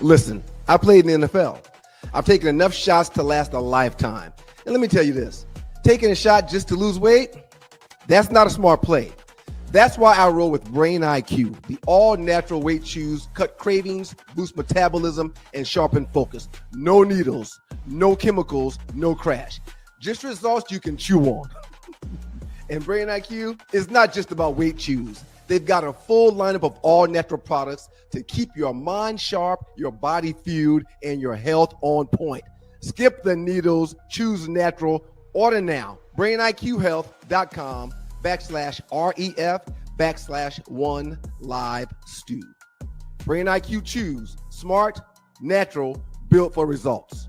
Listen, I played in the NFL. I've taken enough shots to last a lifetime. And let me tell you this, taking a shot just to lose weight, that's not a smart play. That's why I roll with Brain IQ, the all-natural weight chews, cut cravings, boost metabolism, and sharpen focus. No needles, no chemicals, no crash. Just results you can chew on. And Brain IQ is not just about weight chews. They've got a full lineup of all-natural products to keep your mind sharp, your body fueled, and your health on point. Skip the needles, choose natural. Order now. BrainIQHealth.com/REF/1Live Stew. Brain IQ Chews. Smart, natural, built for results.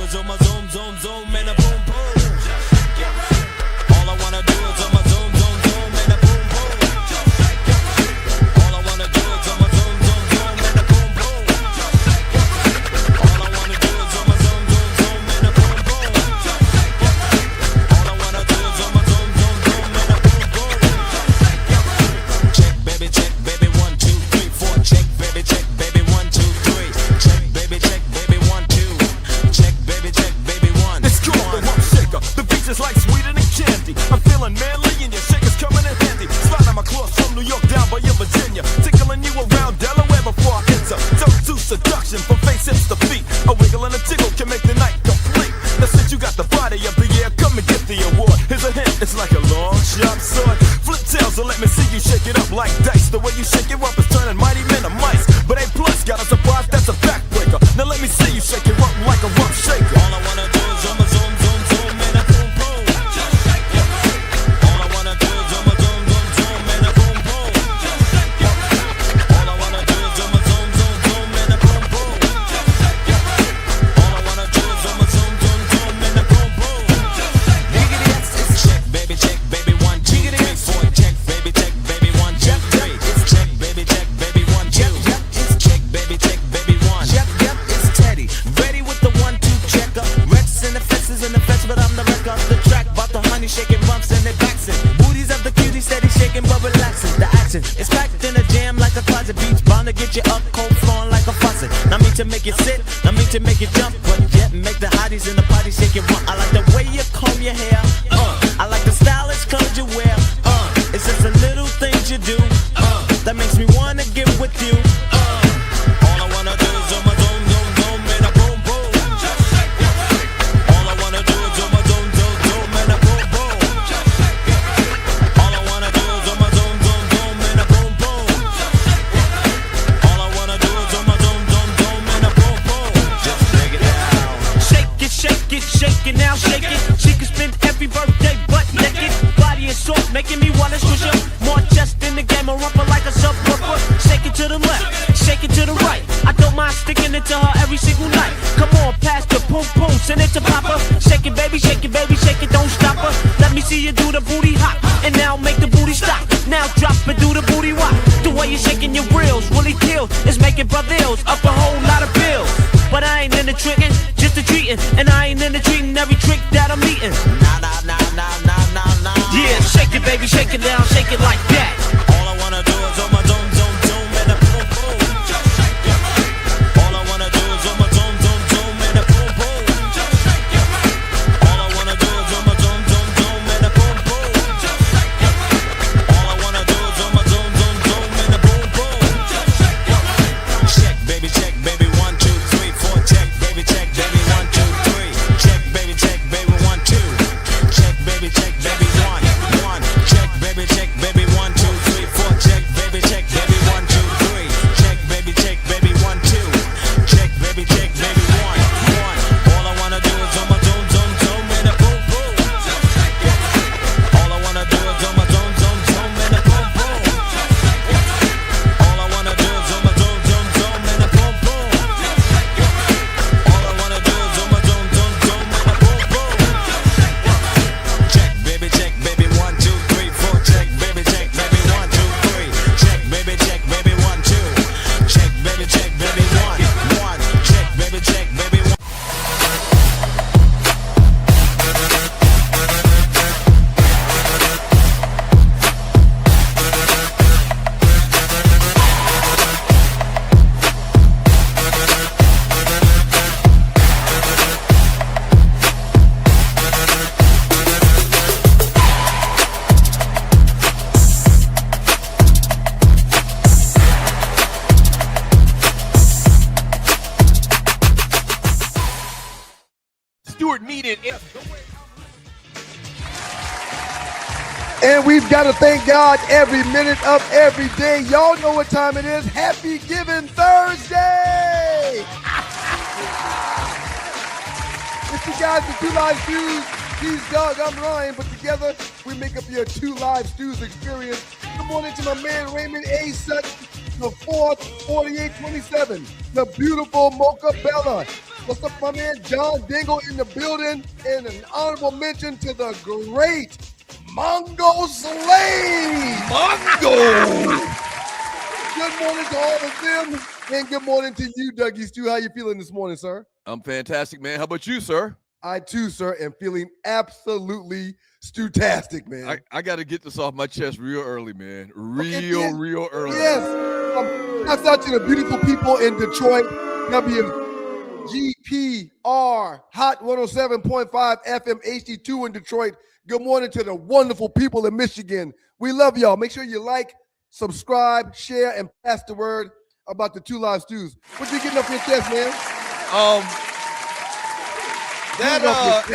On my zoom, zoom, zoom, and a boom, boom. All I wanna do is on my zoom, zoom, zoom, and a boom, boom. All I wanna do is on my zoom, zoom, zoom, and a boom, boom. All I wanna do is on my zoom, zoom, zoom, and a boom, boom. All I wanna do is on my zoom, zoom, zoom, and a boom, boom. Check, baby, 1, 2, 3, 4. Check, baby, 1, 2, 3. Check, baby, 1, 2. Check, baby, 1. It's called the Rump Shaker. The beach is like sweeter than candy. I'm feeling manly and your shaker's coming in handy. Sliding my claws from New York down by your Virginia. Tickling you around Delaware before I enter. Don't do seduction from face, hips to feet. A wiggle and a tickle can make the night complete. Now since you got the body of the year, come and get the award. Here's a hint, it's like a long sharp sword. Flip tails and let me see you shake it up like dice. The way you shake it up is turning mighty men to mice. But A plus got a surprise, that's a backbreaker. Now let me see you shake it up like a rump shaker. All I wanna do is on my zoom, zoom, zoom, and a boom, boom. All I wanna do is on my zoom, zoom, zoom, and a boom, boom. All I wanna do is on my zoom, zoom, zoom, and a boom, boom. All I wanna do is on my zoom, zoom, zoom, and a boom, boom. Check, baby, 1, 2, 3, 4. Check, baby, 1, 2, 3. Check, baby, 1, 2. Check, baby, 1. It's Teddy, ready with the 1, 2 checker. Rex in the fences in the fence, but I'm the wreck off the track. About the honey shaking bumps and they backs it. Booties of the cutie steady shaking but relaxing. The action is packed in a jam like a closet beach, bound to get you up cold flowing like a faucet. Not mean to make it sit, not mean to make it jump, but yet make the hotties in the party shake it rump. I like the way you comb your hair, I like the stylish clothes you wear, it's just the little things you do, that makes me wanna get with you. All I wanna do is on my zoom, zoom, zoom, and a boom, boom. All I wanna do is on my zoom, zoom, zoom, and a boom, boom. All I wanna do is on my zoom, zoom, zoom, and a boom, boom. All I wanna do is on my zoom, zoom, zoom, and a boom, boom. Just break it down. Shake it now, shake it. She can spend every birthday butt naked. Body is soft, making me wanna squish her. More chest in the game, a rumper like a subwoofer. Shake it to the left, shake it to the right. I don't mind sticking it to her every single night. Come on, pass the boom boom, send it to Papa. Shake it, baby, shake it, baby, shake it, don't stop her. Let me see you do the booty hop, and now make the booty stop. Now drop and do the booty walk. The way you're shaking your grills really kills. It's making brothers up a whole lot of bills. But I ain't into tricking, just the treating. And I ain't into treating every trick that I'm eating. Nah. Yeah, shake it, baby, shake it down, shake it like that. All I wanna do is on my zoom, zoom, zoom, and a boom, boom. All I wanna do is on my zoom, zoom, zoom, and a boom, boom. All I wanna do is on my zoom, zoom, zoom, and a boom, boom. All I wanna do is on my zoom, zoom, zoom, and a boom, boom. Check, baby, 1, 2, 3, 4. Check, baby, 1, 2, 3. Check, baby, 1, 2. Check, baby, 1, 1. Check, baby, 1, And we've got to thank God every minute of every day. Y'all know what time it is. Happy Giving Thursday. It's the guys with Two Live Stews. He's Doug, I'm Ryan, but together we make up your Two Live Stews experience. Good morning to my man Raymond A. Sutton, the fourth, 4827, the beautiful Mocha Bella. What's up, my man John Dingle in the building? And an honorable mention to the great Mongo Slade. Mongo! Good morning to all of them, and good morning to you, Dougie Stew. How you feeling this morning, sir? I'm fantastic, man. How about you, sir? I too, sir, am feeling absolutely stewtastic, man. I got to get this off my chest real early, man. Real early. Yes. Shouts out to the beautiful people in Detroit, WGPR, Hot 107.5 FM HD2 in Detroit. Good morning to the wonderful people in Michigan. We love y'all. Make sure you like, subscribe, share, and pass the word about the Two Live Stews. What you getting off your chest, man? Get it off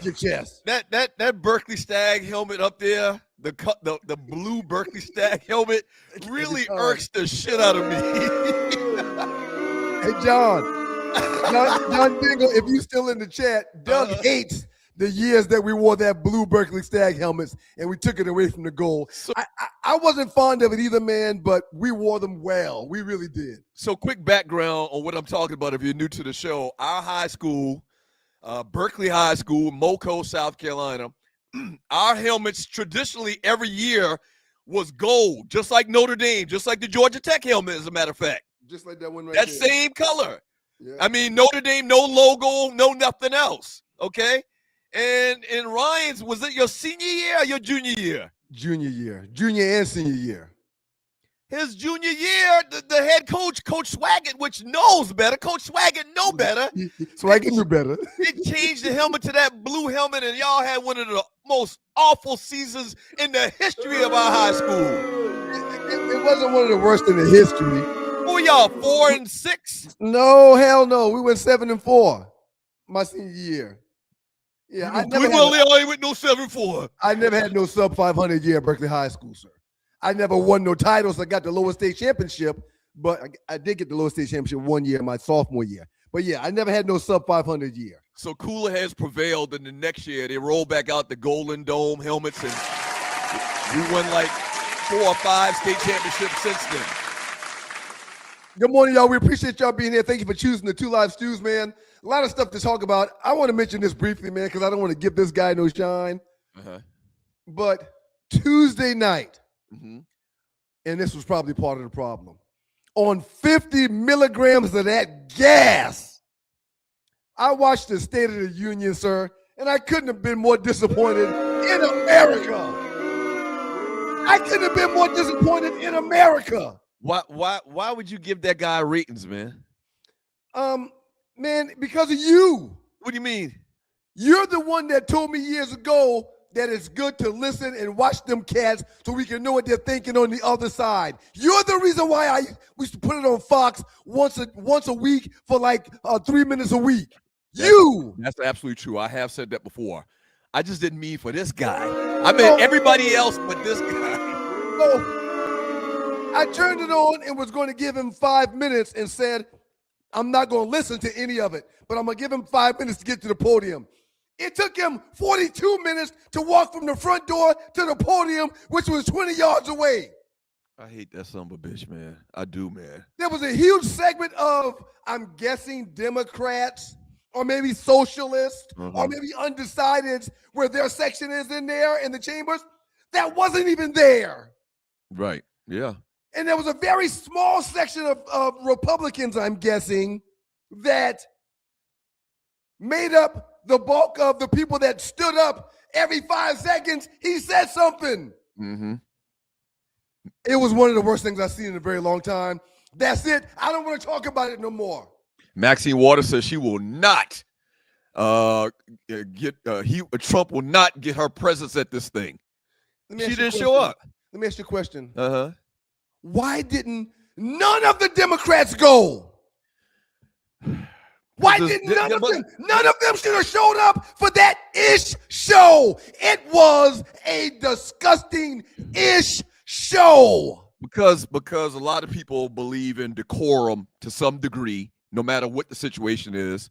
your chest. That Berkeley Stag helmet up there, the blue Berkeley Stag helmet really irks the shit out of me. Hey, John Dingle, if you still in the chat, Doug hates the years that we wore that blue Berkeley Stag helmets and we took it away from the goal. So, I wasn't fond of it either, man, but we wore them well. We really did. So quick background on what I'm talking about if you're new to the show. Our high school, Berkeley High School, Moco, South Carolina, our helmets traditionally every year was gold, just like Notre Dame, just like the Georgia Tech helmet, as a matter of fact. Just like that one right that there. Same color. Yeah. I mean, Notre Dame, no logo, no nothing else, okay? And in Ryan's, was it your senior year or your junior year? Junior and senior year. His junior year, the head coach, Coach Swaggart, which knows better, Coach Swaggart know better. Swaggart knew better. It changed the helmet to that blue helmet, and y'all had one of the most awful seasons in the history of our high school. It wasn't one of the worst in the history. Who y'all, 4-6? No, hell no. We went 7-4 my senior year. Yeah, I never with no 7-4. I never had no sub 500 year at Berkeley High School, sir. I never won no titles. I got the lower state championship, but I did get the lower state championship one year, my sophomore year. But yeah, I never had no sub 500 year. So cooler has prevailed, and the next year they rolled back out the Golden Dome helmets, and we won like 4 or 5 state championships since then. Good morning, y'all. We appreciate y'all being here. Thank you for choosing the Two Live Stews, man. A lot of stuff to talk about. I want to mention this briefly, man, because I don't want to give this guy no shine. But Tuesday night, and this was probably part of the problem, on 50 milligrams of that gas, I watched the State of the Union, sir, and I couldn't have been more disappointed in America. I couldn't have been more disappointed in America. Why would you give that guy ratings, man? Man, because of you. What do you mean? You're the one that told me years ago that it's good to listen and watch them cats so we can know what they're thinking on the other side. You're the reason why we used to put it on Fox once a week for like 3 minutes a week. That's absolutely true. I have said that before. I just didn't mean for this guy. I meant everybody else but this guy. So I turned it on and was going to give him 5 minutes and said, I'm not going to listen to any of it, but I'm going to give him 5 minutes to get to the podium. It took him 42 minutes to walk from the front door to the podium, which was 20 yards away. I hate that son of a bitch, man. I do, man. There was a huge segment of, I'm guessing, Democrats or maybe socialists or maybe undecideds where their section is in there in the chambers. That wasn't even there. Right, yeah. And there was a very small section of Republicans, I'm guessing, that made up the bulk of the people that stood up every 5 seconds. He said something. It was one of the worst things I've seen in a very long time. That's it. I don't want to talk about it no more. Maxine Waters says she will not Trump will not get her presence at this thing. She didn't show up. Let me ask you a question. Why didn't none of the Democrats go? Why did none of them should have showed up for that ish show? It was a disgusting ish show. Because a lot of people believe in decorum to some degree, no matter what the situation is.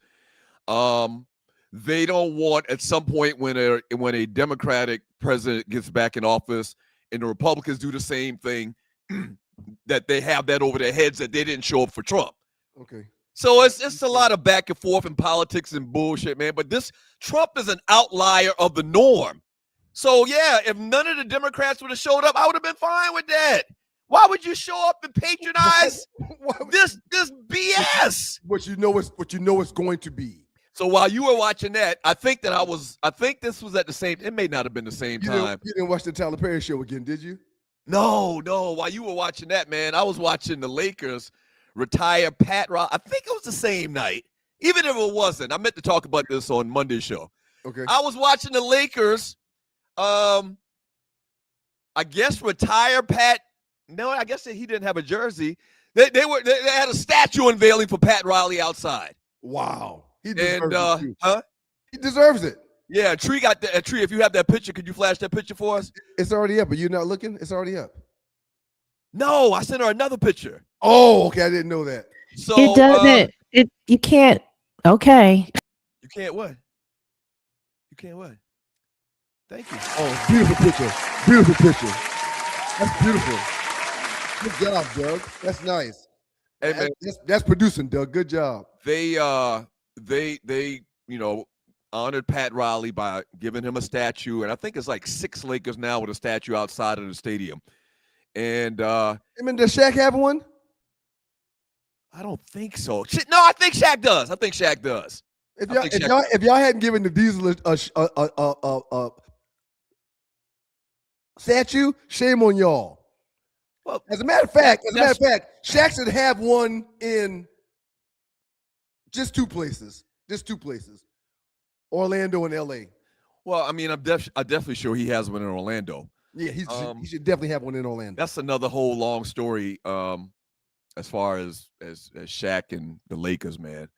They don't want at some point when a Democratic president gets back in office and the Republicans do the same thing, that they have that over their heads that they didn't show up for Trump. Okay. So it's a lot of back and forth in politics and bullshit, man. But this Trump is an outlier of the norm. So yeah, if none of the Democrats would have showed up, I would have been fine with that. Why would you show up and patronize this BS? What you know it's going to be. So while you were watching that, I think this was at the same. It may not have been the same time. You didn't watch the Tyler Perry show again, did you? No. While you were watching that, man, I was watching the Lakers retire Pat Riley. I think it was the same night. Even if it wasn't, I meant to talk about this on Monday's show. Okay. I was watching the Lakers. I guess retire Pat. No, I guess he didn't have a jersey. They had a statue unveiling for Pat Riley outside. Wow. He deserves it. Huh? He deserves it. Yeah, Tree got that. Tree, if you have that picture, could you flash that picture for us? It's already up, but you're not looking? It's already up. No, I sent her another picture. Oh, okay. I didn't know that. So It doesn't. You can't. Okay. You can't what? You can't what? Thank you. Oh, beautiful picture. Beautiful picture. That's beautiful. Good job, Doug. That's nice. Hey, man. That's producing, Doug. Good job. They honored Pat Riley by giving him a statue, and I think it's like 6 Lakers now with a statue outside of the stadium. And I mean, does Shaq have one? I don't think so. No, I think Shaq does. If y'all hadn't given the Diesel a statue, shame on y'all. Well, as a matter of fact, Shaq should have one in just two places. Orlando and LA. Well, I mean, I'm definitely sure he has one in Orlando. Yeah, he should definitely have one in Orlando. That's another whole long story as far as Shaq and the Lakers, man.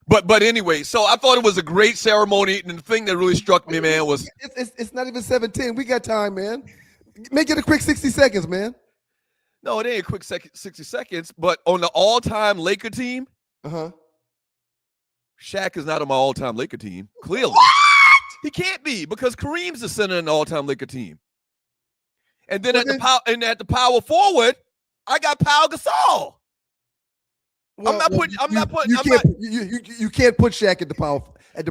But anyway, so I thought it was a great ceremony, and the thing that really struck me, man, was it's not even 7:10. We got time, man. Make it a quick 60 seconds, man. No, it ain't a quick 60 seconds. But on the all-time Laker team, Shaq is not on my all-time Laker team. Clearly, what? He can't be because Kareem's the center in the all-time Laker team. And then at the power forward, I got Pau Gasol. You can't put Shaq at the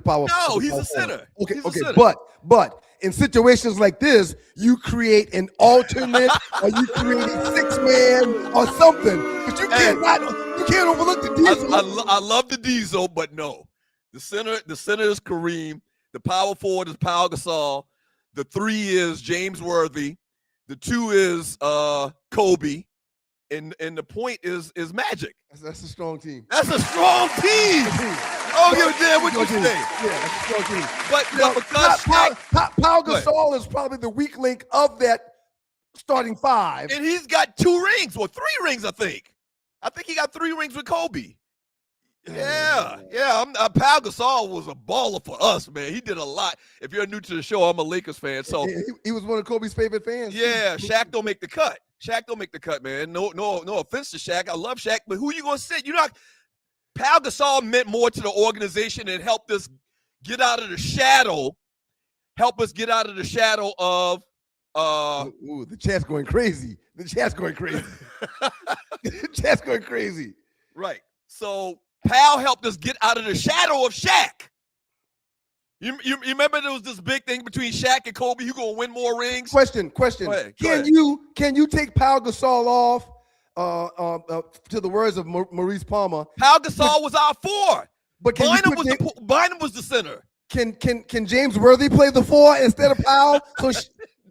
power. No, he's a center. Okay, he's a okay, center. but in situations like this, you create an alternate, or you create a 6-man or something. But you can't overlook the Diesel. I love the Diesel, but no, the center is Kareem. The power forward is Pau Gasol. The 3 is James Worthy. The 2 is Kobe. And the point is Magic. That's a strong team. That's a strong team. Oh, give a damn what you say. Yeah, that's a strong team. But because Pau Gasol is probably the weak link of that starting 5. And he's got 2 rings, or 3 rings, I think. I think he got 3 rings with Kobe. Yeah. Pau Gasol was a baller for us, man. He did a lot. If you're new to the show, I'm a Lakers fan. So he was one of Kobe's favorite fans. Yeah, Shaq don't make the cut. Man. No offense to Shaq. I love Shaq, but who you gonna sit? Pau Gasol meant more to the organization and helped us get out of the shadow. Of the chat's going crazy. The chat's going crazy. Right. So Pal helped us get out of the shadow of Shaq. You remember there was this big thing between Shaq and Kobe? Who gonna win more rings? Question. Go ahead. Can you take Pau Gasol off? To the words of Maurice Palmer, Pau Gasol was our 4, but Bynum was the center. Can James Worthy play the 4 instead of Pau?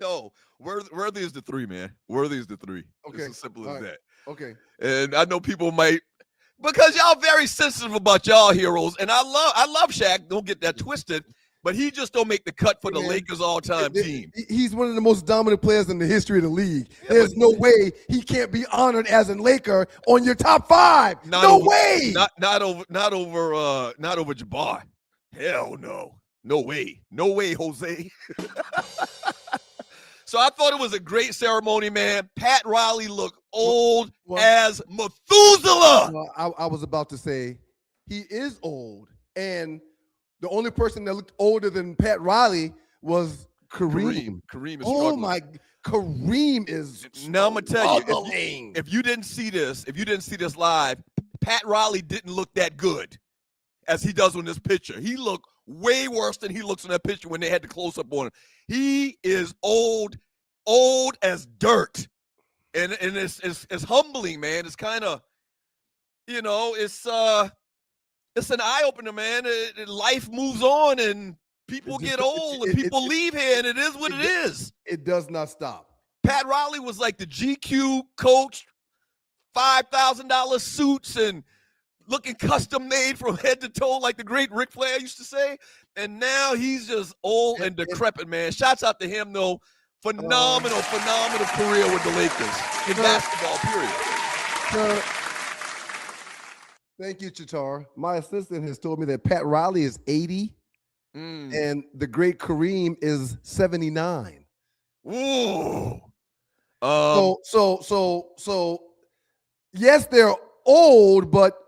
No, Worthy is the 3, man. Worthy is the 3. Okay, it's as simple as that. Okay, and I know people might, because y'all very sensitive about y'all heroes, and I love Shaq. Don't get that twisted. but he just don't make the cut for the Man, Lakers all-time team. He's one of the most dominant players in the history of the league. Yeah, There's no way he can't be honored as a Laker on your top 5. No way. Not over Jabbar. Hell no. No way. No way, Jose. So I thought it was a great ceremony, man. Pat Riley looked old as Methuselah. Well, I was about to say he is old, and the only person that looked older than Pat Riley was Kareem. Kareem is oh struggling. my, Kareem is. Now I'm gonna tell you, struggling. if you didn't see this live, Pat Riley didn't look that good as he does on this picture. He looked way worse than he looks in that picture when they had the close up on him. He is old as dirt, and it's humbling, man. It's kind of, it's an eye opener, man. Life moves on, and people get old, and people leave here, and it is what it is. It does not stop. Pat Riley was like the GQ coach, $5,000 suits and looking custom made from head to toe, like the great Ric Flair used to say. And now he's just old and decrepit, man. Shouts out to him, though. Phenomenal career with the Lakers in basketball, period. Thank you, Chitar. My assistant has told me that Pat Riley is 80 and the great Kareem is 79. Ooh. So yes, they're old, but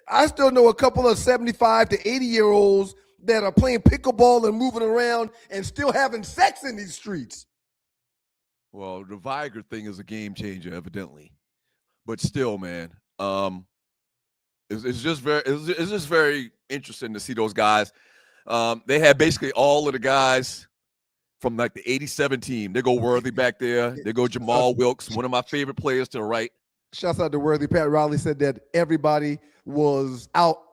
I still know a couple of 75 to 80-year-olds that are playing pickleball and moving around and still having sex in these streets. Well, the Viagra thing is a game changer, evidently, but still, man, it's just very interesting to see those guys. They had basically all of the guys from like the '87 team. They go Worthy back there. They go Jamal Wilkes, one of my favorite players to the right. Shouts out to Worthy. Pat Riley said that everybody was out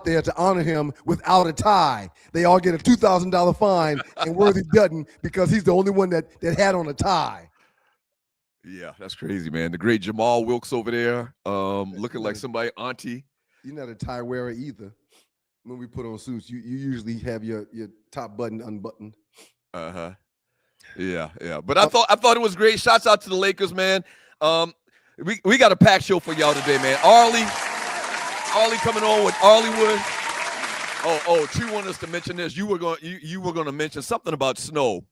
there to honor him without a tie. They all get a $2,000 fine, and Worthy doesn't because he's the only one that had on a tie. Yeah, that's crazy, man. The great Jamal Wilkes over there, looking like somebody auntie. You're not a tie wearer either. When we put on suits, you usually have your top button unbuttoned. Uh-huh. Yeah. But I thought it was great. Shouts out to the Lakers, man. We got a packed show for y'all today, man. Arlie coming on with Arleywood. Oh, Tree wanted us to mention this. You were going to mention something about snow,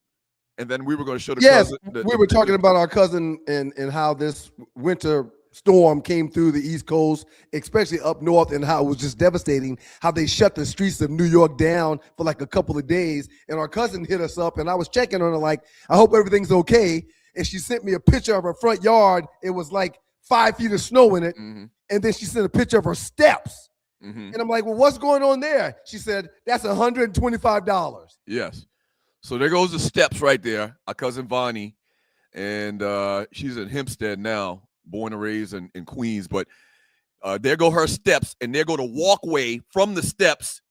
and then we were going to show the cousin. We were talking about our cousin and how this winter storm came through the East Coast, especially up north, and how it was just devastating, how they shut the streets of New York down for like a couple of days. And our cousin hit us up, and I was checking on her like, I hope everything's okay. And she sent me a picture of her front yard. It was like 5 feet of snow in it. Mm-hmm. And then she sent a picture of her steps. Mm-hmm. And I'm like, well, what's going on there? She said, that's $125. Yes. So there goes the steps right there. Our cousin Vonnie, and she's in Hempstead now, born and raised in Queens. But there go her steps, and there go the walkway from the steps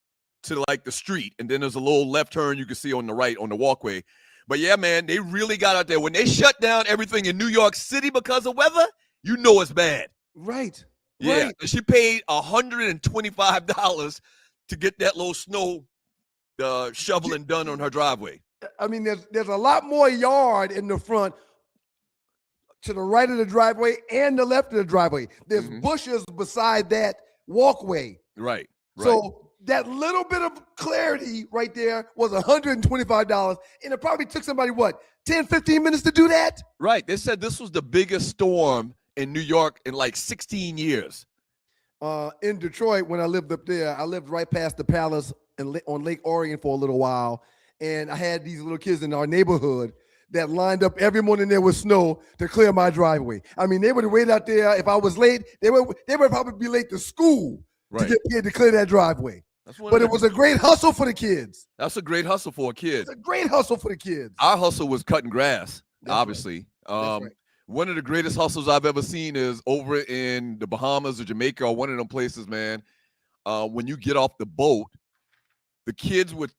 to like the street. And then there's a little left turn you can see on the right on the walkway. But yeah, man, they really got out there. When they shut down everything in New York City because of weather, you know it's bad. Right. Yeah. Right. She paid $125 to get that little snow shoveling done on her driveway. I mean, there's a lot more yard in the front to the right of the driveway and the left of the driveway. There's bushes beside that walkway. Right. So that little bit of clarity right there was $125. And it probably took somebody, 10, 15 minutes to do that? Right. They said this was the biggest storm in New York in like 16 years. In Detroit, when I lived up there, I lived right past the Palace on Lake Orion for a little while. And I had these little kids in our neighborhood that lined up every morning there was snow to clear my driveway. I mean, they would wait out there. If I was late, they would probably be late to school to get paid to clear that driveway. But it was a great hustle for the kids. That's a great hustle for a kid. It's a great hustle for the kids. Our hustle was cutting grass, That's obviously. Right. That's right. One of the greatest hustles I've ever seen is over in the Bahamas or Jamaica or one of them places, man. When you get off the boat, the kids would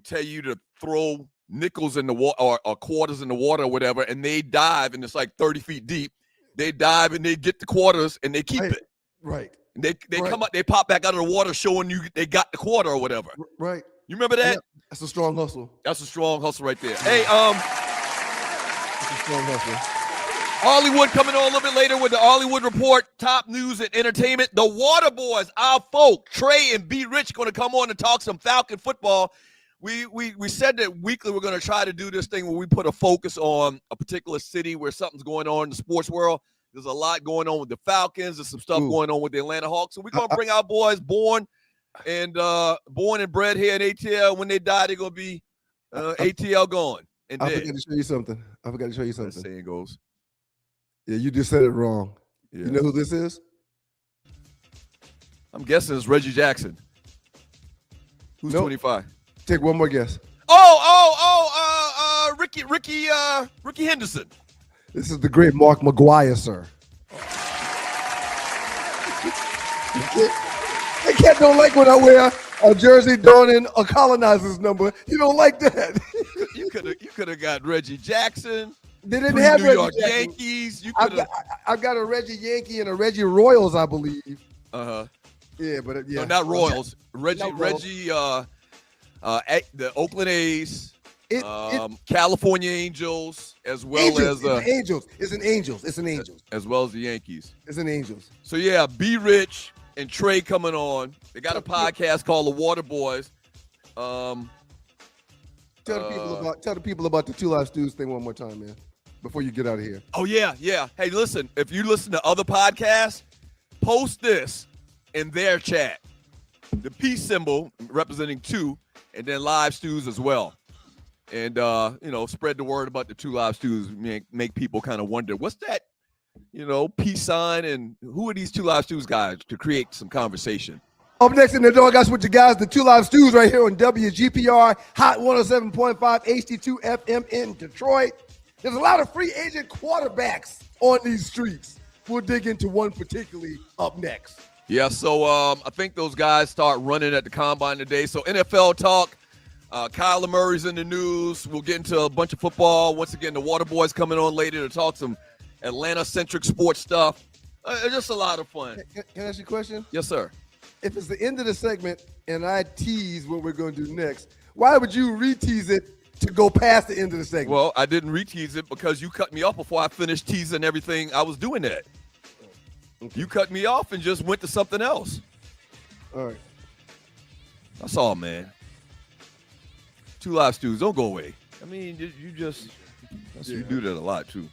tell you to throw nickels in the water or quarters in the water or whatever, and they dive, and it's like 30 feet deep. They dive and they get the quarters and they keep it. Right. And they come up, they pop back out of the water showing you they got the quarter or whatever. Right. You remember that? Yeah, that's a strong hustle. That's a strong hustle right there. Hey, That's a strong hustle. Hollywood coming on a little bit later with the Hollywood Report, top news and entertainment. The Water Boys, our folk, Trey and B. Rich, going to come on and talk some Falcon football. We said that weekly we're going to try to do this thing where we put a focus on a particular city where something's going on in the sports world. There's a lot going on with the Falcons. There's some stuff going on with the Atlanta Hawks. So we're going to bring our boys born and bred here in ATL. When they die, they're going to be ATL gone and I dead. forgot to show you something. That saying goes. Yeah, you just said it wrong. Yeah. You know who this is? I'm guessing it's Reggie Jackson. Who's 25? Take one more guess. Ricky Henderson. This is the great Mark McGuire, sir. That cat don't like when I wear a jersey donning a colonizer's number. He don't like that. You could have got Reggie Jackson. They didn't have New Reggie York Jackson. Yankees. You I've could have. got a Reggie Yankee and a Reggie Royals, I believe. Yeah, but yeah. No, not Royals. Reggie. Not Royals. The Oakland A's. California Angels, as well Angels. as It's an Angels. as well as the Yankees. It's an Angels. So yeah, B. Rich and Trey coming on. They got a podcast called The Water Boys. Tell the people about the Two Live Stews thing one more time, man, before you get out of here. Oh yeah. Hey, listen, if you listen to other podcasts, post this in their chat. The peace symbol representing 2, and then Live Stews as well. And spread the word about the Two Live Stews. Make people kind of wonder, what's that, peace sign, and who are these Two Live Stews guys, to create some conversation. Up next in the door, guys, with you guys, the Two Live Stews right here on WGPR, Hot 107.5 HD2 FM in Detroit. There's a lot of free agent quarterbacks on these streets. We'll dig into one particularly up next. Yeah, so I think those guys start running at the combine today. So NFL talk. Kyler Murray's in the news. We'll get into a bunch of football. Once again, the Water Boys coming on later to talk some Atlanta-centric sports stuff. Just a lot of fun. Can I ask you a question? Yes, sir. If it's the end of the segment and I tease what we're going to do next, why would you re-tease it to go past the end of the segment? Well, I didn't re-tease it because you cut me off before I finished teasing everything I was doing that. Okay. You cut me off and just went to something else. All right. That's all, man. Two Live Stews, don't go away. I mean, you do that a lot too.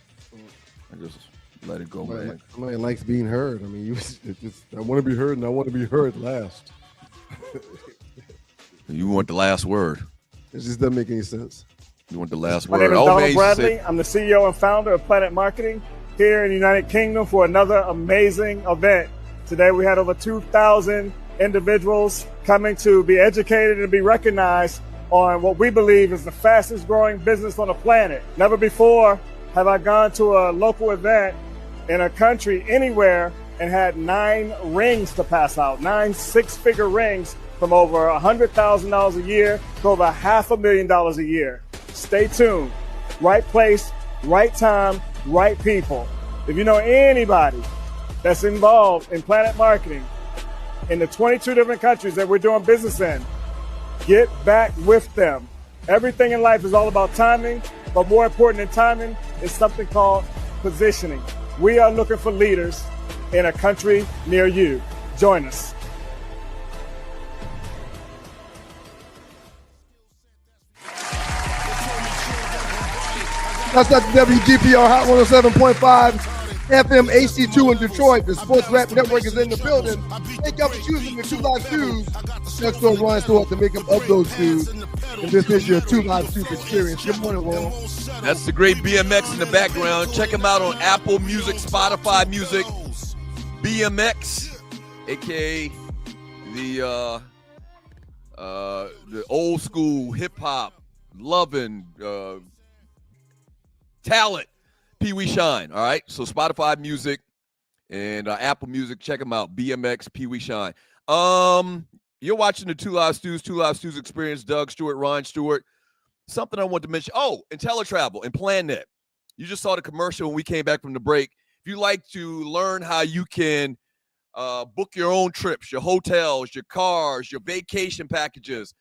I just let it go, man. Somebody likes being heard. I mean, I want to be heard, and I want to be heard last. You want the last word. It just doesn't make any sense. You want the last My word. name is Donald Bradley. I'm the CEO and founder of Planet Marketing here in the United Kingdom for another amazing event. Today we had over 2,000 individuals coming to be educated and be recognized on what we believe is the fastest growing business on the planet. Never before have I gone to a local event in a country anywhere and had 9 rings to pass out, 9 six-figure rings from over $100,000 a year to over $500,000 a year. Stay tuned. Right place, right time, right people. If you know anybody that's involved in Planet Marketing in the 22 different countries that we're doing business in, get back with them. Everything in life is all about timing, but more important than timing is something called positioning. We are looking for leaders in a country near you. Join us. That's the WGPR Hot 107.5 FM HD2 in Detroit. The Sports Rap Network is in the building. Thank y'all for choosing the Two Live Stews. Next door, Ryan Stewart, to make them of those stews. And this is your Two Live Stews experience. Good morning, Ron. That's the great BMX in the background. Check him out on Apple Music, Spotify Music. BMX, aka the old school hip hop loving talent, Pee Wee Shine. All right, so Spotify Music and Apple Music. Check him out. BMX, Pee Wee Shine. You're watching the Two Live Stews Experience. Doug Stewart, Ryan Stewart. Something I want to mention. Oh, IntelliTravel and PlanNet. You just saw the commercial when we came back from the break. If you like to learn how you can book your own trips, your hotels, your cars, your vacation packages,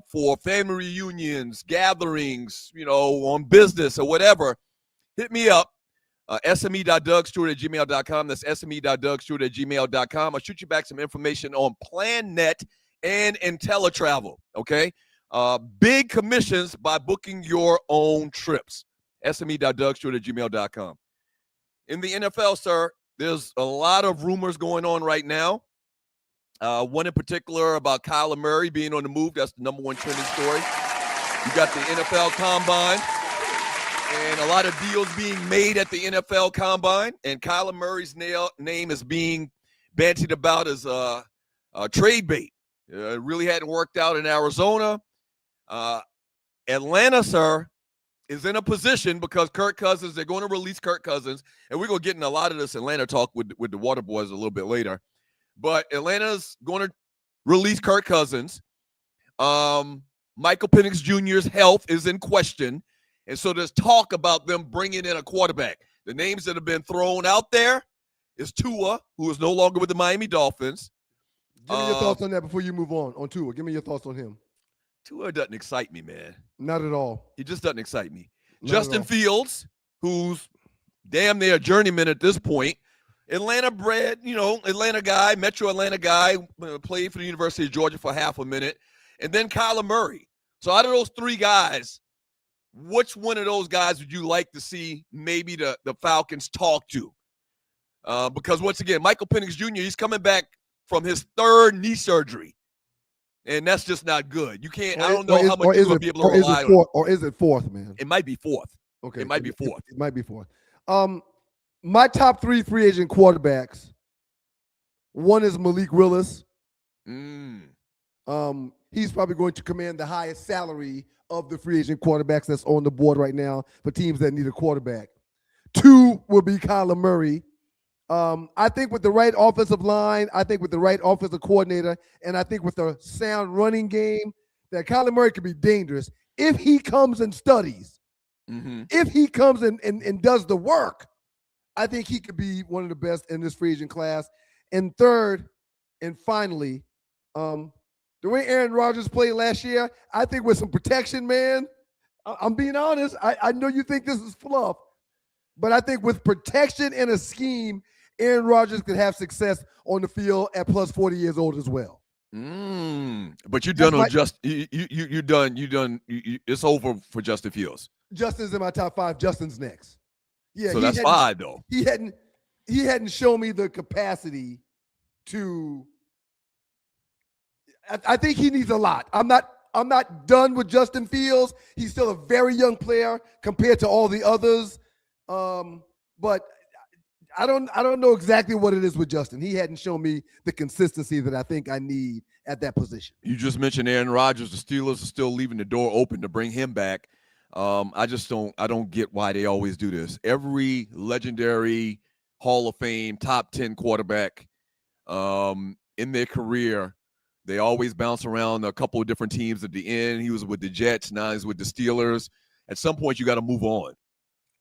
for family reunions, gatherings, on business or whatever, hit me up. sme.dougstewart@gmail.com. That's sme.dougstewart@gmail.com. I'll shoot you back some information on PlanNet and IntelliTravel, okay? Big commissions by booking your own trips. sme.dougstewart@gmail.com. In the NFL, sir, there's a lot of rumors going on right now. One in particular about Kyler Murray being on the move. That's the number one trending story. You got the NFL Combine and a lot of deals being made at the NFL Combine. And Kyler Murray's name is being bantied about as a trade bait. It really hadn't worked out in Arizona. Atlanta, sir, is in a position because Kirk Cousins, they're going to release Kirk Cousins. And we're going to get in a lot of this Atlanta talk with the Water Boys a little bit later. But Atlanta's going to release Kirk Cousins. Michael Penix Jr.'s health is in question. And so there's talk about them bringing in a quarterback. The names that have been thrown out there is Tua, who is no longer with the Miami Dolphins. Give me your thoughts on that before you move on Tua. Give me your thoughts on him. Tua doesn't excite me, man. Not at all. He just doesn't excite me. Not Justin Fields, who's damn near a journeyman at this point. Atlanta bred, Atlanta guy, Metro Atlanta guy, played for the University of Georgia for half a minute. And then Kyler Murray. So out of those three guys, which one of those guys would you like to see maybe the Falcons talk to? Because once again, Michael Penix Jr., he's coming back from his third knee surgery. And that's just not good. You can't, I don't know how much you're going to be able to rely on. Or is it fourth, man? It might be fourth. Okay. It might be fourth. It might be fourth. My top three free agent quarterbacks. One is Malik Willis. He's probably going to command the highest salary of the free agent quarterbacks that's on the board right now for teams that need a quarterback. Two will be Kyler Murray. I think with the right offensive line, I think with the right offensive coordinator, and I think with a sound running game, that Kyler Murray could be dangerous if he comes and studies. If he comes and does the work, I think he could be one of the best in this free agent class. And third, and finally, the way Aaron Rodgers played last year, I think with some protection, man, I'm being honest. I know you think this is fluff, but I think with protection and a scheme, Aaron Rodgers could have success on the field at plus 40 years old as well. But you're done on you're done. It's over for Justin Fields. Justin's in my top five. Justin's next. Yeah, so that's five though. He hadn't shown me the capacity to. I think he needs a lot. I'm not done with Justin Fields. He's still a very young player compared to all the others. But I don't know exactly what it is with Justin. He hadn't shown me the consistency that I think I need at that position. You just mentioned Aaron Rodgers. The Steelers are still leaving the door open to bring him back. I don't get why they always do this. Every legendary Hall of Fame top 10 quarterback in their career, they always bounce around a couple of different teams at the end. He was with the Jets, now he's with the Steelers. At some point, you got to move on.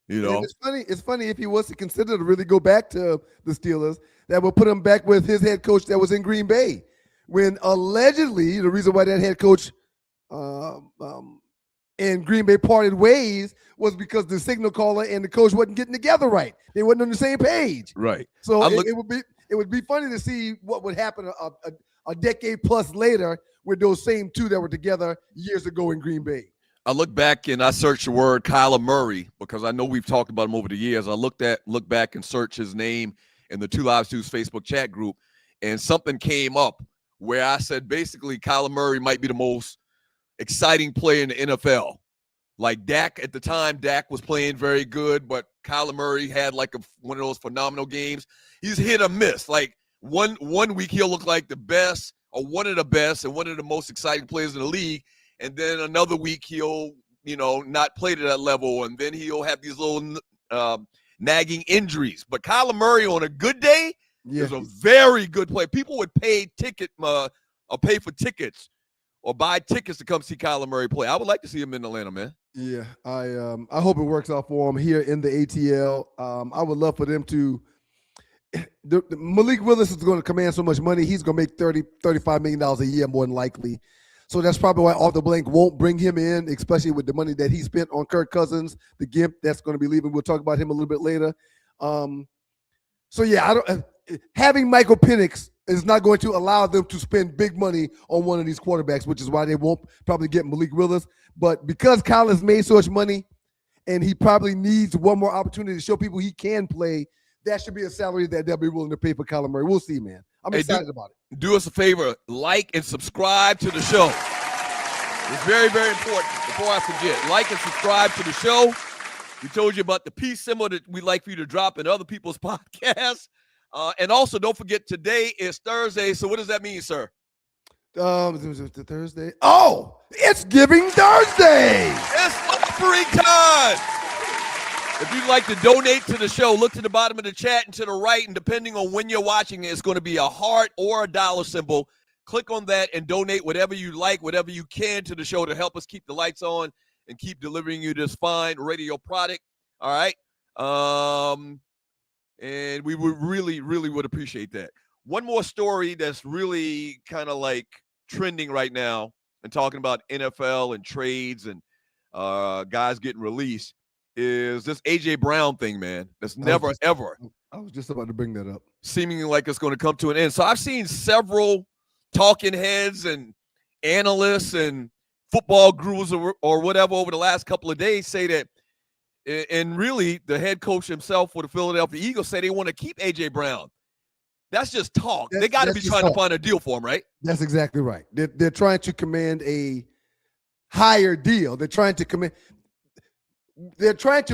And it's funny if he was to consider to really go back to the Steelers, that would put him back with his head coach that was in Green Bay, when allegedly the reason why that head coach and Green Bay parted ways was because the signal caller and the coach wasn't getting together right. They wasn't on the same page. Right. So it would be funny to see what would happen a decade plus later with those same two that were together years ago in Green Bay. I look back and I searched the word Kyler Murray because I know we've talked about him over the years. I look back and searched his name in the Two Lives Two's Facebook chat group, and something came up where I said basically Kyler Murray might be the most exciting player in the NFL. Like Dak at the time, Dak was playing very good, but Kyler Murray had like one of those phenomenal games. He's hit or miss. Like one week he'll look like the best or one of the best and one of the most exciting players in the league. And then another week he'll, not play to that level. And then he'll have these little nagging injuries. But Kyler Murray on a good day is a very good player. People would pay for tickets or buy tickets to come see Kyler Murray play. I would like to see him in Atlanta, man. Yeah, I hope it works out for him here in the ATL. I would love for them to. Malik Willis is going to command so much money. He's going to make $35 million a year more than likely. So that's probably why Arthur Blank won't bring him in, especially with the money that he spent on Kirk Cousins, the gimp that's going to be leaving. We'll talk about him a little bit later. So yeah, I don't. Having Michael Penix is not going to allow them to spend big money on one of these quarterbacks, which is why they won't probably get Malik Willis. But because Collins made so much money, and he probably needs one more opportunity to show people he can play, that should be a salary that they'll be willing to pay for Kyler Murray. We'll see, man. I'm excited about it. Do us a favor, like and subscribe to the show. It's very, very important. Before I forget, like and subscribe to the show. We told you about the peace symbol that we'd like for you to drop in other people's podcasts. And also, don't forget, today is Thursday. So what does that mean, sir? Thursday. Oh, it's Giving Thursday. It's offering time. If you'd like to donate to the show, look to the bottom of the chat and to the right. And depending on when you're watching, it's going to be a heart or a dollar symbol. Click on that and donate whatever you like, whatever you can to the show to help us keep the lights on and keep delivering you this fine radio product. All right. And we would really, really would appreciate that. One more story that's really kind of like trending right now and talking about NFL and trades and guys getting released is this A.J. Brown thing, man. That's never, ever. I was just about to bring that up. Seemingly like it's going to come to an end. So I've seen several talking heads and analysts and football gurus or whatever over the last couple of days say that, and really the head coach himself for the Philadelphia Eagles say they want to keep A.J. Brown. That's just talk. They got to be trying to find a deal for him, right? That's exactly right. They're trying to command a higher deal. They're trying to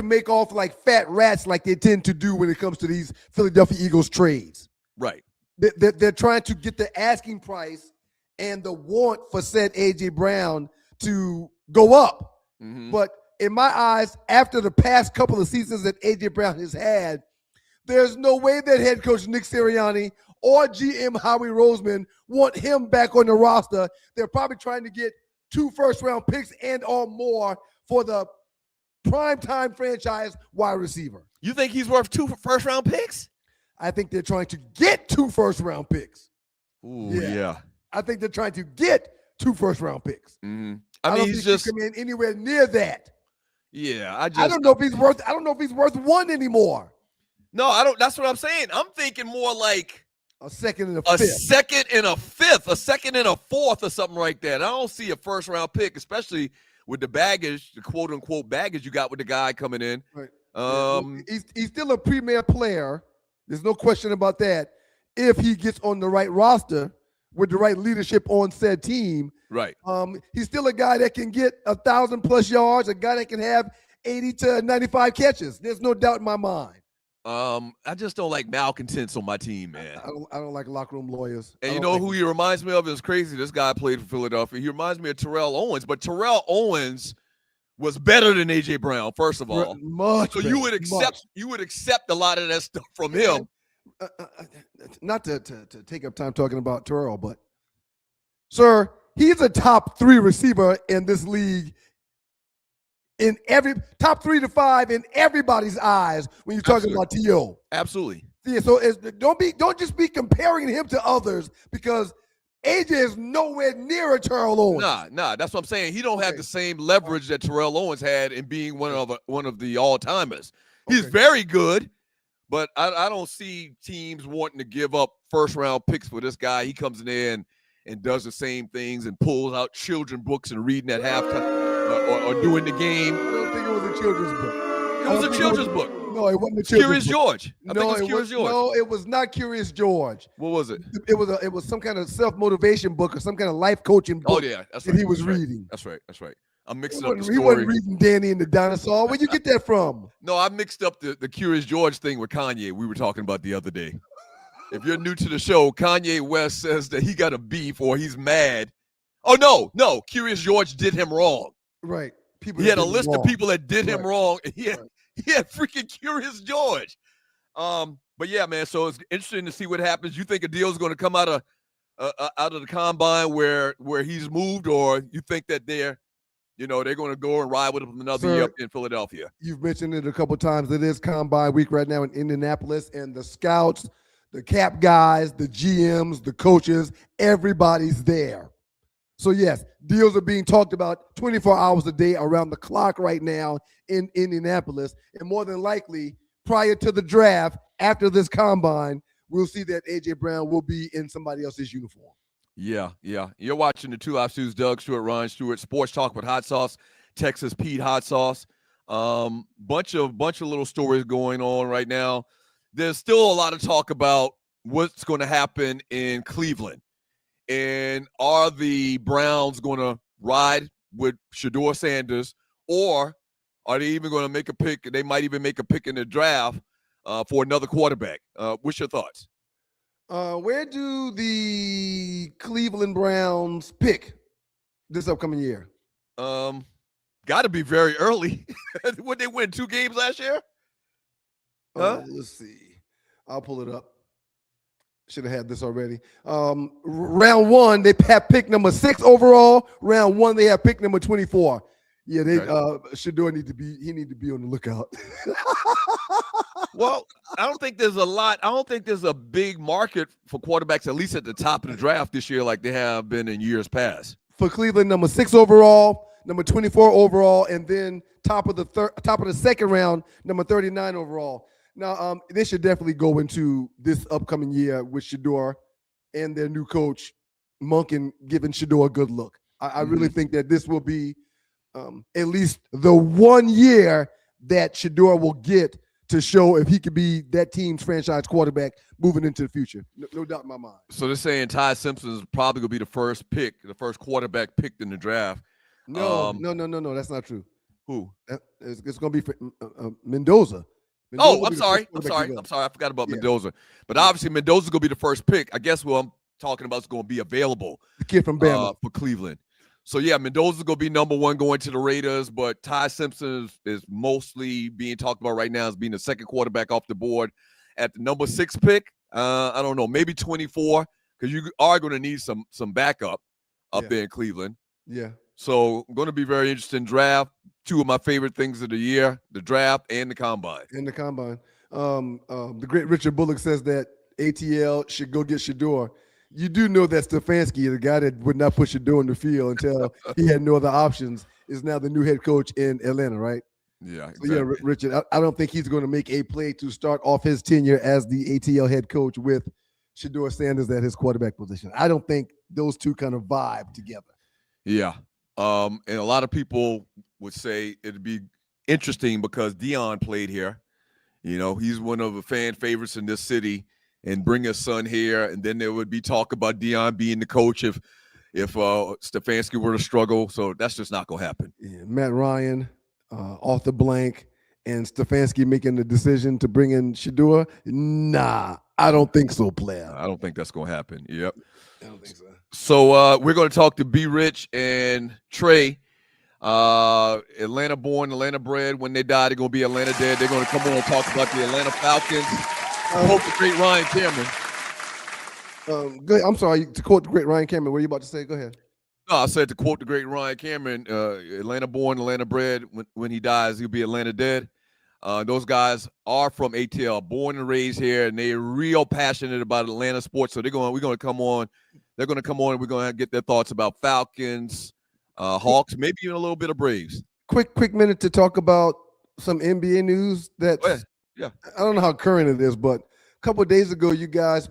make off like fat rats like they tend to do when it comes to these Philadelphia Eagles trades. Right. They're trying to get the asking price and the want for said A.J. Brown to go up. Mm-hmm. But in my eyes, after the past couple of seasons that A.J. Brown has had, there's no way that head coach Nick Sirianni or GM Howie Roseman want him back on the roster. They're probably trying to get 2 first-round picks and or more for the primetime franchise wide receiver. You think he's worth 2 first-round picks? I think they're trying to get 2 first-round picks. Ooh, yeah. I think they're trying to get 2 first-round picks. Mm-hmm. I mean, he's just come in anywhere near that. Yeah, I don't know if he's worth. I don't know if he's worth 1 anymore. No, I don't. That's what I'm saying. I'm thinking more like a second and a fifth. A second and a fifth, a second and a fourth, or something like that. I don't see a first-round pick, especially with the baggage, the quote-unquote baggage you got with the guy coming in. Right. He's still a premier player. There's no question about that. If he gets on the right roster with the right leadership on said team, right? He's still a guy that can get 1,000+ yards, a guy that can have 80 to 95 catches. There's no doubt in my mind. I just don't like malcontents on my team, man. I don't like locker room lawyers. And you know who he reminds me of? It's crazy. This guy played for Philadelphia. He reminds me of Terrell Owens, but Terrell Owens was better than A.J. Brown, first of all. Much so better, you would accept a lot of that stuff from him. Not to take up time talking about Terrell, but sir, he's a top 3 receiver in this league. In every top 3 to 5 in everybody's eyes when you're talking about T.O. Absolutely. Yeah, so don't just be comparing him to others because AJ is nowhere near a Terrell Owens. Nah. That's what I'm saying. He don't have the same leverage that Terrell Owens had in being one of the all-timers. He's very good, but I don't see teams wanting to give up first-round picks for this guy. He comes in there and does the same things and pulls out children's books and reading at halftime. Or doing the game. I don't think it was a children's book. It was a children's book. No, it wasn't a children's book. Curious George. I think it was Curious George. No, it was not Curious George. What was it? It was some kind of self-motivation book or some kind of life coaching book. Oh yeah, that's that right. He was reading. That's right. I'm mixing up the story. He wasn't reading Danny and the Dinosaur. Where'd you get that from? No, I mixed up the Curious George thing with Kanye. We were talking about the other day. If you're new to the show, Kanye West says that he got a beef or he's mad. Oh no, Curious George did him wrong. Right. He had a list of people that did him wrong. And he had freaking Curious George. But yeah, man. So it's interesting to see what happens. You think a deal is going to come out of the combine where he's moved, or you think that they're going to go and ride with him another year up in Philadelphia? You've mentioned it a couple of times. It is combine week right now in Indianapolis, and the scouts, the cap guys, the GMs, the coaches, everybody's there. So yes, deals are being talked about 24 hours a day around the clock right now in Indianapolis. And more than likely, prior to the draft, after this combine, we'll see that A.J. Brown will be in somebody else's uniform. Yeah. You're watching the Two Live Stews, Doug Stewart, Ryan Stewart, Sports Talk with Hot Sauce, Texas Pete Hot Sauce. Bunch of little stories going on right now. There's still a lot of talk about what's going to happen in Cleveland. And are the Browns going to ride with Shedeur Sanders, or are they even going to make a pick? They might even make a pick in the draft for another quarterback. What's your thoughts? Where do the Cleveland Browns pick this upcoming year? Got to be very early. Would they win 2 games last year? Huh? Let's see. I'll pull it up. Should have had this already. Round 1, they have pick number 6 overall. Round 1, they have pick number 24. Yeah, they Shedeur need to be on the lookout. Well, I don't think there's a big market for quarterbacks, at least at the top of the draft this year, like they have been in years past. For Cleveland, number 6 overall, number 24 overall, and then top of the second round, number 39 overall. Now, they should definitely go into this upcoming year with Shedeur and their new coach, Monken, giving Shedeur a good look. I really think that this will be at least the 1 year that Shedeur will get to show if he could be that team's franchise quarterback moving into the future. No doubt in my mind. So they're saying Ty Simpson is probably going to be the first quarterback picked in the draft. No, that's not true. Who? It's going to be for, Mendoza. I'm sorry. I forgot about Mendoza. But obviously, Mendoza's going to be the first pick. I guess what I'm talking about is going to be available. The kid from Bama. For Cleveland. So, yeah, Mendoza's going to be number 1 going to the Raiders, but Ty Simpson is mostly being talked about right now as being the second quarterback off the board. At the number 6 pick, I don't know, maybe 24, because you are going to need some backup up there in Cleveland. Yeah. So, going to be very interesting draft. 2 of my favorite things of the year, the draft and the combine. The great Richard Bullock says that ATL should go get Shedeur. You do know that Stefanski, the guy that would not put Shedeur in the field until he had no other options, is now the new head coach in Atlanta, right? Yeah, exactly. So yeah, Richard, I don't think he's going to make a play to start off his tenure as the ATL head coach with Shedeur Sanders at his quarterback position. I don't think those two kind of vibe together. Yeah. And a lot of people would say it'd be interesting because Dion played here. You know, he's one of the fan favorites in this city, and bring his son here. And then there would be talk about Dion being the coach if Stefanski were to struggle. So that's just not going to happen. Yeah, Matt Ryan, off the blank, and Stefanski making the decision to bring in Shedeur. Nah, I don't think so, player. I don't think that's going to happen. Yep. I don't think so. So we're going to talk to B. Rich and Trey. Atlanta born, Atlanta bred. When they die, they're going to be Atlanta dead. They're going to come on and talk about the Atlanta Falcons. Quote the great Ryan Cameron. Go ahead. I'm sorry, to quote the great Ryan Cameron. What are you about to say? Go ahead. No, I said to quote the great Ryan Cameron, Atlanta born, Atlanta bred. When he dies, he'll be Atlanta dead. Those guys are from ATL, born and raised here, and they're real passionate about Atlanta sports. So we're going to come on. They're going to come on, and we're going to get their thoughts about Falcons, Hawks, maybe even a little bit of Braves. Quick minute to talk about some NBA news. That's yeah. I don't know how current it is, but a couple of days ago, you guys as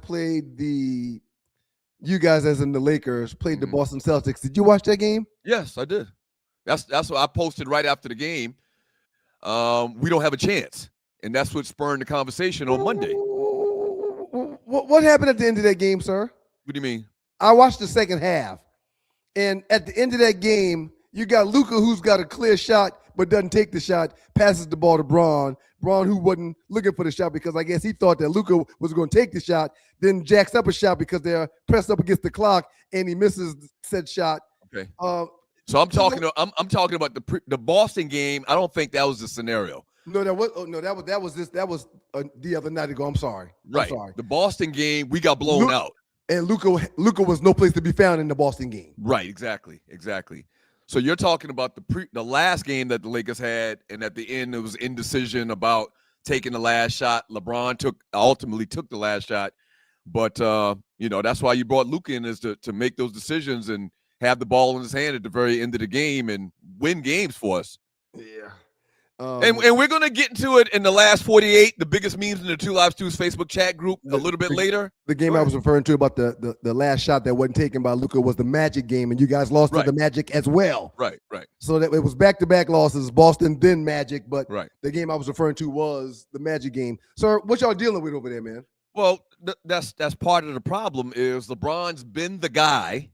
in the Lakers, played the Boston Celtics. Did you watch that game? Yes, I did. That's what I posted right after the game. We don't have a chance, and that's what spurred the conversation on Monday. What happened at the end of that game, sir? What do you mean? I watched the second half, and at the end of that game, you got Luka, who's got a clear shot but doesn't take the shot, passes the ball to Braun, who wasn't looking for the shot because I guess he thought that Luka was going to take the shot, then jacks up a shot because they're pressed up against the clock, and he misses said shot. Okay. So I'm talking about the Boston game. I don't think that was the scenario. No, that was the other night ago. I'm sorry. Right. The Boston game, we got blown out. And Luka was no place to be found in the Boston game. Right, exactly. So you're talking about the last game that the Lakers had, and at the end it was indecision about taking the last shot. LeBron ultimately took the last shot, but that's why you brought Luka in, is to make those decisions and have the ball in his hand at the very end of the game and win games for us. Yeah. And we're going to get into it in the last 48, the biggest memes in the Two Live Stews Facebook chat group a little bit later. The game I was referring to about the last shot that wasn't taken by Luka was the Magic game, and you guys lost to the Magic as well. Right. So that it was back-to-back losses, Boston then Magic, but Right. the game I was referring to was the Magic game. Sir, what y'all dealing with over there, man? Well, that's part of the problem is LeBron's been the guy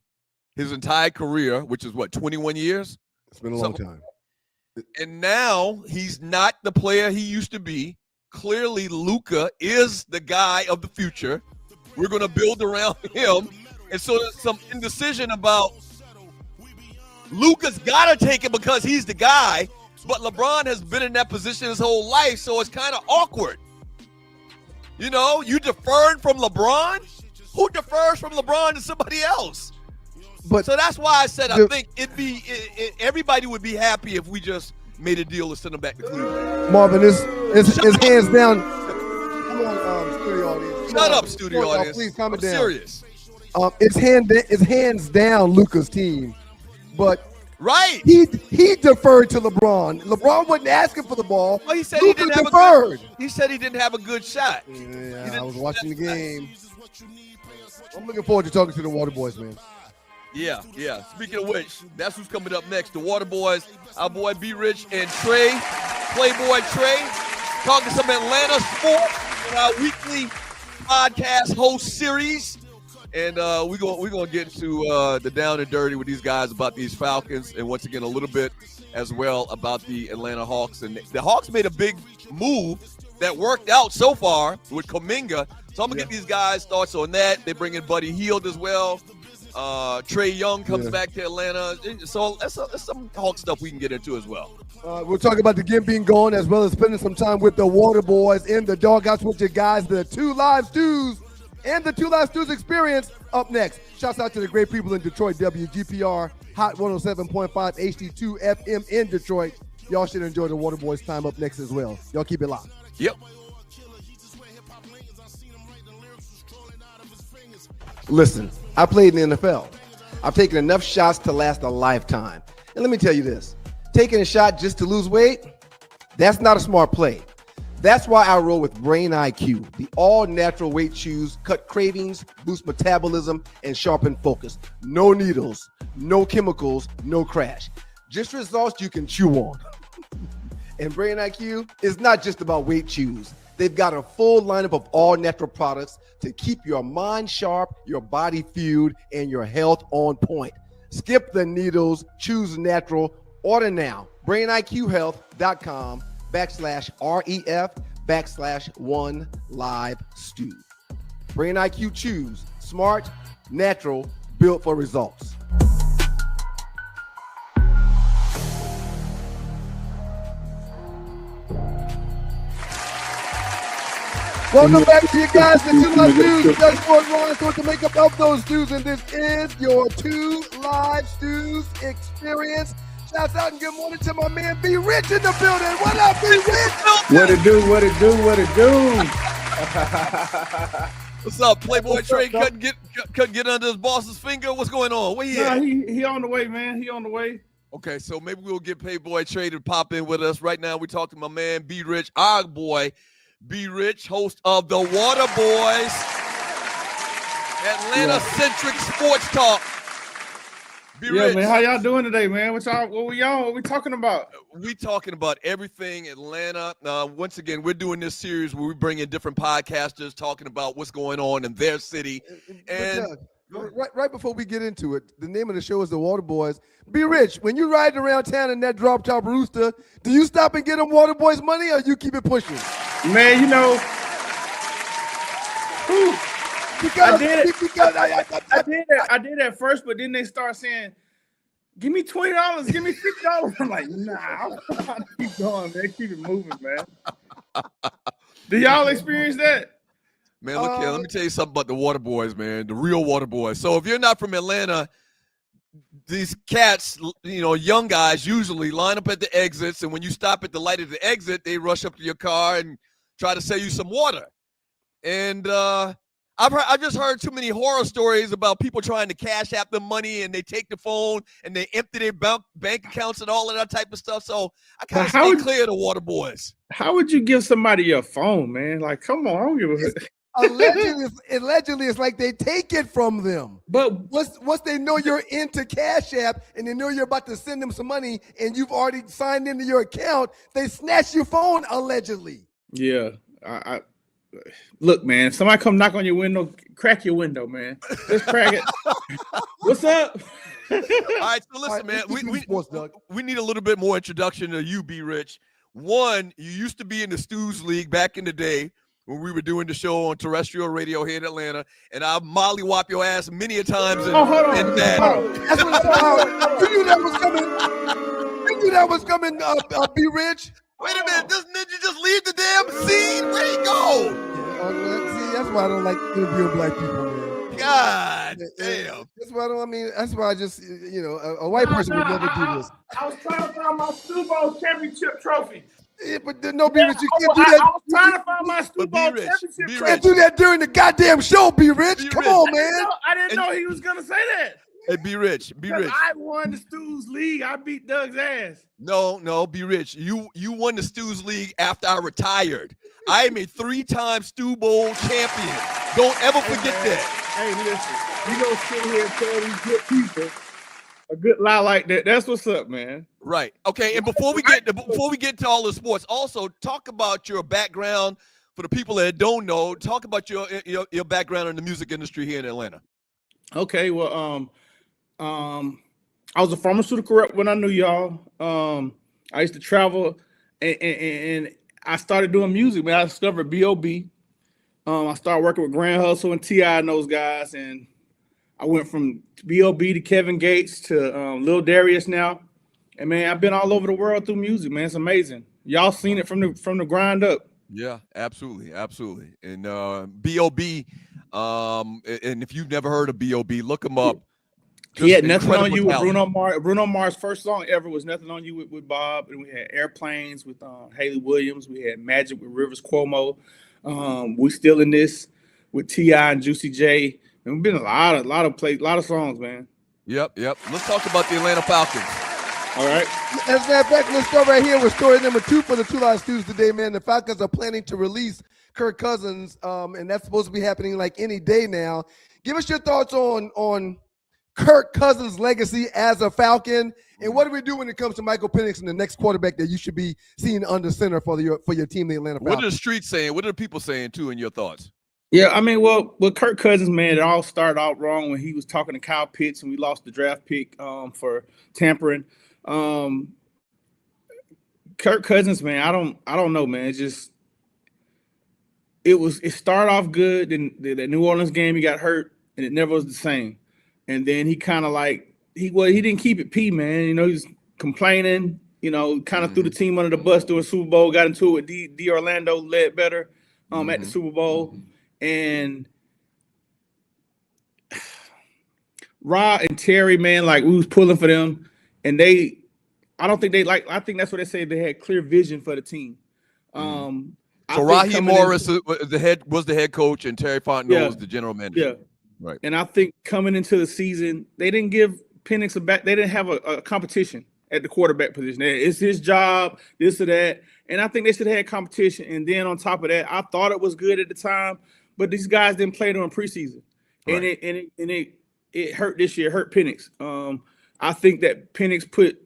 his entire career, which is what, 21 years? It's been a long time. And now he's not the player he used to be. Clearly, Luka is the guy of the future. We're going to build around him. And so there's some indecision about Luka's got to take it because he's the guy. But LeBron has been in that position his whole life, so it's kind of awkward. You know, you deferred from LeBron? Who defers from LeBron to somebody else? But so that's why I said I think everybody would be happy if we just made a deal to send him back to Cleveland. Marvin, it's hands down. Come on, studio audience. Shut up, studio audience. Please calm it I'm down. serious. It's hands down Luka's team, but right. He deferred to LeBron. LeBron wasn't asking for the ball. Well, he said Luka he didn't deferred. he said he didn't have a good shot. Yeah, I was watching the game. I'm looking forward to talking to the Water Boys, man. Yeah. Speaking of which, that's who's coming up next. The Water Boys, our boy B Rich and Trey, Playboy Trey, talking some Atlanta sports in our weekly podcast host series. And we're gonna get into the down and dirty with these guys about these Falcons, and once again a little bit as well about the Atlanta Hawks. And the Hawks made a big move that worked out so far with Kuminga. So I'm gonna get these guys' thoughts on that. They bring in Buddy Hield as well. Trey Young comes back to Atlanta. So that's some Hawk stuff we can get into as well. We'll talk about the game being gone as well as spending some time with the Water Boys in the doghouse with your guys, the Two Live Stews and the Two Live Stews Experience up next. Shouts out to the great people in Detroit, WGPR, Hot 107.5 HD2 FM in Detroit. Y'all should enjoy the Water Boys time up next as well. Y'all keep it locked. Yep. Listen, I played in the NFL. I've taken enough shots to last a lifetime. And let me tell you this, taking a shot just to lose weight, that's not a smart play. That's why I roll with Brain IQ, the all-natural weight chews, cut cravings, boost metabolism, and sharpen focus. No needles, no chemicals, no crash. Just results you can chew on. And Brain IQ is not just about weight chews. They've got a full lineup of all-natural products to keep your mind sharp, your body fueled, and your health on point. Skip the needles, choose natural. Order now. BrainIQHealth.com/REF/1LiveStew. Brain IQ Chews. Smart, natural, built for results. Welcome back to you guys, the Two Live Stews. That's what Ron wants to make up of those stews, and this is your Two Live Stews Experience. Shouts out and good morning to my man B Rich in the building. What up, B Rich? What it do? What it do? What it do? What's up, Playboy Trey? Couldn't get under his boss's finger. What's going on? Where he at? He on the way, man. He on the way. Okay, so maybe we'll get Playboy Trey to pop in with us. Right now, we talking to my man B Rich, our boy B Rich, host of the Water Boys, Atlanta-centric sports talk. B Rich, man. How y'all doing today, man? What we on? What we talking about? We talking about everything Atlanta. Once again, we're doing this series where we bring in different podcasters talking about what's going on in their city. And right before we get into it, the name of the show is the Water Boys. B Rich, when you riding around town in that drop top rooster, do you stop and get them Water Boys money, or you keep it pushing? Man, you know, I did at first, but then they start saying, "Give me $20, give me $50." I'm like, nah, I'm keep going, man. Keep it moving, man. Do y'all experience that? Man, look here. Let me tell you something about the Water Boys, man. The real Water Boys. So if you're not from Atlanta, these cats, you know, young guys usually line up at the exits, and when you stop at the light of the exit, they rush up to your car and try to sell you some water. And I've just heard too many horror stories about people trying to cash out the money and they take the phone and they empty their bank accounts and all of that type of stuff. So I kind of stay clear of the water boys. How would you give somebody your phone, man? Like, come on, I don't give a Allegedly, it's like they take it from them. But once they know you're into Cash App and they know you're about to send them some money and you've already signed into your account, they snatch your phone allegedly. Yeah, I look, man. If somebody come knock on your window, crack your window, man. Just crack it. What's up? All right, so listen, man. We need a little bit more introduction to you, B. Rich. One, you used to be in the Stews League back in the day when we were doing the show on terrestrial radio here in Atlanta, and I'll mollywop your ass many a times. Hold on. That's what you knew that was coming. You knew that was coming, B. Rich. Wait a minute, this ninja just leave the damn scene? Where'd he go? See, that's why I don't like interviewing black people, man. God damn. That's why that's why I just, a white person would never do this. I was trying to find my Super Bowl championship trophy. Yeah, but no, B. Rich, you can't do that. I was trying to find my Super Bowl championship trophy. You can't do that during the goddamn show, B. Rich. Come on, man. I didn't know he was going to say that. Hey, be rich. I won the Stews League. I beat Doug's ass. No, be rich. You won the Stews League after I retired. I am a 3-time Stew Bowl champion. Don't ever forget that. Hey, listen, you don't sit here and tell these good people a good lie like that. That's what's up, man. Right. Okay. And before we get to all the sports, also talk about your background for the people that don't know. Talk about your background in the music industry here in Atlanta. Okay. Well, I was a pharmaceutical rep when I knew y'all. I used to travel and I started doing music, man. I discovered B.O.B. I started working with Grand Hustle and T.I. and those guys, and I went from B.O.B. to Kevin Gates to Lil Darius now. And man, I've been all over the world through music, man. It's amazing. Y'all seen it from the grind up. Yeah, absolutely. And B.O.B. And if you've never heard of B.O.B., look him up. He had Nothing on You with Bruno Mars. Bruno Mars' first song ever was Nothing on You with Bob. And we had Airplanes with Haley Williams. We had Magic with Rivers Cuomo. We Still in This with T.I. and Juicy J. And we've been a lot of songs, man. Yep. Let's talk about the Atlanta Falcons. All right. As a matter of fact, let's start right here with story number 2 for the Two Live Stews today, man. The Falcons are planning to release Kirk Cousins, and that's supposed to be happening like any day now. Give us your thoughts on Kirk Cousins' legacy as a Falcon, and what do we do when it comes to Michael Penix and the next quarterback that you should be seeing under center for your team, the Atlanta Falcons? What are the streets saying? What are the people saying too? In your thoughts? Yeah, I mean, well, with Kirk Cousins, man, it all started out wrong when he was talking to Kyle Pitts and we lost the draft pick for tampering. Kirk Cousins, man, I don't know, man. It started off good. Then the New Orleans game, he got hurt, and it never was the same. And then he kind of he didn't keep it P, man. You know, he was complaining. You know, kind of threw the team under the bus during the Super Bowl. Got into it with D. Orlando Ledbetter at the Super Bowl, and Ra and Terry, man, like we was pulling for them, and I don't think they I think that's what they say. They had clear vision for the team. So Raheem Morris was the head coach, and Terry Fontenot was the general manager. Yeah. Right. And I think coming into the season, they didn't give Penix a back. They didn't have a competition at the quarterback position. It's his job, this or that. And I think they should have had competition. And then on top of that, I thought it was good at the time, but these guys didn't play during preseason. Right. And it hurt this year, hurt Penix. I think that Penix put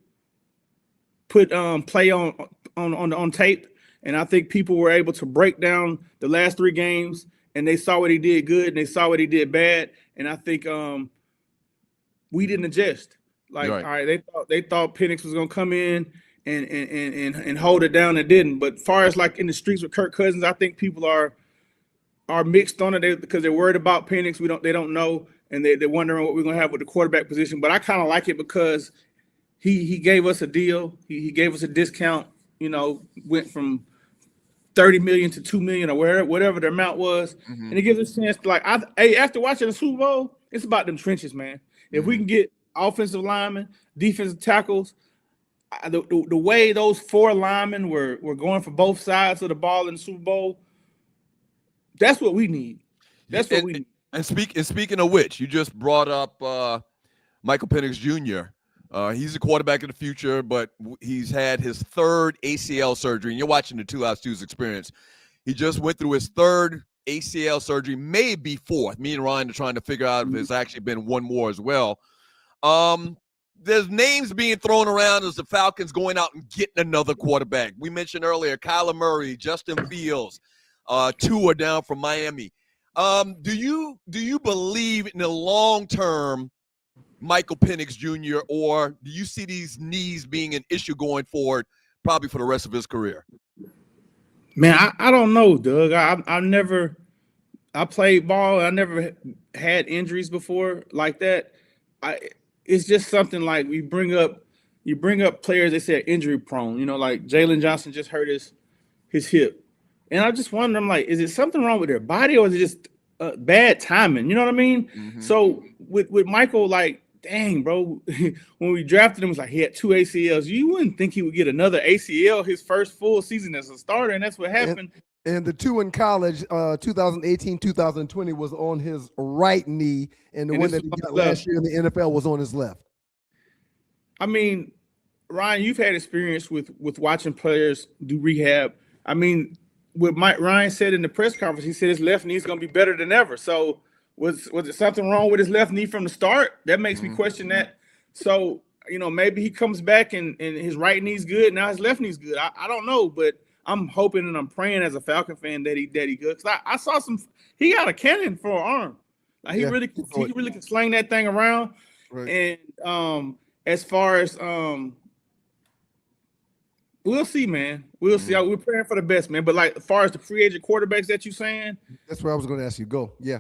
play on tape, and I think people were able to break down the last 3 games. And they saw what he did good, and they saw what he did bad. And I think we didn't adjust. Like, all right, they thought Penix was gonna come in and hold it down, and didn't. But far as like in the streets with Kirk Cousins, I think people are mixed on it because they're worried about Penix. They don't know, and they're wondering what we're gonna have with the quarterback position. But I kind of like it because he gave us a deal. He gave us a discount. You know, went from $30 million to $2 million or whatever the amount was. And it gives us a chance to after watching the Super Bowl, it's about them trenches, man. If we can get offensive linemen, defensive tackles, the way those 4 linemen were going for both sides of the ball in the Super Bowl, that's what we need. That's what we need. And speaking of which, you just brought up Michael Penix Jr. He's a quarterback of the future, but he's had his third ACL surgery. And you're watching the 2 Live Stews experience. He just went through his third ACL surgery, maybe fourth. Me and Ryan are trying to figure out if there's actually been one more as well. There's names being thrown around as the Falcons going out and getting another quarterback. We mentioned earlier Kyler Murray, Justin Fields, two are down from Miami. Do you believe in the long term Michael Penix Jr., or do you see these knees being an issue going forward, probably for the rest of his career? Man, I don't know, Doug. I played ball. I never had injuries before like that. It's just something like you bring up players they say are injury prone. You know, like Jalen Johnson just hurt his hip, and I just wonder, I'm like, is it something wrong with their body, or is it just bad timing? You know what I mean? Mm-hmm. So with Michael, like, dang, bro, when we drafted him, it was like he had 2 ACLs. You wouldn't think he would get another ACL his first full season as a starter, and that's what happened. And the 2 in college, 2018, 2020 was on his right knee, and the one that he got last year in the NFL was on his left. I mean, Ryan, you've had experience with watching players do rehab. I mean, what Ryan said in the press conference, he said his left knee is going to be better than ever. So was it something wrong with his left knee from the start? That makes me question that. So, you know, maybe he comes back and his right knee's good. Now his left knee's good. I don't know, but I'm hoping and I'm praying as a Falcon fan that he good. Cause I saw he got a cannon for an arm. Like he really can sling that thing around. Right. And as far as we'll see, man. We'll see. We're praying for the best, man. But like as far as the free agent quarterbacks that you saying, that's where I was going to ask you. Go, yeah.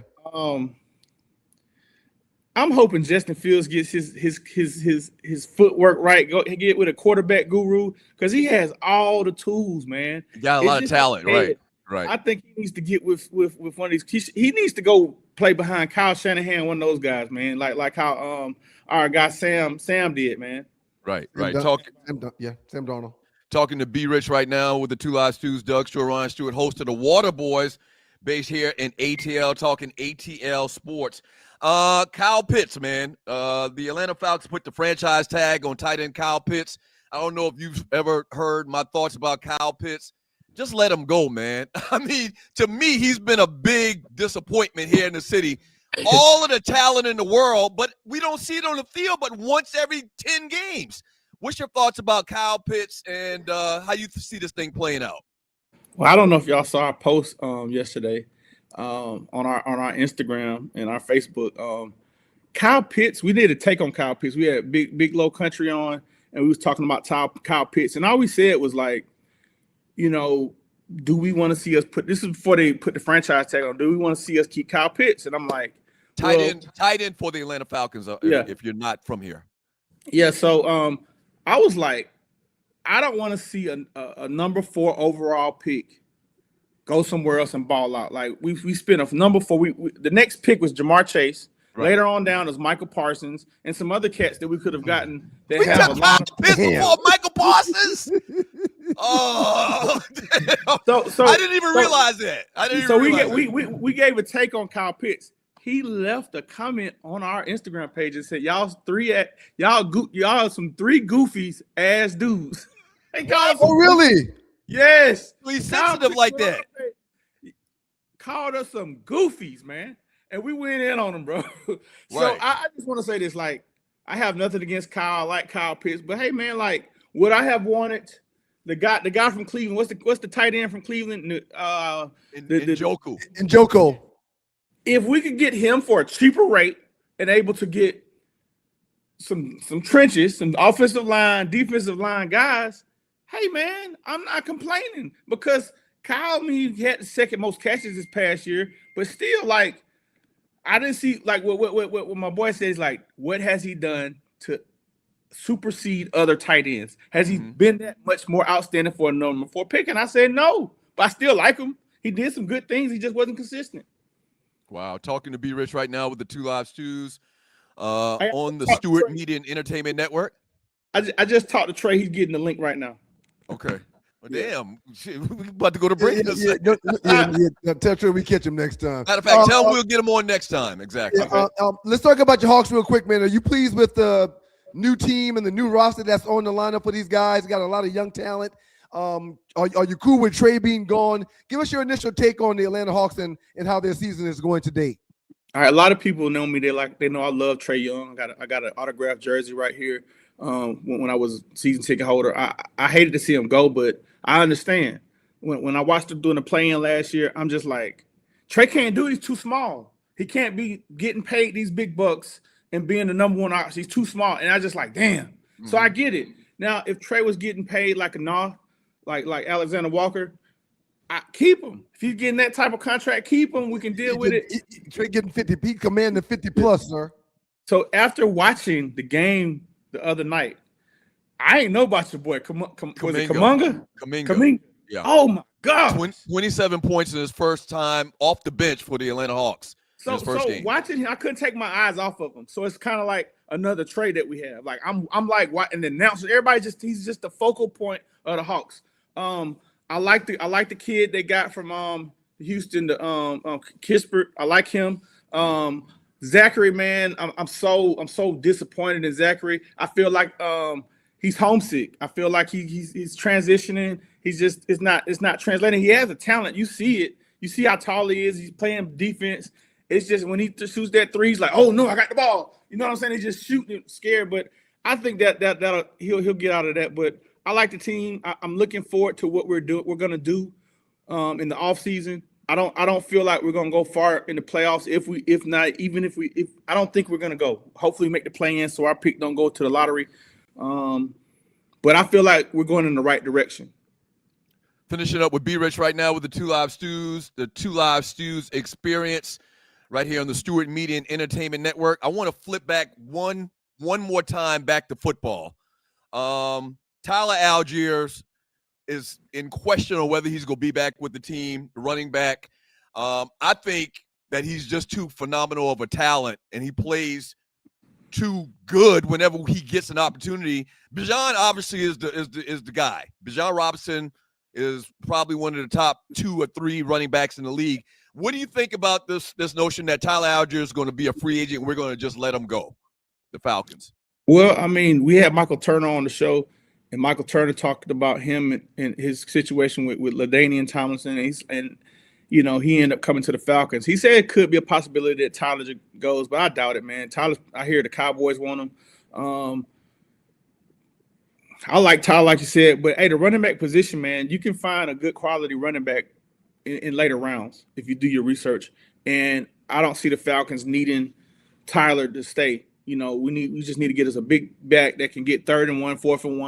I'm hoping Justin Fields gets his footwork right. Get with a quarterback guru because he has all the tools, man. He got a lot of talent, right? I think he needs to get with one of these. He needs to go play behind Kyle Shanahan, one of those guys, man. Like how our guy Sam did, man. Right. Sam Darnold. Talking to B Rich right now with the 2 Live Stews, Doug Stewart, Ryan Stewart, host of the Water Boys, based here in ATL, talking ATL sports. Kyle Pitts, man. The Atlanta Falcons put the franchise tag on tight end Kyle Pitts. I don't know if you've ever heard my thoughts about Kyle Pitts. Just let him go, man. I mean, to me, he's been a big disappointment here in the city. All of the talent in the world, but we don't see it on the field but once every 10 games. What's your thoughts about Kyle Pitts and how you see this thing playing out? Well, I don't know if y'all saw our post yesterday on our Instagram and our Facebook. Kyle Pitts, we did a take on Kyle Pitts. We had Big Low Country on, and we was talking about Kyle Pitts. And all we said was like, you know, do we want to see us this is before they put the franchise tag on, do we want to see us keep Kyle Pitts? And I'm like, tight end for the Atlanta Falcons if you're not from here. Yeah, so I was like, I don't want to see a number 4 overall pick go somewhere else and ball out. Like we spent a number 4. The next pick was Jamar Chase. Right. Later on down is Michael Parsons and some other cats that we could have gotten. That have a lot of before Michael Parsons. Oh, so I didn't even realize that. We gave a take on Kyle Pitts. He left a comment on our Instagram page and said, "Y'all some 3 goofies ass dudes." Oh, really? Yes. He's sensitive like that. Called us some goofies, man. And we went in on him, bro. So right. I just want to say this, like, I have nothing against Kyle. I like Kyle Pitts. But, hey, man, like, would I have wanted the guy from Cleveland? What's the tight end from Cleveland? Njoku. If we could get him for a cheaper rate and able to get some trenches, some offensive line, defensive line guys, hey, man, I'm not complaining because Kyle, he had the second most catches this past year, but still, like, I didn't see, like, what my boy says, like, what has he done to supersede other tight ends? Has he been that much more outstanding for a number 4 pick? And I said no, but I still like him. He did some good things. He just wasn't consistent. Wow. Talking to B Rich right now with the 2 Live Stews on the Stewart Media and Entertainment Network. I just talked to Trey. He's getting the link right now. Okay. Well, Yeah. damn, shit, we about to go to Yeah, break. Tell Trey we catch him next time. Matter of fact, tell him we'll get him on next time. Exactly. Let's talk about your Hawks real quick, man. Are you pleased with the new team and the new roster that's on the lineup for these guys? Got a lot of young talent. Are you cool with Trey being gone? Give us your initial take on the Atlanta Hawks and how their season is going to date. All right, a lot of people know me. They know I love Trey Young. I got an autographed jersey right here. When I was season ticket holder, I hated to see him go, but I understand. When I watched him doing the play-in last year, I'm just like, Trey can't do it. He's too small. He can't be getting paid these big bucks and being the number one option. He's too small. And I just like, damn. Mm-hmm. So I get it. Now, if Trey was getting paid like like Alexander Walker, I keep him. If he's getting that type of contract, keep him. We can deal with it. Trey getting 50. He commanding 50 plus, sir. So after watching the game the other night, I ain't know about your boy. Was it Kuminga? Kuminga. Yeah. Oh my God. 27 points in his first time off the bench for the Atlanta Hawks. So watching him, I couldn't take my eyes off of him. So it's kind of like another trade that we have. Like I'm like watching the announcers. He's just the focal point of the Hawks. I like the kid they got from Houston, the Kispert. I like him. Zachary, man, I'm so disappointed in Zachary. I feel like he's homesick. I feel like he's transitioning. It's not translating. He has a talent. You see it. You see how tall he is. He's playing defense. It's just when he shoots that three, he's like, oh no, I got the ball. You know what I'm saying? He's just shooting scared. But I think that he'll get out of that. But I like the team. I'm looking forward to what we're gonna do in the offseason. I don't feel like we're gonna go far in the playoffs. If I don't think we're gonna go. Hopefully make the play-in so our pick don't go to the lottery. But I feel like we're going in the right direction. Finishing up with B Rich right now with the Two Live Stews experience right here on the Stewart Media and Entertainment Network. I want to flip back one more time back to football. Tyler Algiers is in question on whether he's going to be back with the team, running back. I think that he's just too phenomenal of a talent, and he plays too good whenever he gets an opportunity. Bijan obviously is the guy. Bijan Robinson is probably one of the top 2 or 3 running backs in the league. What do you think about this notion that Tyler Algier is going to be a free agent and we're going to just let him go, the Falcons? Well, I mean, we had Michael Turner on the show, and Michael Turner talked about him and his situation with LaDainian Tomlinson, and he ended up coming to the Falcons. He said it could be a possibility that Tyler goes, but I doubt it, man. Tyler, I hear the Cowboys want him. I like Tyler, like you said, but hey, the running back position, man, you can find a good quality running back in later rounds if you do your research. And I don't see the Falcons needing Tyler to stay. We just need to get us a big back that can get 3rd and 1, 4th and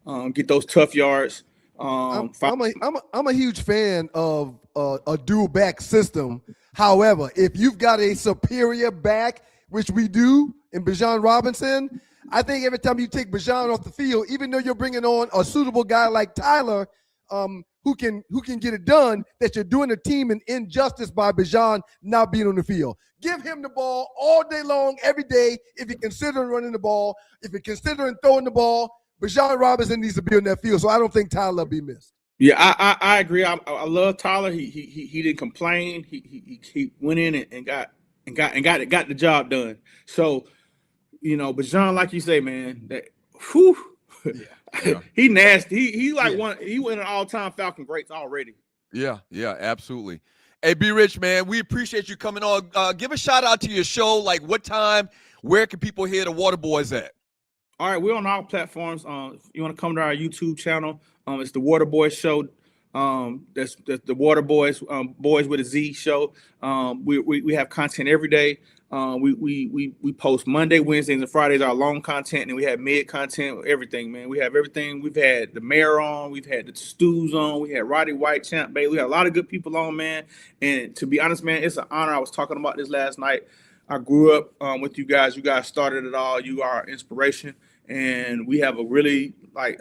1, get those tough yards. I'm a huge fan of a dual back system. However, if you've got a superior back, which we do in Bijan Robinson, I think every time you take Bijan off the field, even though you're bringing on a suitable guy like Tyler, who can get it done, that you're doing a team an injustice by Bijan not being on the field. Give him the ball all day long, every day. If you're considering running the ball, if you're considering throwing the ball, Bijan Robinson needs to be on that field. So I don't think Tyler will be missed. Yeah, I agree. I love Tyler. He didn't complain. He went in and got the job done. So, Bijan, like you say, man, that he nasty. He went an all-time Falcon greats already. Yeah, absolutely. Hey, B Rich, man, we appreciate you coming on. Give a shout out to your show. Like, what time? Where can people hear the Water Boys at? All right, we're on all platforms. If you want to come to our YouTube channel, it's the Water Boys Show. That's the Water Boys, Boys with a Z show. We have content every day. We post Monday, Wednesdays, and Fridays our long content, and we have mid content, everything, man. We have everything. We've had the mayor on, we've had the Stews on, we had Roddy White, Champ Bailey. We had a lot of good people on, man. And to be honest, man, it's an honor. I was talking about this last night. I grew up with you guys. You guys started it all. You are inspiration. And we have a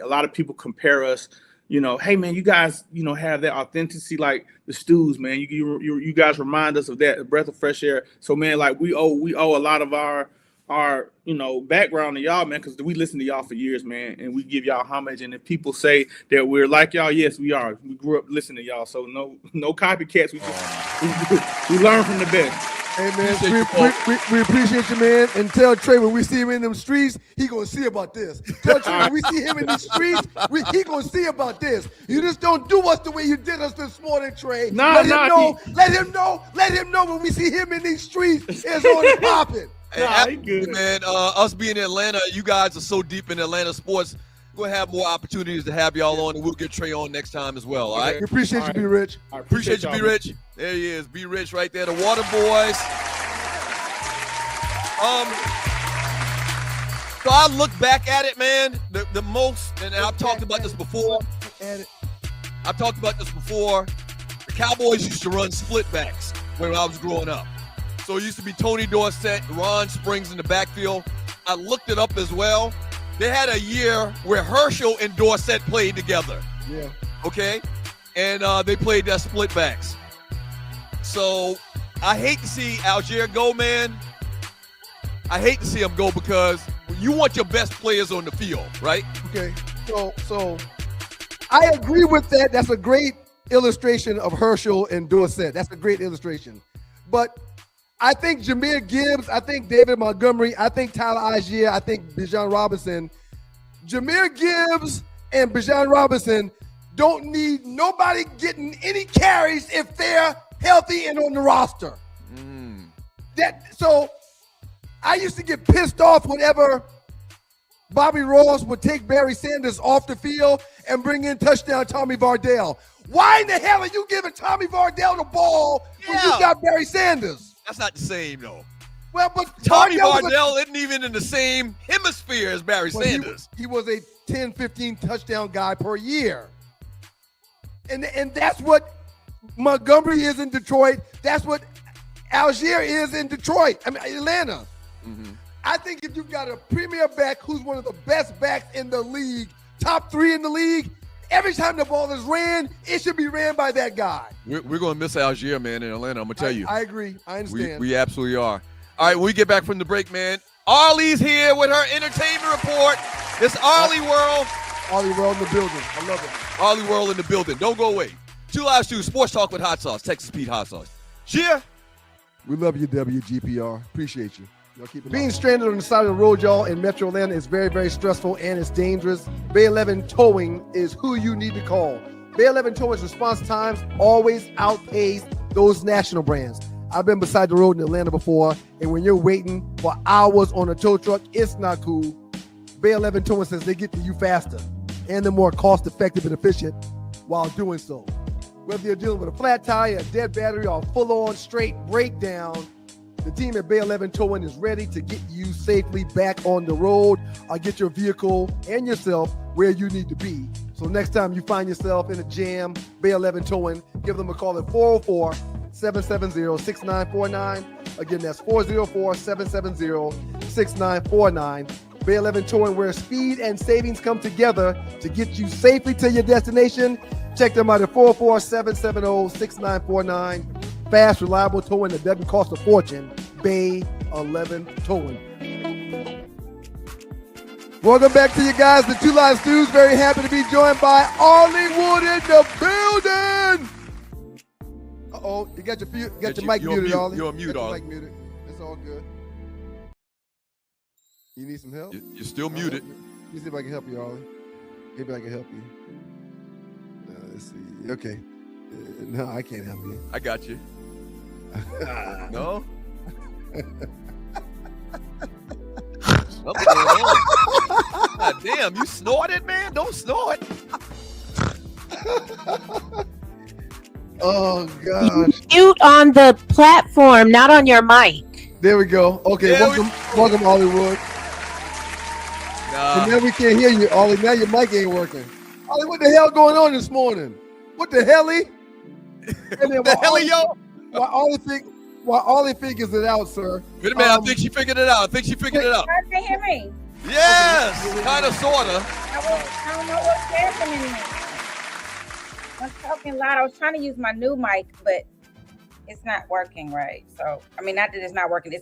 lot of people compare us, hey man, you guys, have that authenticity like the Stews, man. You guys remind us of that, a breath of fresh air. So man, like we owe a lot of our our background to y'all, man, because we listen to y'all for years, man, and we give y'all homage. And if people say that we're like y'all, yes, we are. We grew up listening to y'all, so no copycats. We learn from the best. Hey man, we appreciate you, man. And tell Trey when we see him in them streets, he gonna see about this. Tell Trey when we see him in these streets, he gonna see about this. You just don't do us the way you did us this morning, Trey. Let him know when we see him in these streets, it's on popping. Hey, good. Man, us being in Atlanta, you guys are so deep in Atlanta sports. We'll have more opportunities to have y'all on, and we'll get Trey on next time as well. All right. We appreciate you, Be Rich. Appreciate you, Be Rich. There he is, Be Rich, right there. The Water Boys. So I look back at it, man. The most, and I've talked about this before. I've talked about this before. The Cowboys used to run split backs when I was growing up. So it used to be Tony Dorsett, Ron Springs in the backfield. I looked it up as well. They had a year where Herschel and Dorsett played together. Yeah. Okay? And they played that split backs. So I hate to see Algier go, man. I hate to see him go because you want your best players on the field, right? Okay. So I agree with that. That's a great illustration of Herschel and Dorsett. That's a great illustration. But I think Jahmyr Gibbs, I think David Montgomery, I think Tyler Algier, I think Bijan Robinson. Jahmyr Gibbs and Bijan Robinson don't need nobody getting any carries if they're healthy and on the roster. So I used to get pissed off whenever Bobby Ross would take Barry Sanders off the field and bring in touchdown Tommy Vardell. Why in the hell are you giving Tommy Vardell the ball when you got Barry Sanders? That's not the same, though. Well, but Tommy Vardell isn't even in the same hemisphere as Barry Sanders. He was a 10, 15 touchdown guy per year. And that's what Montgomery is in Detroit. That's what Algier is in Detroit. I mean, Atlanta. Mm-hmm. I think if you've got a premier back who's one of the best backs in the league, top 3 in the league, every time the ball is ran, it should be ran by that guy. We're going to miss Algier, man, in Atlanta. I'm going to tell you. I agree. I understand. We absolutely are. All right, when we get back from the break, man, Arlie's here with her entertainment report. It's Arlie World. Arlie World in the building. I love it. Arlie World in the building. Don't go away. 2 Live Stew, Sports Talk with Hot Sauce, Texas Pete Hot Sauce. Cheer. We love you, WGPR. Appreciate you. Being stranded on the side of the road, y'all, in Metro Atlanta is very, very stressful and it's dangerous. Bay 11 Towing is who you need to call. Bay 11 Towing's response times always outpace those national brands. I've been beside the road in Atlanta before, and when you're waiting for hours on a tow truck, it's not cool. Bay 11 Towing says they get to you faster, and they're more cost-effective and efficient while doing so. Whether you're dealing with a flat tire, a dead battery, or a full-on straight breakdown, the team at Bay 11 Towing is ready to get you safely back on the road or get your vehicle and yourself where you need to be. So next time you find yourself in a jam, Bay 11 Towing, give them a call at 404-770-6949. Again, that's 404-770-6949. Bay 11 Towing, where speed and savings come together to get you safely to your destination. Check them out at 404-770-6949. Fast, reliable towing that doesn't cost a fortune. Bay 11 Towing. Welcome back to you guys, the 2 Live Stews. Very happy to be joined by Arlie Wood in the building. Uh-oh, you got your mic muted, Arlie. You're on mute, Arlie. Mic muted. It's all good. You need some help? You're still muted. Let me see if I can help you, Arlie. Maybe I can help you. Let's see. Okay. No, I can't help you. I got you. No? Something going on. God damn, you snorted, man? Don't snort. Oh, gosh. Mute on the platform, not on your mic. There we go. Okay, welcome, Hollywood. Nah. And now we can't hear you, Ollie. Now your mic ain't working. Ollie, what the hell going on this morning? What the helly? What the hell, yo? While Ollie figures it out, sir. Wait a minute, I think she figured it out. Can you hear me? Yes, kind of, sort of. I don't know what's happening. I'm talking loud. I was trying to use my new mic, but It's not working right. So I mean, not that it's not working.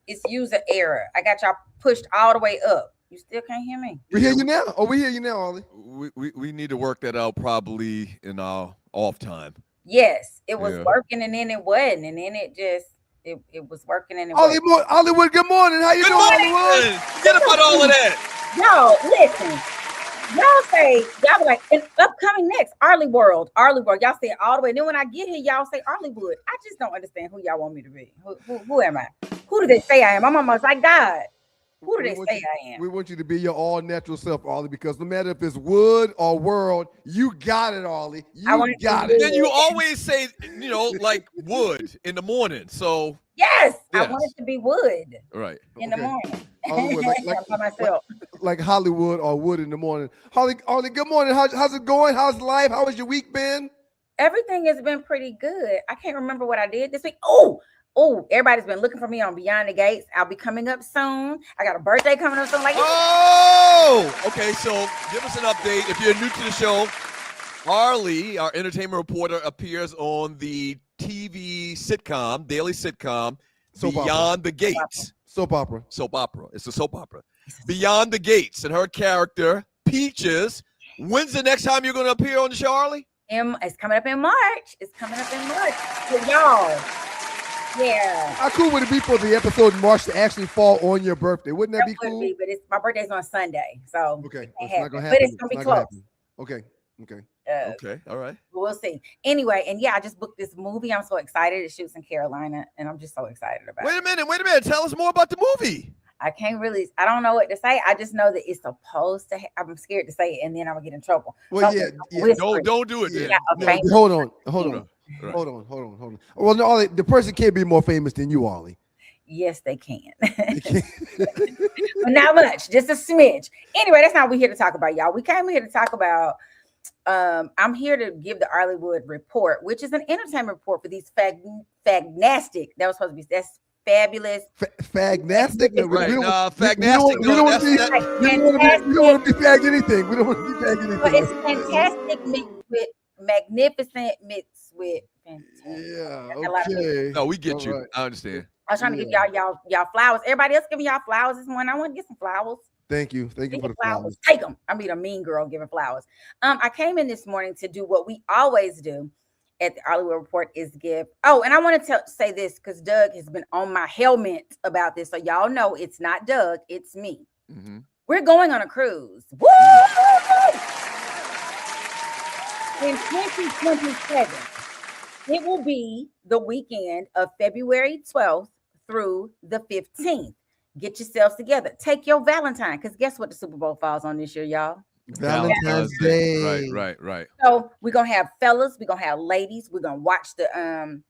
It's user error. I got y'all pushed all the way up. You still can't hear me. We hear you now. Oh, we hear you now, Ollie. We need to work that out probably in our off time. Yes, it was Yeah. working and then it wasn't, and then it was working and it Hollywood, wasn't. Hollywood, good morning. How you Good doing, morning. Hollywood? Forget about all of that. Y'all, listen. Y'all be like, it's upcoming next, Arlie World. Y'all say it all the way. And then when I get here, y'all say Arleywood. I just don't understand who y'all want me to be. Who am I? Who do they say I am? I'm almost like God. Who do they say I am? We want you to be your all natural self, Ollie, because no matter if it's wood or world, you got it, Ollie. You got it. Then you always say, like wood in the morning. So yes, I Yes. want it to be wood right. in the morning. Hollywood, By myself. like Hollywood or wood in the morning. Ollie, good morning. How's it going? How's life? How has your week been? Everything has been pretty good. I can't remember what I did this week. Everybody's been looking for me on Beyond the Gates. I'll be coming up soon. I got a birthday coming up soon. Okay. So give us an update. If you're new to the show, Arlie, our entertainment reporter, appears on the TV sitcom, daily sitcom, Beyond the Gates. Soap opera. It's a soap opera. Beyond the Gates, and her character, Peaches. When's the next time you're going to appear on the show, Arlie? It's coming up in March. So y'all. Yeah. How cool would it be for the episode in March to actually fall on your birthday? Wouldn't that be cool? But my birthday's on Sunday, so okay, it's not gonna happen. But it's gonna be close. Okay. Okay, all right. We'll see. Anyway, and yeah, I just booked this movie. I'm so excited. It shoots in Carolina, and I'm just so excited about it. Wait a minute. Tell us more about the movie. I don't know what to say. I just know that it's supposed to. I'm scared to say it, and then I'm gonna get in trouble. Well, Don't do it. Then. Yeah, hold on. Well, no, Ollie, the person can't be more famous than you, Ollie. Yes, they can. But not much, just a smidge. Anyway, that's not what we're here to talk about, y'all. We came here to talk about. I'm here to give the Arleywood report, which is an entertainment report for these fagnastic. That was supposed to be that's fabulous. Fagnastic? No, right. Fagnastic. We don't want to be fag anything. We don't want to be fag anything. But it's fantastic mixed with magnificent mixed with fantastic. Yeah. Okay. No, we get you. Right. I understand. I was trying to give y'all flowers. Everybody else giving y'all flowers this morning. I want to get some flowers. Thank you for the flowers. Take them. I mean, a mean girl giving flowers. I came in this morning to do what we always do at the Arleywood Report is give. Oh, and I want to say this because Doug has been on my helmet about this, so y'all know it's not Doug, it's me. Mm-hmm. We're going on a cruise. Woo! In 2027, it will be the weekend of February 12th through the 15th. Get yourselves together. Take your Valentine, because guess what the Super Bowl falls on this year, y'all? Valentine's Day. Right. So we're gonna have fellas, we're gonna have ladies, we're gonna watch the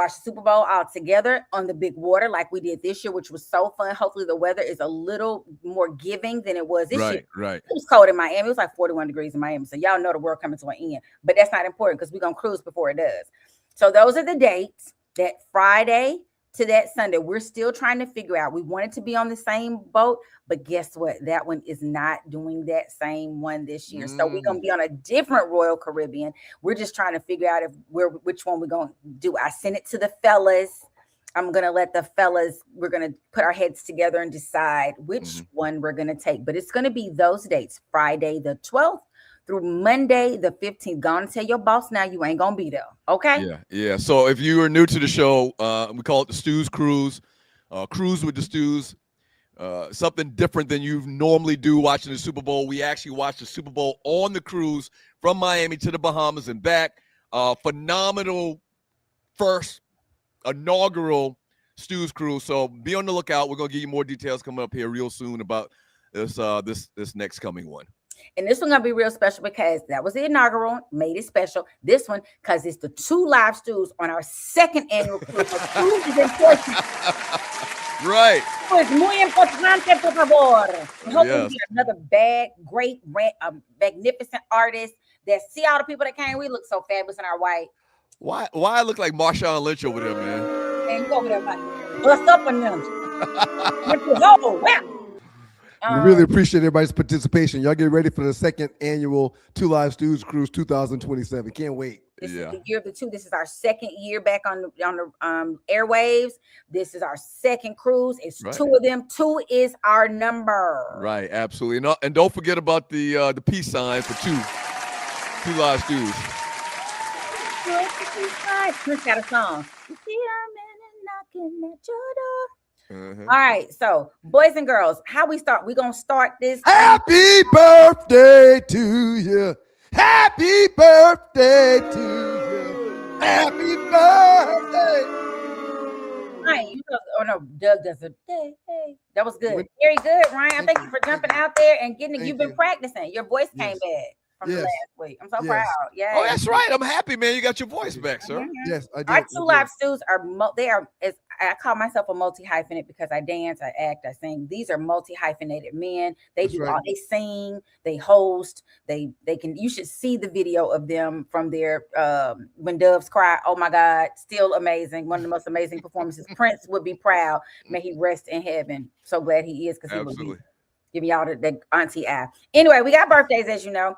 Super Bowl all together on the big water like we did this year, which was so fun. Hopefully the weather is a little more giving than it was this year. Right. It was cold in Miami. It was like 41 degrees in Miami. So y'all know the world coming to an end. But that's not important because we're gonna cruise before it does. So those are the dates. That Friday to that Sunday. We're still trying to figure out. We wanted to be on the same boat, but guess what? That one is not doing that same one this year. So we're gonna be on a different Royal Caribbean. We're just trying to figure out which one we're gonna do. I sent it to the fellas. I'm gonna let the fellas. We're gonna put our heads together and decide which one we're gonna take. But it's gonna be those dates: Friday the 12th through Monday the 15th. Go and tell your boss now you ain't gonna be there. Okay? Yeah. So if you are new to the show, we call it the Stews Cruise, Cruise with the Stews. Something different than you normally do watching the Super Bowl. We actually watch the Super Bowl on the cruise from Miami to the Bahamas and back. Phenomenal first inaugural Stews Cruise. So be on the lookout. We're gonna give you more details coming up here real soon about this next coming one. And this one gonna be real special because that was the inaugural, made it special. This one, because it's the 2 live stews on our 2nd annual cruise. So cruise is important. Right. Es muy importante, por favor. We hope we get another great, magnificent artist that see all the people that came. We look so fabulous in our white. Why I look like Marshawn Lynch over there, man? And you over there like, bust up on them. We really appreciate everybody's participation. Y'all get ready for the 2nd annual 2 Live Stews Cruise 2027. Can't wait. This is Yeah. the year of the two. This is our second year back on the airwaves. This is our second cruise. It's Right. two of them. Two is our number. Right, absolutely. No, and don't forget about the peace sign for two live stews. Prince got a song. You see a man knocking at your door. Uh-huh. All right, so boys and girls, how we start? We're gonna start this. Happy birthday to you. Happy birthday to you. Happy birthday. Ryan, you know, oh no, Doug does it. Hey, hey. That was good. When- Very good, Ryan. I Thank thank you. you for Thank jumping you. out there and getting it. Thank You've been you. practicing. Your voice came Yes. back from the Yes. last week. I'm so Yes. proud. Yeah. Oh, that's right. I'm happy, man. You got your voice back, sir. Mhm. Yes, I did. Our I two did. live stews are they are. I call myself a multi hyphenate because I dance, I act, I sing. These are multi hyphenated men. They That's do right. all. They sing, they host, they can. You should see the video of them from their When Doves Cry. Oh my God, still amazing. One of the most amazing performances. Prince would be proud. May he rest in heaven. So glad he is because he would be Absolutely. giving y'all the auntie eye. Anyway, we got birthdays, as you know.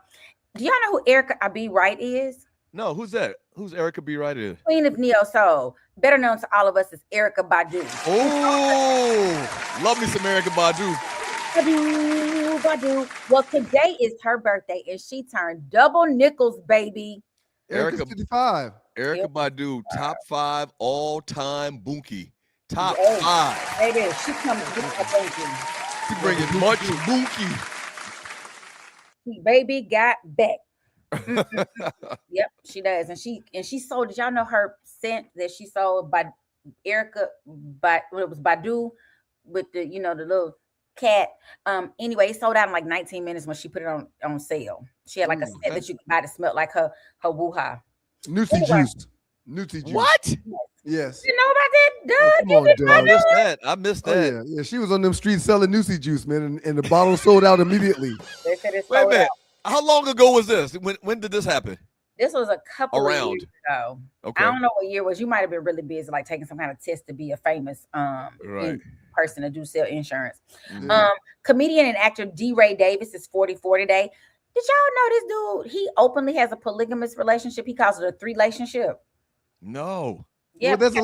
Do y'all know who Erica Abi Wright is? No, who's that? Who's Erica B. Wright is? Queen of Neo Soul, better known to all of us as Erica Badu. Oh, love me some Erica Badu. Badu. Well, today is her birthday, and she turned double nickels, baby. Erica's Erica- 55. Erica Yep. Badu, top 5 all-time bunkie. Top Yes. 5. Baby, she comes with a bunkie. She bringing much bunkie. Baby got back. Yep, she does, and she sold. Did y'all know her scent that she sold by Erica? But it was Badu with the the little cat. Anyway, it sold out in like 19 minutes when she put it on sale. She had like a scent that you could buy that smelled like her woo-ha. Nutty Anyway. juice. Nutty juice. What? Yes. You know about that, Oh, Doug? come You on, didn't I Doug. know missed that? that. I missed Oh, that. yeah. Yeah, she was on them streets selling Nutty juice, man, and the bottle sold out immediately. They said it Wait a sold minute. out. How long ago was this? When did this happen? This was a couple of Around. years ago. Okay. I don't know what year it was. You might have been really busy, like taking some kind of test to be a famous Right. person to do sell insurance. Mhm. Comedian and actor D. Ray Davis is 44 today. Did y'all know this dude? He openly has a polygamous relationship. He calls it a three-relationship. No. Yeah, Well, there's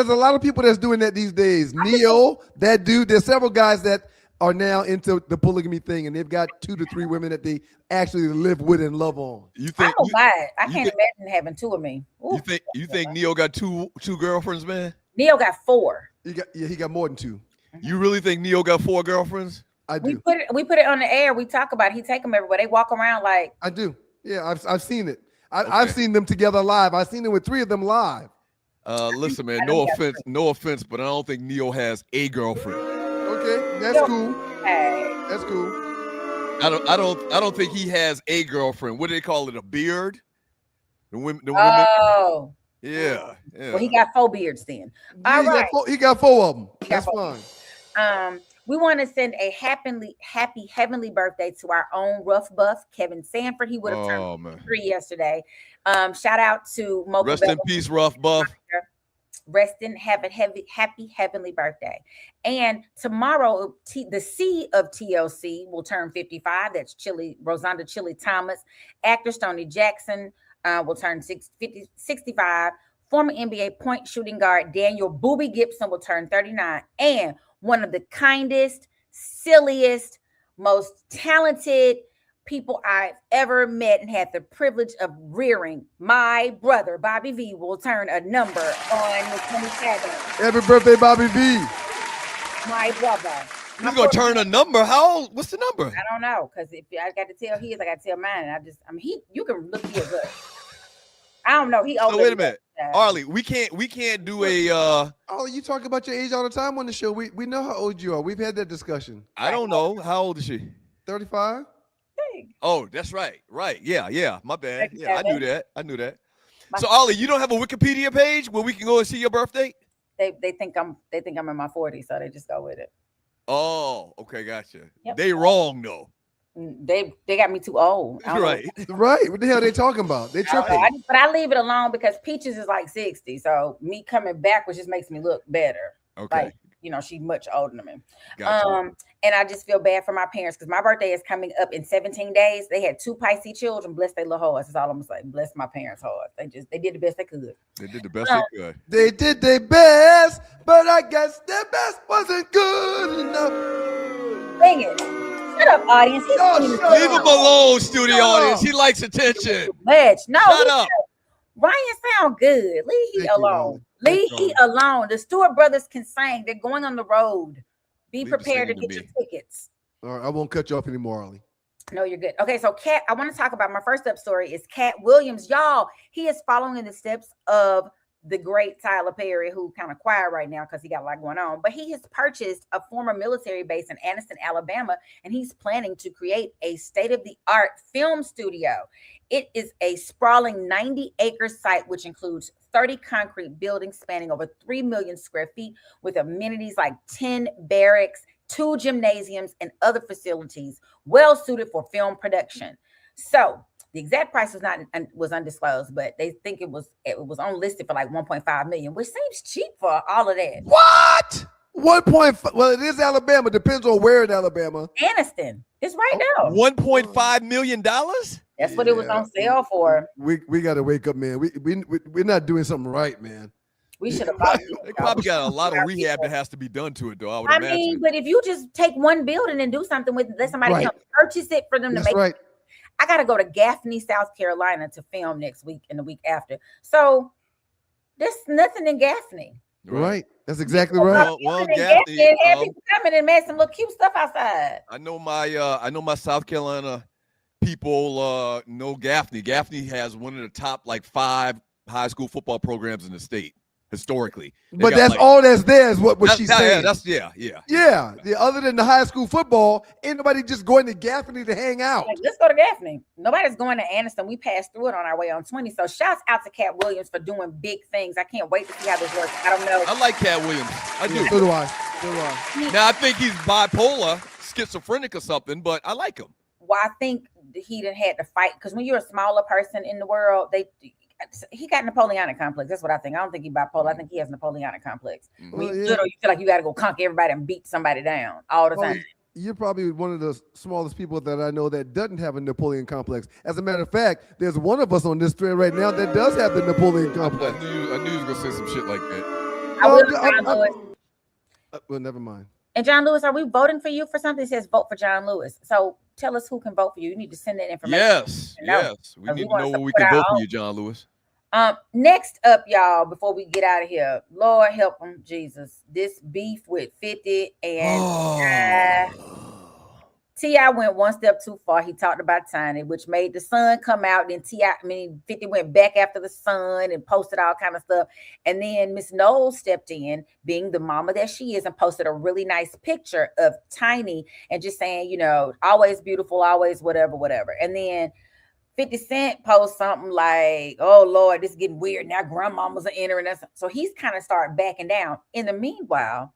a lot of people that's doing that these days. Neo, that dude. There's several guys that are now into the polygamy thing, and they've got 2 to 3 women that they actually live with and love on. You I think don't buy it. I you can't think- imagine having two of me. Ooh, you think Neo got two girlfriends, man? Neo got 4. He got more than 2. You really think Neo got 4 girlfriends? I We do. put it on the air. We talk about it. He take them everywhere. They walk around like I do. Yeah, I've seen it. I've seen them together live. I've seen them with 3 of them live. Listen, man. I know No offense, but I don't think Neo has a girlfriend. Okay, that's Yo. cool. hey. That's cool. I don't think he has a girlfriend. What do they call it? A beard? The women. Oh, Yeah. well, he got 4 beards then. Yeah, All right. he got 4 of them. got That's 4. fine. We want to send a happy heavenly birthday to our own rough buff, Kevin Sanford. He would have turned Oh man. 3 yesterday. Shout out to Mocha Rest in Bella. peace, Rough Buff. Rest in heaven, happy heavenly birthday. And tomorrow, the C of TLC will turn 55. That's Rosanda Chili Thomas. Actor Stoney Jackson will turn 65. Former NBA point shooting guard Daniel Booby Gibson will turn 39. And one of the kindest, silliest, most talented people I've ever met and had the privilege of rearing, my brother Bobby V will turn a number on the 27th. Happy birthday, Bobby V. My brother. He's gonna turn a number. How old? What's the number? I don't know, because if I got to tell his, I got to tell mine. And you can look his up. I don't know. He So older wait a than minute, that. Arlie. We can't do a. Oh, you talk about your age all the time on the show. We know how old you are. We've had that discussion. I don't know. How old is she? 35. Oh, that's right. Right. Yeah. My bad. Yeah, I 37. knew that. So Arlie, you don't have a Wikipedia page where we can go and see your birthday? They think I'm in my 40s, so they just go with it. Oh, okay, gotcha. Yep. They wrong though. They got me too old. I don't know. Right. Right. What the hell are they talking about? They I don't tripping. know. But I leave it alone because Peaches is like 60. So me coming backwards just makes me look better. Okay. Like, she's much older than me. Gotcha. And I just feel bad for my parents because my birthday is coming up in 17 days. They had 2 Pisces children. Bless their little hearts. That's all I'm gonna say. Bless my parents' hearts. They did the best they could. They did the best they could. They did their best, but I guess their best wasn't good enough. Dang it. Shut up, audience. Leave him alone, studio audience. He likes attention. Much. No, Shut up. Ryan sound good. Leave he alone. Leave he alone. The Stewart brothers can sing. They're going on the road. Be prepared to get your tickets. All right, I won't cut you off anymore, Arlie. No, you're good. Okay, so Cat, I want to talk about my first up story is Cat Williams. Y'all, he is following in the steps of the great Tyler Perry, who kind of quiet right now because he got a lot going on. But he has purchased a former military base in Anniston, Alabama, and he's planning to create a state-of-the-art film studio. It is a sprawling 90-acre site, which includes 30 concrete buildings spanning over 3 million square feet with amenities like 10 barracks, 2 gymnasiums, and other facilities well suited for film production. So the exact price was undisclosed, but they think it was on listed for like 1.5 million, which seems cheap for all of that. What? 1.5? Well, it is Alabama. Depends on where in Alabama. Anniston. It's right now. $1.5 million? That's what it was on sale for. We got to wake up, man. We're not doing something right, man. We should have bought it. They probably got a lot of rehab that has to be done to it, though. I would imagine. mean, but if you just take one building and do something with it, let somebody come purchase it for them to make it. I got to go to Gaffney, South Carolina to film next week and the week after. So there's nothing in Gaffney. Right. That's exactly right. Well, Gaffney had people coming and made some little cute stuff outside. I know my South Carolina people know Gaffney. Gaffney has one of the top 5 high school football programs in the state historically. But that's all that's there is what she's saying. Yeah. Other than the high school football, ain't nobody just going to Gaffney to hang out. Let's go to Gaffney. Nobody's going to Anniston. We passed through it on our way on 20. So shouts out to Cat Williams for doing big things. I can't wait to see how this works. I don't know. I like Cat Williams. I do. So do I. Now I think he's bipolar, schizophrenic or something, but I like him. Well, I think he done had to fight because when you're a smaller person in the world, he got Napoleonic complex. That's what I think. I don't think he's bipolar. I think he has Napoleonic complex. When you feel like you got to go conquer everybody and beat somebody down all the time. You're probably one of the smallest people that I know that doesn't have a Napoleon complex. As a matter of fact, there's one of us on this thread right now that does have the Napoleon complex. I knew you was gonna say some shit like that. Well, never mind. And John Lewis, are we voting for you for something? It says vote for John Lewis. So tell us who can vote for you. You need to send that information. Yes. We need to know where we can vote for you, John Lewis. Next up, y'all, before we get out of here, Lord help them, Jesus. This beef with 50 and T.I. went one step too far. He talked about Tiny, which made the sun come out. Then 50 went back after the sun and posted all kind of stuff. And then Miss Knowles stepped in, being the mama that she is, and posted a really nice picture of Tiny and just saying, always beautiful, always whatever. And then 50 Cent posts something like, oh, Lord, this is getting weird. Now grandmamas are entering us. So he's kind of started backing down. In the meanwhile,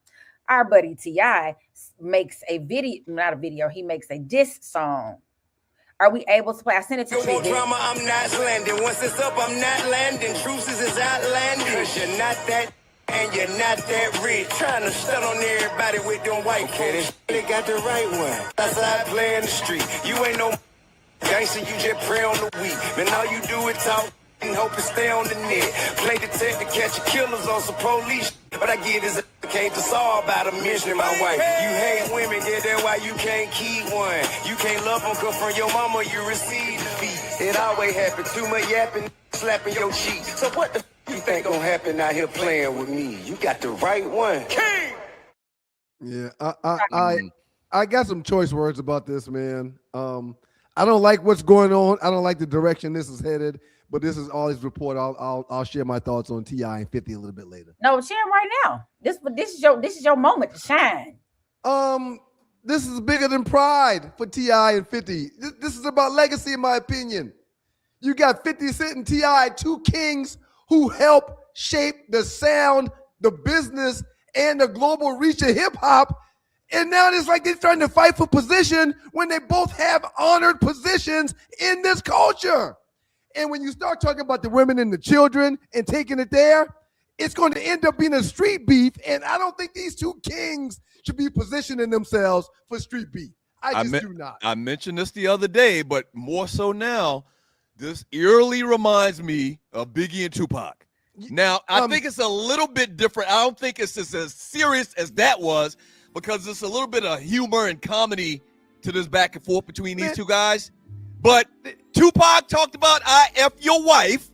our buddy T.I. makes a video, not a video, he makes a diss song. Are we able to play? I sent it to you. Drama, I'm not landing. Once it's up, I'm not landing. Truces is outlandish. Cause you're not that and you're not that rich. Trying to stun on everybody with them white folks. They got the right one. Outside playing the street. You ain't no gangster, you just pray on the weak. Man, all you do is talk and hope it stay on the net. Play detective, catch killers on some police. But I get is can't solve about a mentioning my wife. You hate women, yeah, that's why you can't keep one. You can't love them, cause from your mama you receive the beat. It always happen, too much yapping, slapping your cheek. So what the you think gonna happen out here playing with me? You got the right one. King! Yeah, I got some choice words about this, man. I don't like what's going on. I don't like the direction this is headed. But this is all his report. I'll share my thoughts on T.I. and 50 a little bit later. No, share them right now. This is your moment to shine. This is bigger than pride for T.I. and 50. This is about legacy, in my opinion. You got 50 Cent and T.I., 2 kings who help shape the sound, the business, and the global reach of hip hop. And now it's like they're trying to fight for position when they both have honored positions in this culture. And when you start talking about the women and the children and taking it there, it's going to end up being a street beef, and I don't think these two kings should be positioning themselves for street beef. I do not. I mentioned this the other day, but more so now, this eerily reminds me of Biggie and Tupac. Now, I think it's a little bit different. I don't think it's as serious as that was, because it's a little bit of humor and comedy to this back and forth between these two guys. But Tupac talked about I F your wife,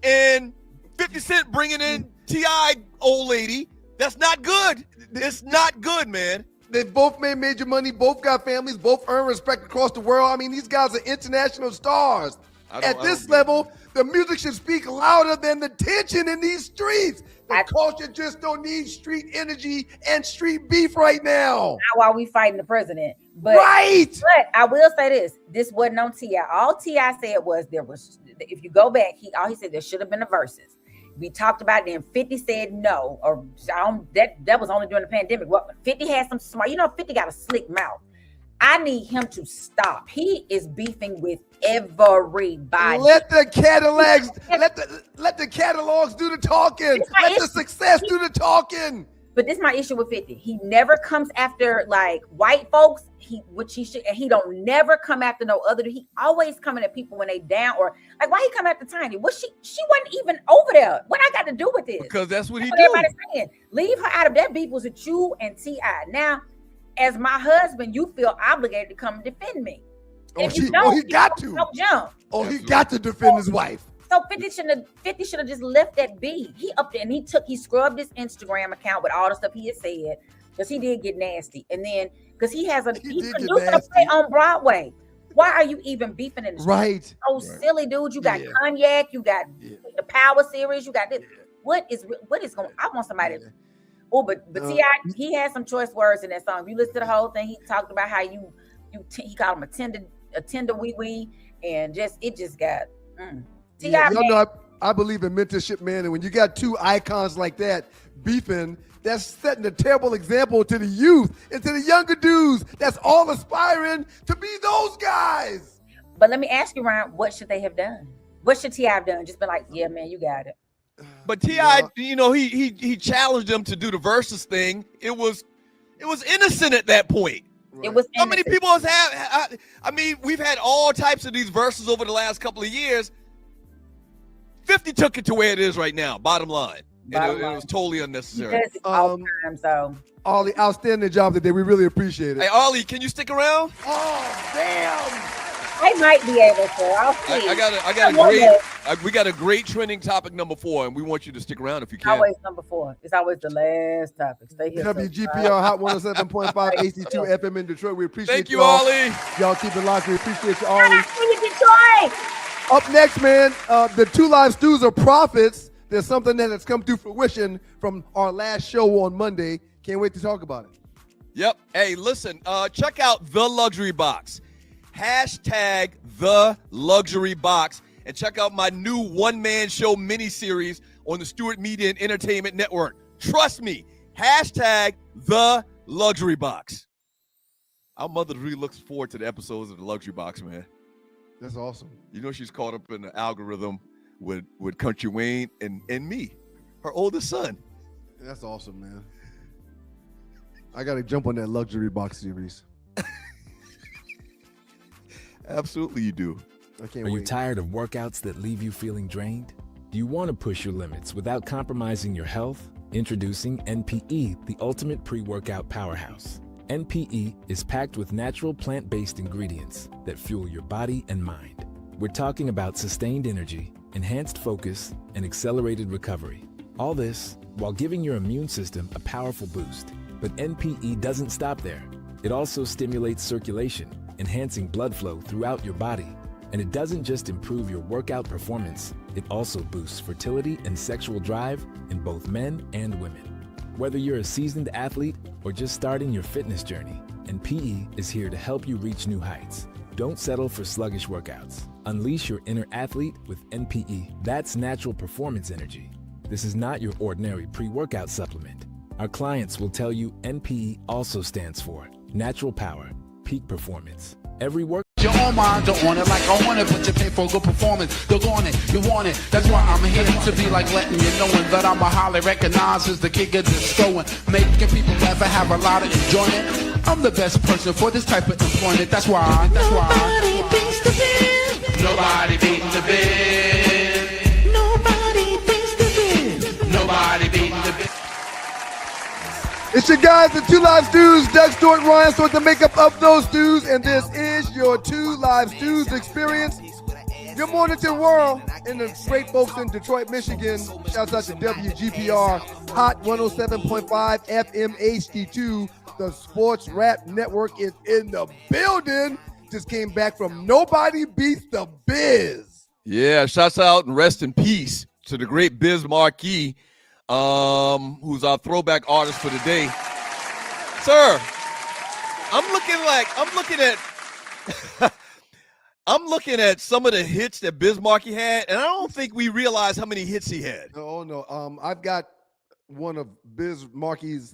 and 50 Cent bringing in T.I. old lady. That's not good. It's not good, man. They both made major money, both got families, both earn respect across the world. I mean, these guys are international stars. At this level, the music should speak louder than the tension in these streets. The culture just don't need street energy and street beef right now. Not while we fighting the president. But, right. But I will say this wasn't on T.I. All T.I. said was if you go back, all he said there should have been a verses. We talked about it, then 50 said no, or that was only during the pandemic. 50 had some smart, 50 got a slick mouth. I need him to stop. He is beefing with everybody. Let the catalogs do the talking. Let the success do the talking. But this is my issue with 50. He never comes after like white folks. Which he should. He don't never come after no other. He always coming at people when they down, or like why he come after Tiny? She wasn't even over there. What I got to do with this? Because that's what he do. Everybody's saying, leave her out of that beef. Was with you and T.I. Now, as my husband, you feel obligated to come defend me. He got to. Don't jump. He got to defend his wife. So 50 should have just left that be. He up there and he scrubbed his Instagram account with all the stuff he had said, because he did get nasty. And then because he's producing a play on Broadway. Why are you even beefing in the street? Right. Oh, silly dude. You got Cognac, you got the Power series, you got this. What is going I want somebody but T.I. he had some choice words in that song. If you listen to the whole thing, he talked about how he called him a tender wee wee, and it just got T.I. Y'all know I believe in mentorship, man. And when you got two icons like that beefing, that's setting a terrible example to the youth and to the younger dudes that's all aspiring to be those guys. But let me ask you, Ryan, what should they have done? What should T.I. have done? Just been like, yeah, man, you got it. But T.I., he challenged them to do the versus thing. It was innocent at that point. Right. It was innocent. How many people have? I mean, we've had all types of these verses over the last couple of years. 50 took it to where it is right now. Bottom line. It was totally unnecessary. All the time, so. Ollie, outstanding job today. We really appreciate it. Hey, Ollie, can you stick around? Oh, damn. I might be able to. I'll see. We got a great trending topic number 4, and we want you to stick around if you can. Always number 4. It's always the last topic. Stay here. WGPR Hot 107.5 AC2 FM in Detroit. We appreciate Thank you, Ollie. Y'all keep it locked. We appreciate you, Ollie. Detroit. Up next, man, the Two Live Stews are profits. There's something that has come to fruition from our last show on Monday. Can't wait to talk about it. Yep. Hey, listen, check out The Luxury Box. Hashtag The Luxury Box. And check out my new one-man show mini-series on the Stewart Media and Entertainment Network. Trust me. Hashtag The Luxury Box. Our mother really looks forward to the episodes of The Luxury Box, man. That's awesome. You know she's caught up in the algorithm with Country Wayne and me, her oldest son. That's awesome, man. I got to jump on that Luxury Box series. Absolutely you do. I can't wait. Are you wait. tired of workouts that leave you feeling drained? Do you want to push your limits without compromising your health? Introducing NPE, the ultimate pre-workout powerhouse. NPE is packed with natural plant-based ingredients that fuel your body and mind. We're talking about sustained energy, enhanced focus, and accelerated recovery. All this while giving your immune system a powerful boost. But NPE doesn't stop there. It also stimulates circulation, enhancing blood flow throughout your body. And it doesn't just improve your workout performance, it also boosts fertility and sexual drive in both men and women. Whether you're a seasoned athlete or just starting your fitness journey, NPE is here to help you reach new heights. Don't settle for sluggish workouts. Unleash your inner athlete with NPE. That's natural performance energy. This is not your ordinary pre-workout supplement. Our clients will tell you NPE also stands for natural power, peak performance. Every workout Your own mind don't want it like I want it, but you pay for a good performance. You're on it, you want it. That's why I'm here to be like letting you knowing that I'm a highly recognized as the king of discoing, making people laugh and have a lot of enjoyment. I'm the best person for this type of employment. That's why. Nobody beats the biz. Nobody beats the biz. Nobody beats the biz. Nobody beats the biz. It's your guys, the Two Live Stews, Doug Stewart, Ryan Stewart, the makeup of those stews, and this is your Two Live Stews experience. Good morning to the world and the great folks in Detroit, Michigan. Shouts out to WGPR, Hot 107.5 FM HD2. The Sports Rap Network is in the building. Just came back from Nobody Beats the Biz. Yeah, shouts out and rest in peace to the great Biz Marquis, who's our throwback artist for the day. Sir, I'm looking at some of the hits that Biz Marquis had, and I don't think we realize how many hits he had. No. I've got one of Biz Marquis'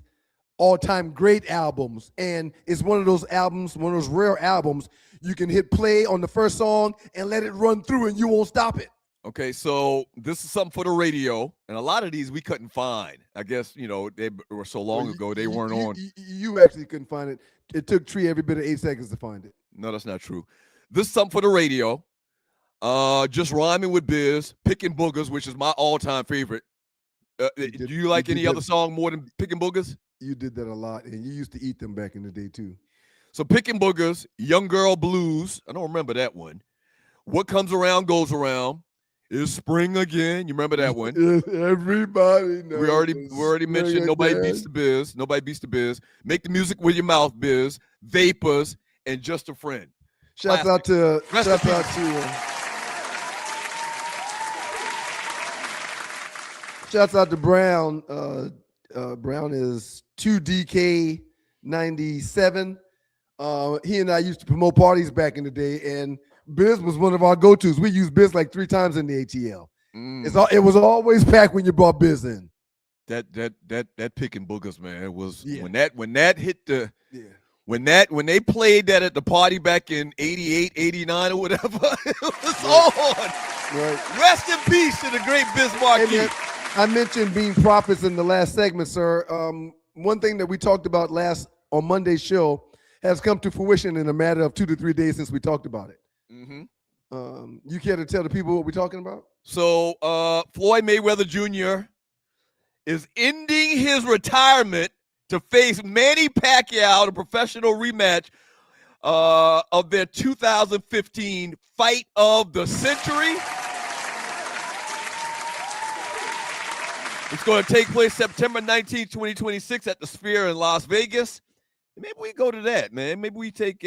all-time great albums, and it's one of those albums, one of those rare albums, you can hit play on the first song and let it run through and you won't stop it. Okay, so this is something for the radio, and a lot of these we couldn't find. I guess, they were so long ago they weren't on. You actually couldn't find it. It took Tree every bit of 8 seconds to find it. No, that's not true. This is something for the radio. Just rhyming with Biz, Picking Boogers, which is my all-time favorite. Do you like any other song more than Picking Boogers? You did that a lot, and you used to eat them back in the day, too. So Picking Boogers, Young Girl Blues. I don't remember that one. What Comes Around Goes Around. It's spring again. You remember that one? Everybody knows. We already mentioned Nobody Beats the Biz. Nobody Beats the Biz. Make the Music with Your Mouth, Biz. Vapors, and Just a Friend. Shouts out to Brown. Brown is 2DK97. He and I used to promote parties back in the day, and Biz was one of our go-tos. We used Biz like 3 times in the ATL. It was always packed when you brought Biz in. That Picking Boogers, man. It was when that hit the when they played that at the party back in 88, 89 or whatever, it was on. Right. Rest in peace to the great Biz Marquis. Hey, man, I mentioned being prophets in the last segment, sir. One thing that we talked about on Monday's show has come to fruition in a matter of 2 to 3 days since we talked about it. Mm-hmm. You care to tell the people what we're talking about? So Floyd Mayweather Jr. is ending his retirement to face Manny Pacquiao in a professional rematch of their 2015 Fight of the Century. It's going to take place September 19, 2026 at the Sphere in Las Vegas. Maybe we go to that, man. Maybe we take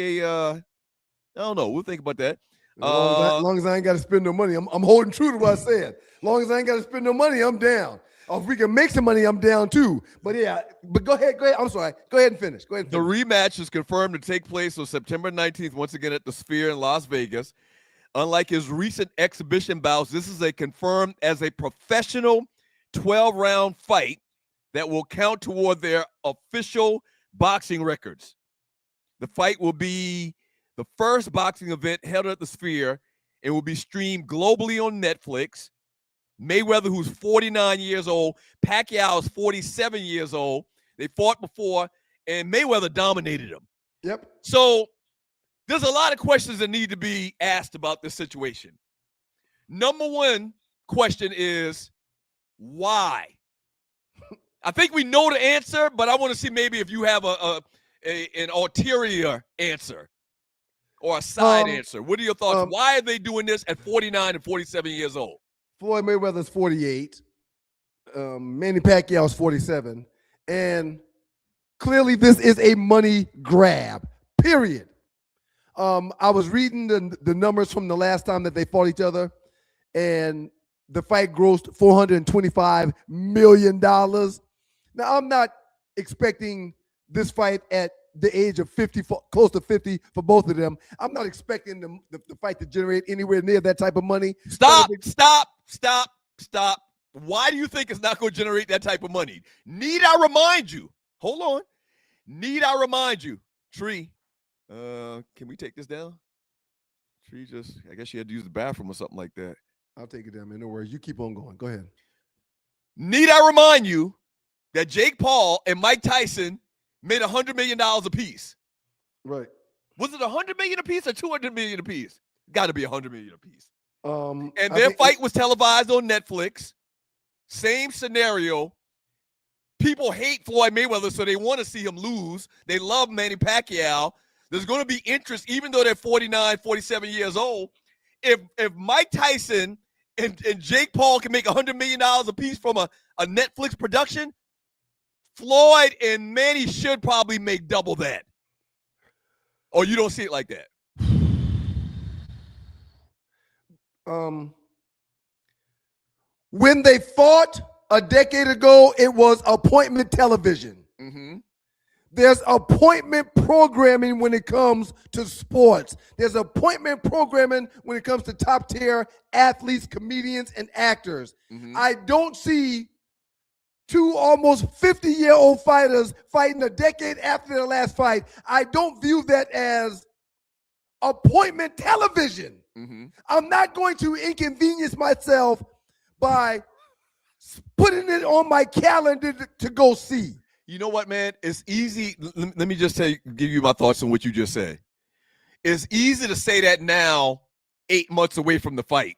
I don't know. We'll think about that. As long as I ain't got to spend no money, I'm holding true to what I said. As long as I ain't got to spend no money, I'm down. Or if we can make some money, I'm down too. But go ahead. I'm sorry. Go ahead and finish. The rematch is confirmed to take place on September 19th, once again at the Sphere in Las Vegas. Unlike his recent exhibition bouts, this is confirmed as a professional 12-round fight that will count toward their official boxing records. The fight will be the first boxing event held at the Sphere and will be streamed globally on Netflix. Mayweather, who's 49 years old, Pacquiao is 47 years old. They fought before, and Mayweather dominated him. Yep. So there's a lot of questions that need to be asked about this situation. Number one question is, why? I think we know the answer, but I want to see maybe if you have an ulterior answer or a side answer. What are your thoughts? Why are they doing this at 49 and 47 years old? Floyd Mayweather's 48. Manny Pacquiao's 47. And clearly this is a money grab, period. I was reading the numbers from the last time that they fought each other, and the fight grossed $425 million. Now, I'm not expecting this fight at the age of 50, close to 50 for both of them. I'm not expecting the fight to generate anywhere near that type of money. Stop. Why do you think it's not going to generate that type of money? Need I remind you? Hold on. Need I remind you? Tree, can we take this down? I guess she had to use the bathroom or something like that. I'll take it down, man. No worries. You keep on going. Go ahead. Need I remind you that Jake Paul and Mike Tyson made $100 million apiece? Right. Was it $100 million apiece or $200 million apiece? Got to be $100 million apiece. And I their think fight was televised on Netflix. Same scenario. People hate Floyd Mayweather, so they want to see him lose. They love Manny Pacquiao. There's going to be interest, even though they're 49, 47 years old. If Mike Tyson and Jake Paul can make $100 million apiece from a Netflix production, Floyd and Manny should probably make double that. Or you don't see it like that? When they fought a decade ago, it was appointment television. Mm-hmm. There's appointment programming when it comes to sports. There's appointment programming when it comes to top tier athletes, comedians, and actors. Mm-hmm. I don't see two almost 50-year-old fighters fighting a decade after their last fight. I don't view that as appointment television. Mm-hmm. I'm not going to inconvenience myself by putting it on my calendar to go see. You know what, man? It's easy. Let me just give you my thoughts on what you just said. It's easy to say that now, 8 months away from the fight.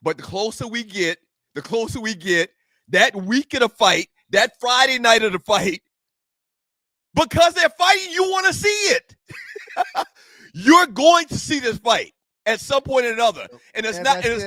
But the closer we get, that week of the fight, that Friday night of the fight, because they're fighting, you want to see it. You're going to see this fight at some point or another. And it's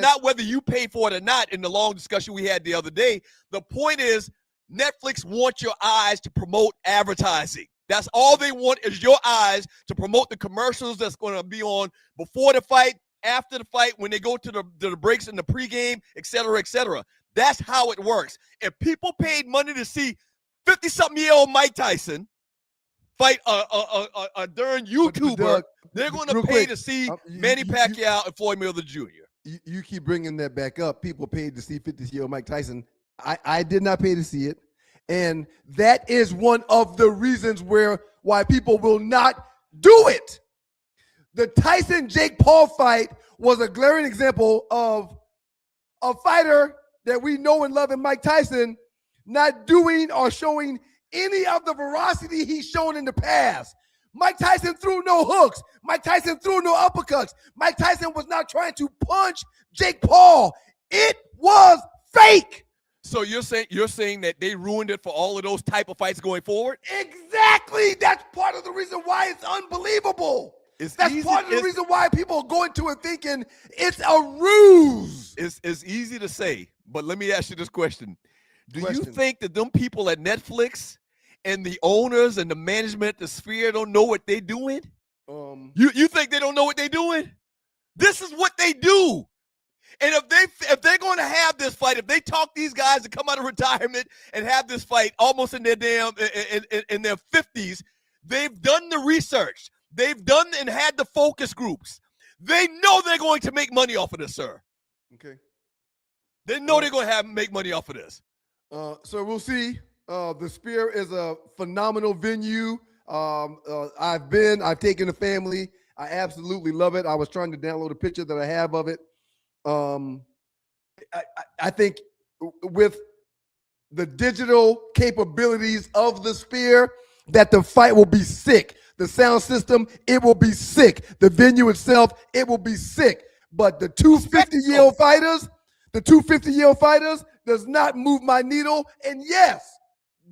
not whether you pay for it or not in the long discussion we had the other day. The point is, Netflix wants your eyes to promote advertising. That's all they want, is your eyes to promote the commercials that's going to be on before the fight, after the fight, when they go to the breaks in the pregame, et cetera, et cetera. That's how it works. If people paid money to see 50-something-year-old Mike Tyson fight a darn YouTuber, Doug, they're going to real pay quick, to see Manny Pacquiao and Floyd Mayweather Jr. You keep bringing that back up. People paid to see 50-year-old Mike Tyson. I did not pay to see it. And that is one of the reasons why people will not do it. The Tyson-Jake Paul fight was a glaring example of a fighter that we know and love in Mike Tyson not doing or showing any of the veracity he's shown in the past. Mike Tyson threw no hooks. Mike Tyson threw no uppercuts. Mike Tyson was not trying to punch Jake Paul. It was fake. So you're saying that they ruined it for all of those type of fights going forward? Exactly. That's part of the reason why it's unbelievable. That's part of the reason why people go into it thinking it's a ruse. It's easy to say, but let me ask you this question. Do you think that them people at Netflix and the owners and the management, the sphere, don't know what they're doing? You think they don't know what they're doing? This is what they do. And if they're going to have this fight, if they talk these guys to come out of retirement and have this fight almost in their in their 50s, they've done the research. They've done and had the focus groups. They know they're going to make money off of this, sir. Okay. They know they're going to make money off of this. So we'll see. The Sphere is a phenomenal venue. I've taken the family. I absolutely love it. I was trying to download a picture that I have of it. I think with the digital capabilities of the Sphere, that the fight will be sick. The sound system, it will be sick. The venue itself, it will be sick. But the two 50-year-old fighters does not move my needle. And yes,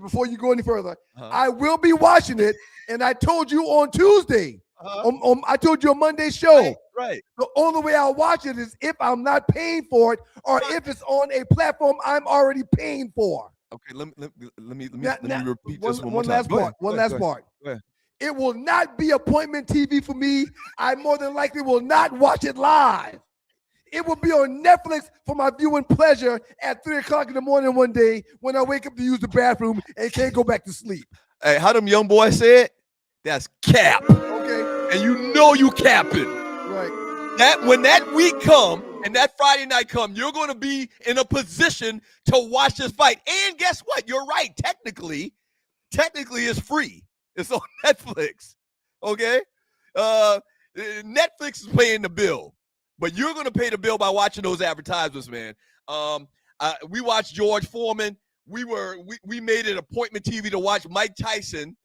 before you go any further, I will be watching it. And I told you on Tuesday, I told you on Monday's show. Right. The only way I'll watch it is if I'm not paying for it or if it's on a platform I'm already paying for. Okay, let me repeat this one last part. One last part. It will not be appointment TV for me. I more than likely will not watch it live. It will be on Netflix for my viewing pleasure at 3 o'clock in the morning one day when I wake up to use the bathroom and can't go back to sleep. Hey, how them young boys said? That's cap. Okay. And you know you capping. Right. That when that week come and that Friday night come, you're going to be in a position to watch this fight. And guess what? You're right. Technically it's free. It's on Netflix. Okay? Netflix is paying the bill, but you're going to pay the bill by watching those advertisements, man. We watched George Foreman. We made it appointment TV to watch Mike Tyson,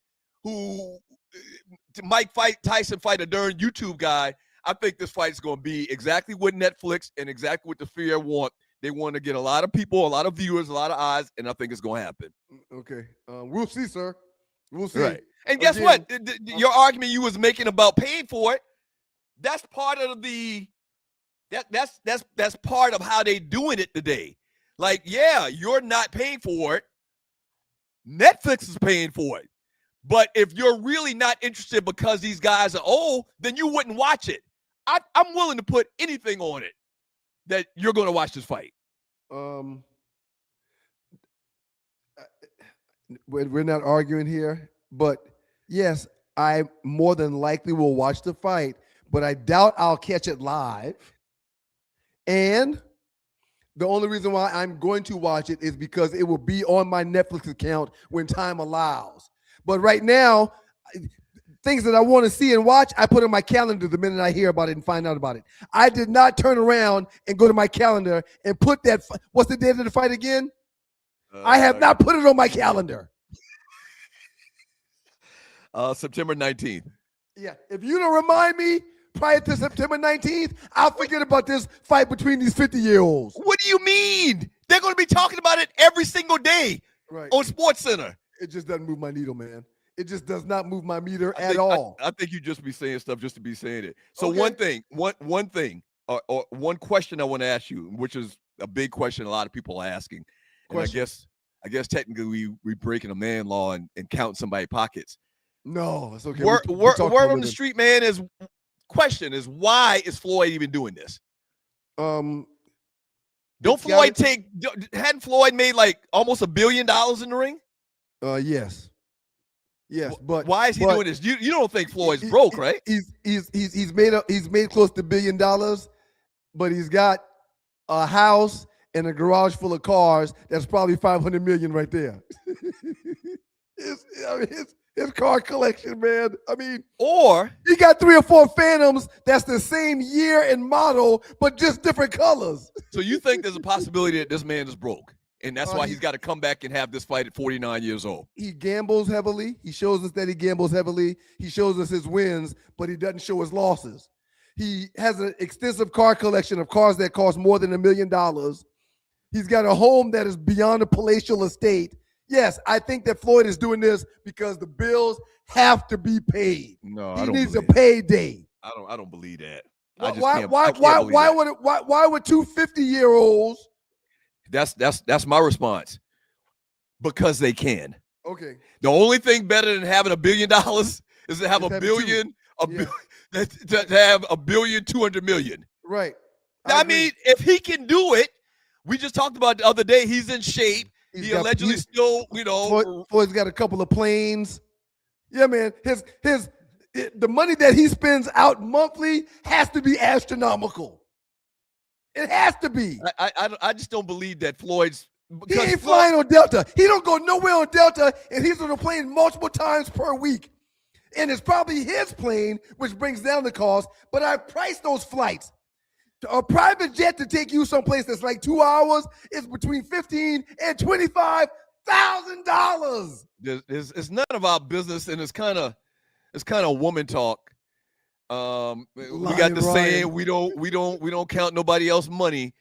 Tyson fight a darn YouTube guy. I think this fight is going to be exactly what Netflix and exactly what the Fear want. They want to get a lot of people, a lot of viewers, a lot of eyes, and I think it's going to happen. Okay. We'll see, sir. We'll see. Right. And guess what? Your argument you was making about paying for it, that's part of that's part of how they doing it today. Like, yeah, you're not paying for it. Netflix is paying for it. But if you're really not interested because these guys are old, then you wouldn't watch it. I'm willing to put anything on it that you're going to watch this fight. We're not arguing here, but yes, I more than likely will watch the fight, but I doubt I'll catch it live. And the only reason why I'm going to watch it is because it will be on my Netflix account when time allows. But right now, things that I want to see and watch, I put in my calendar the minute I hear about it and find out about it. I did not turn around and go to my calendar and put that. What's the date of the fight again? I have not put it on my calendar. September 19th. Yeah, if you don't remind me prior to September 19th, I'll forget about this fight between these 50-year-olds. What do you mean? They're going to be talking about it every single day on SportsCenter. It just doesn't move my needle, man. It just does not move my meter at all. I think you just be saying stuff just to be saying it. So one thing, or one question I want to ask you, which is a big question a lot of people are asking. And I guess technically we breaking a man law and counting somebody's pockets. No, it's okay. Word on the street, man, is why is Floyd even doing this? Hadn't Floyd made like almost $1 billion in the ring? Yes. Yes, but why is he doing this? You don't think Floyd's broke, right? He's made close to $1 billion, but he's got a house and a garage full of cars. That's probably $500 million right there. His car collection, man. I mean, or he got 3 or 4 Phantoms that's the same year and model, but just different colors. So you think there's a possibility that this man is broke? And that's why he's got to come back and have this fight at 49 years old. He gambles heavily. He shows us that he gambles heavily. He shows us his wins, but he doesn't show his losses. He has an extensive car collection of cars that cost more than $1 million. He's got a home that is beyond a palatial estate. Yes, I think that Floyd is doing this because the bills have to be paid. No, he needs a payday. I don't believe that. Why would 2 50-year-olds? That's my response. Because they can. Okay. The only thing better than having $1 billion is to have to have $1.2 billion. Right. I mean, if he can do it, we just talked about the other day. He's in shape. He allegedly still, Floyd's got a couple of planes. Yeah, man. The money that he spends out monthly has to be astronomical. It has to be. I just don't believe that Floyd's. He ain't flying on Delta. He don't go nowhere on Delta, and he's on a plane multiple times per week. And it's probably his plane, which brings down the cost. But I priced those flights. A private jet to take you someplace that's like 2 hours is between $15,000 and $25,000. It's none of our business, and it's kind of woman talk. We got the saying we don't count nobody else's money,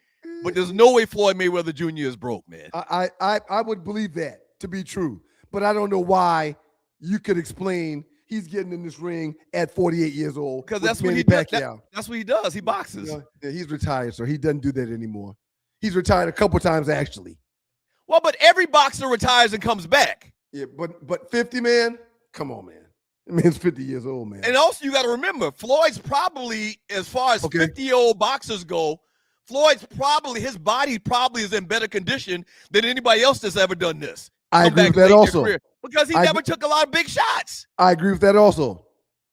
but there's no way Floyd Mayweather Jr. is broke, man. I would believe that to be true, but I don't know why you could explain he's getting in this ring at 48 years old. Because that's what he does. That's what he does. He boxes. Yeah, he's retired, so he doesn't do that anymore. He's retired a couple times actually. Well, but every boxer retires and comes back. Yeah, but 50, man, come on, man. That man's 50 years old, man. And also, you got to remember, Floyd's probably, as far as 50-year-old boxers go, his body probably is in better condition than anybody else that's ever done this. I agree with that also. Because he never took a lot of big shots. I agree with that also.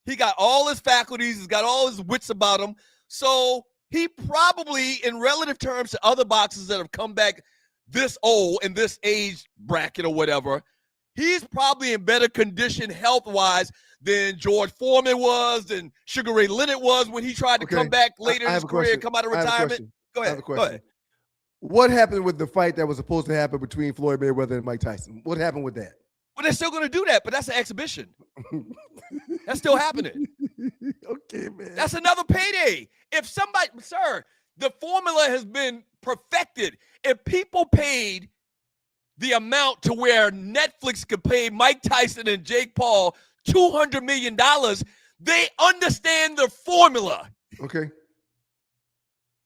He got all his faculties. He's got all his wits about him. So he probably, in relative terms to other boxers that have come back this old in this age bracket or whatever, He's probably in better condition health-wise than George Foreman was, than Sugar Ray Leonard was when he tried to come back later in his career and come out of retirement. Go ahead. Go ahead. What happened with the fight that was supposed to happen between Floyd Mayweather and Mike Tyson? What happened with that? Well, they're still going to do that, but that's an exhibition. That's still happening. Okay, man. That's another payday. If somebody, sir, the formula has been perfected. If people paid the amount to where Netflix could pay Mike Tyson and Jake Paul $200 million, they understand the formula. Okay.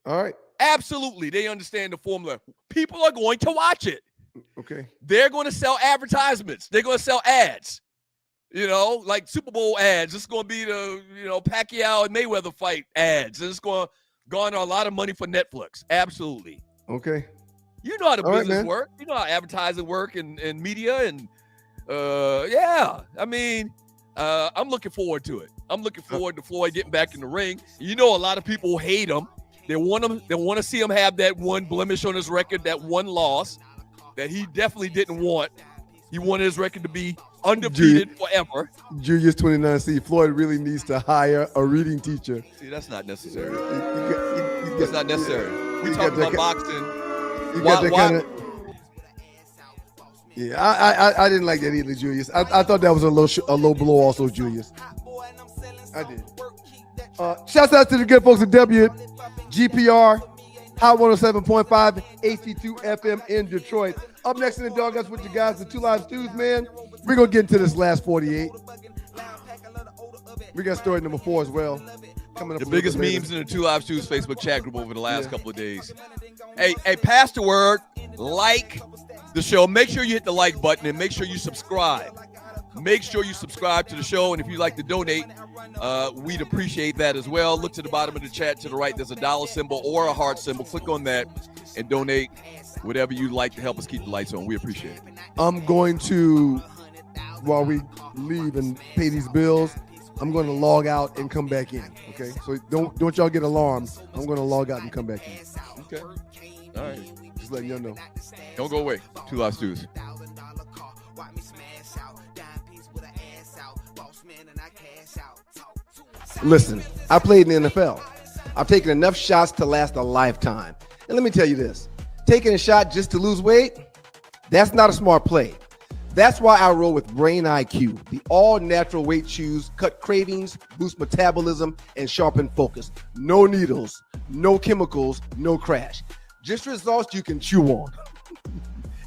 All right. Absolutely. They understand the formula. People are going to watch it. Okay. They're going to sell advertisements. They're going to sell ads, like Super Bowl ads. It's going to be the, Pacquiao and Mayweather fight ads. And it's going to garner a lot of money for Netflix. Absolutely. Okay. You know how the All right, business man. work. You know how advertising work and media. And, yeah, I mean, I'm looking forward to it. I'm looking forward to Floyd getting back in the ring. You know, a lot of people hate him. They want to see him have that one blemish on his record, that one loss that he definitely didn't want. He wanted his record to be undefeated forever. Julius 29C, Floyd really needs to hire a reading teacher. See, that's not necessary. That's not necessary. We talk about boxing. You got that kind of. Yeah, I didn't like that either, Julius. I thought that was a low blow, also, Julius. I did. Shouts out to the good folks at WGPR, Hot 107.5, AC2 FM in Detroit. Up next in the Doghouse with you guys, the Two Live Stews, man. We're going to get into this last 48. We got story number 4 as well. Coming up the biggest memes in the Two Live Stews Facebook chat group over the last couple of days. Hey, pass the word, like the show. Make sure you hit the like button and make sure you subscribe. Make sure you subscribe to the show, and if you'd like to donate, we'd appreciate that as well. Look to the bottom of the chat to the right. There's a dollar symbol or a heart symbol. Click on that and donate whatever you'd like to help us keep the lights on. We appreciate it. I'm going to, while we leave and pay these bills, I'm going to log out and come back in, okay? So don't y'all get alarmed. I'm going to log out and come back in. Okay. All right. Just letting y'all know. Don't go away. Two Live Stews. Listen, I played in the NFL. I've taken enough shots to last a lifetime. And let me tell you this, taking a shot just to lose weight, that's not a smart play. That's why I roll with Brain IQ, the all-natural weight chews, cut cravings, boost metabolism, and sharpen focus. No needles, no chemicals, no crash. Just results you can chew on.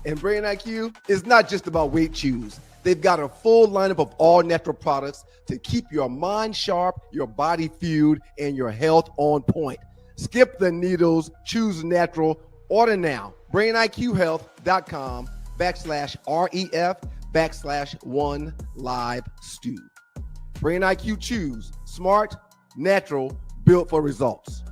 And Brain IQ is not just about weight chews. They've got a full lineup of all-natural products to keep your mind sharp, your body fueled, and your health on point. Skip the needles, choose natural. Order now. BrainIQHealth.com/REF/1LiveStew. Brain IQ Chews. Smart, natural, built for results.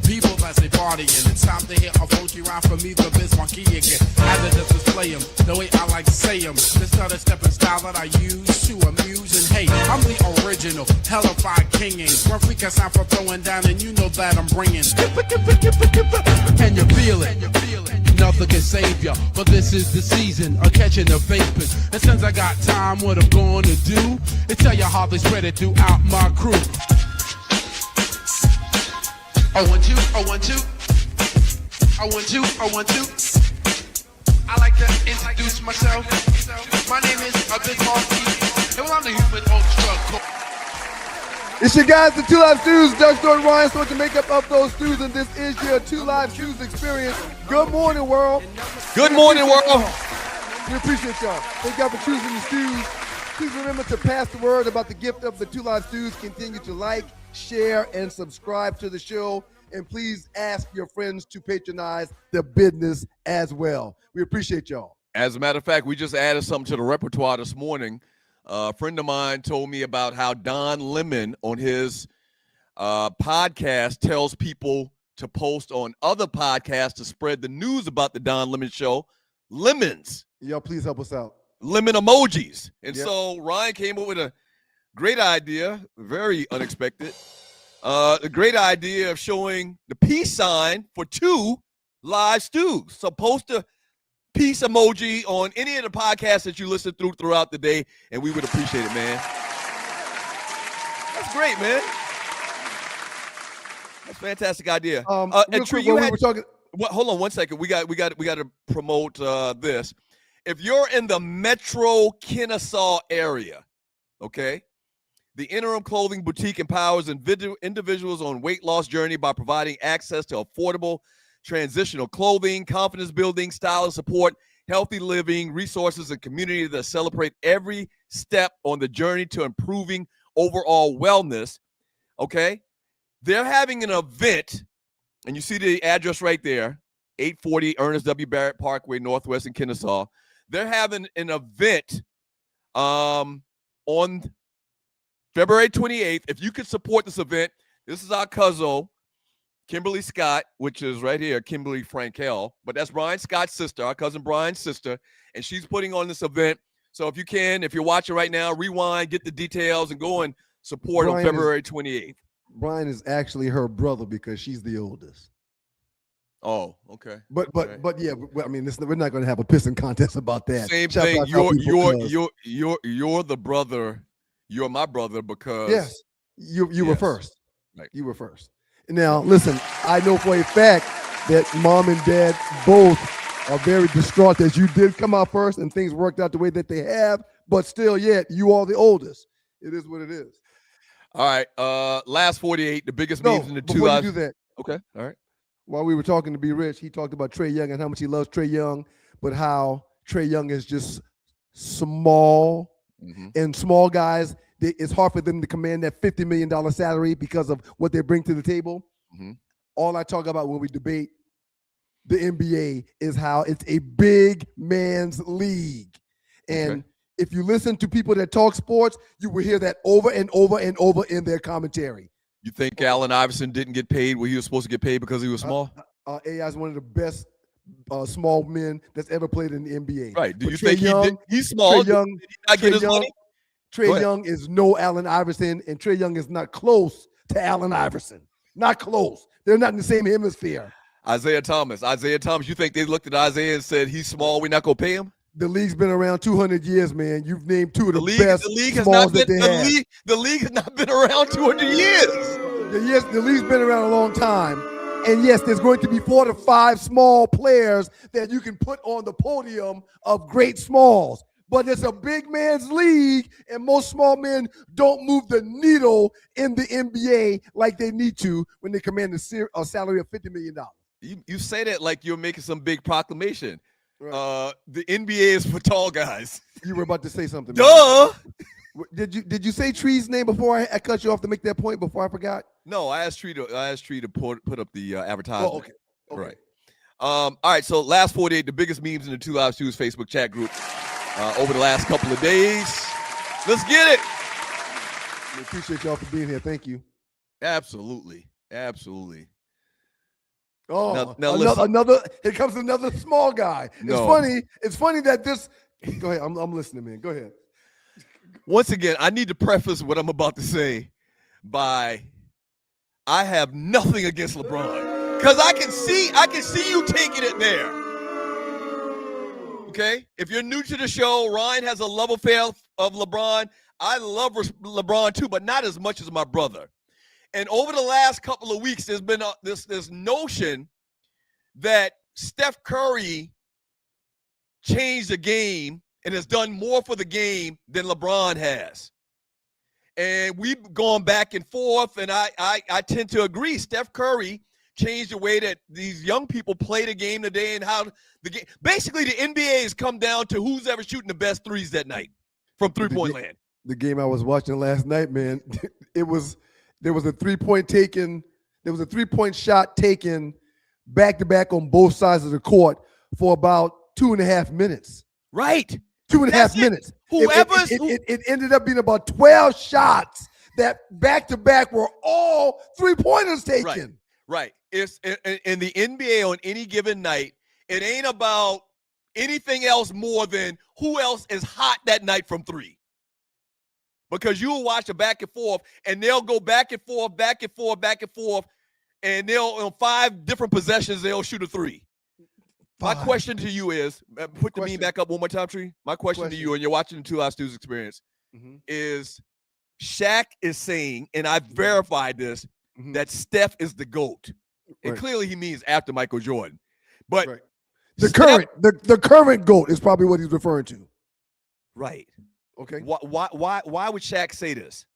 People that say partying, it's time to hear a funky rhyme from me, the Biz Monkey again. I just display them the way I like to say them. This other stepping style that I use to amuse and hate. I'm the original, hellified king. Ain't worth we can sound for throwing down, and you know that I'm bringing. Can you feel it? Nothing can save ya, but this is the season of catching the vapors. And since I got time, what I'm going to do is tell you how they spread it throughout my crew. I want to. I like to introduce myself. My name is Biz Monkey, and I'm the human ultra. It's your guys, the Two Live Stews. Doug Stewart, Ryan Stewart, the makeup of those stews, and this is your Two Live Stews experience. Good morning, world. Good morning, world. We appreciate y'all. Thank y'all for choosing the stews. Please remember to pass the word about the gift of the Two Live Stews. Continue to like, share, and subscribe to the show. And please ask your friends to patronize the business as well. We appreciate y'all. As a matter of fact, we just added something to the repertoire this morning. A friend of mine told me about how Don Lemon on his podcast tells people to post on other podcasts to spread the news about the Don Lemon Show. Lemons. Y'all, please help us out. Lemon emojis. And Yep. so Ryan came up with a great idea, very unexpected. A great idea of showing the peace sign for 2 live stews. So post a peace emoji on any of the podcasts that you listen throughout the day, and we would appreciate it, man. That's great, man. That's a fantastic idea. And Tree, you had, hold on 1 second. We got to promote this. If you're in the Metro Kennesaw area, okay, the Interim Clothing Boutique empowers individuals on weight loss journey by providing access to affordable transitional clothing, confidence building, style and support, healthy living, resources, and community that celebrate every step on the journey to improving overall wellness. Okay, they're having an event, and you see the address right there, 840 Ernest W. Barrett Parkway, Northwest in Kennesaw. They're having an event on February 28th. If you could support this event, this is our cousin, Kimberly Scott, which is right here, Kimberly Frankel. But that's Brian Scott's sister, our cousin Brian's sister, and she's putting on this event. So if you can, if you're watching right now, rewind, get the details, and go and support on February 28th. Brian is actually her brother because she's the oldest. Oh, okay. But okay. Yeah, I mean, we're not going to have a pissing contest about that. Same thing. You're the brother. You're my brother because yes, you were first. Right. You were first. Now, listen, I know for a fact that mom and dad both are very distraught that you did come out first and things worked out the way that they have, but still yet you are the oldest. It is what it is. All right. Last 48, the biggest memes in the two lives. You do that. Okay. All right. While we were talking to Be Rich, he talked about Trae Young and how much he loves Trae Young, but how Trae Young is just small, and small guys, it's hard for them to command that $50 million salary because of what they bring to the table. All I talk about when we debate the NBA is how it's a big man's league. And if you listen to people that talk sports, you will hear that over and over and over in their commentary. You think Allen Iverson didn't get paid what he was supposed to get paid because he was small? AI is one of the best small men that's ever played in the NBA. Right. Do you think he's small? Trae Young, did he not get his money? Trae Young is no Allen Iverson, and Trae Young is not close to Allen Iverson. Not close. They're not in the same hemisphere. Isaiah Thomas, you think they looked at Isaiah and said, he's small, we're not going to pay him? The league's been around 200 years, man. You've named two of the best smalls that they have. The league has not been around 200 years. The league's been around a long time. And yes, there's going to be 4 to 5 small players that you can put on the podium of great smalls. But it's a big man's league, and most small men don't move the needle in the NBA like they need to when they command a salary of $50 million. You say that like you're making some big proclamation. Right. The NBA is for tall guys. You were about to say something. Duh. Did you say Tree's name before I cut you off to make that point before I forgot? No, I asked Tree to put up the advertisement. Oh, okay. Right. All right. So last 48, the biggest memes in the Two Live Stews Facebook chat group over the last couple of days. Let's get it. We appreciate y'all for being here. Thank you. Absolutely. Oh, now another. Here comes another small guy. No. It's funny that this. Go ahead. I'm listening, man. Go ahead. Once again, I need to preface what I'm about to say by I have nothing against LeBron because I can see you taking it there. Okay, if you're new to the show, Ryan has a love affair of LeBron. I love LeBron too, but not as much as my brother. And over the last couple of weeks, there's been this notion that Steph Curry changed the game and has done more for the game than LeBron has. And we've gone back and forth, and I tend to agree. Steph Curry changed the way that these young people play the game today and how the game. Basically, the NBA has come down to who's ever shooting the best threes that night from three-point land. The game I was watching last night, man, there was a 3-point taken. There was a 3-point shot taken back-to-back on both sides of the court for about 2.5 minutes. Right. 2.5 minutes. It ended up being about 12 shots that back-to-back were all 3-pointers taken. Right. It's in the NBA on any given night, it ain't about anything else more than who else is hot that night from three. because you'll watch a back and forth, and they'll go back and forth, back and forth, back and forth, and they'll on 5 different possessions they'll shoot a 3. My question to you is, put the meme back up one more time, Tree. My question to you, and you're watching the 2 Live Stews experience, is Shaq is saying, and I verified this, that Steph is the GOAT. And clearly he means after Michael Jordan. But the current GOAT is probably what he's referring to. Right. Okay. Why would Shaq say this?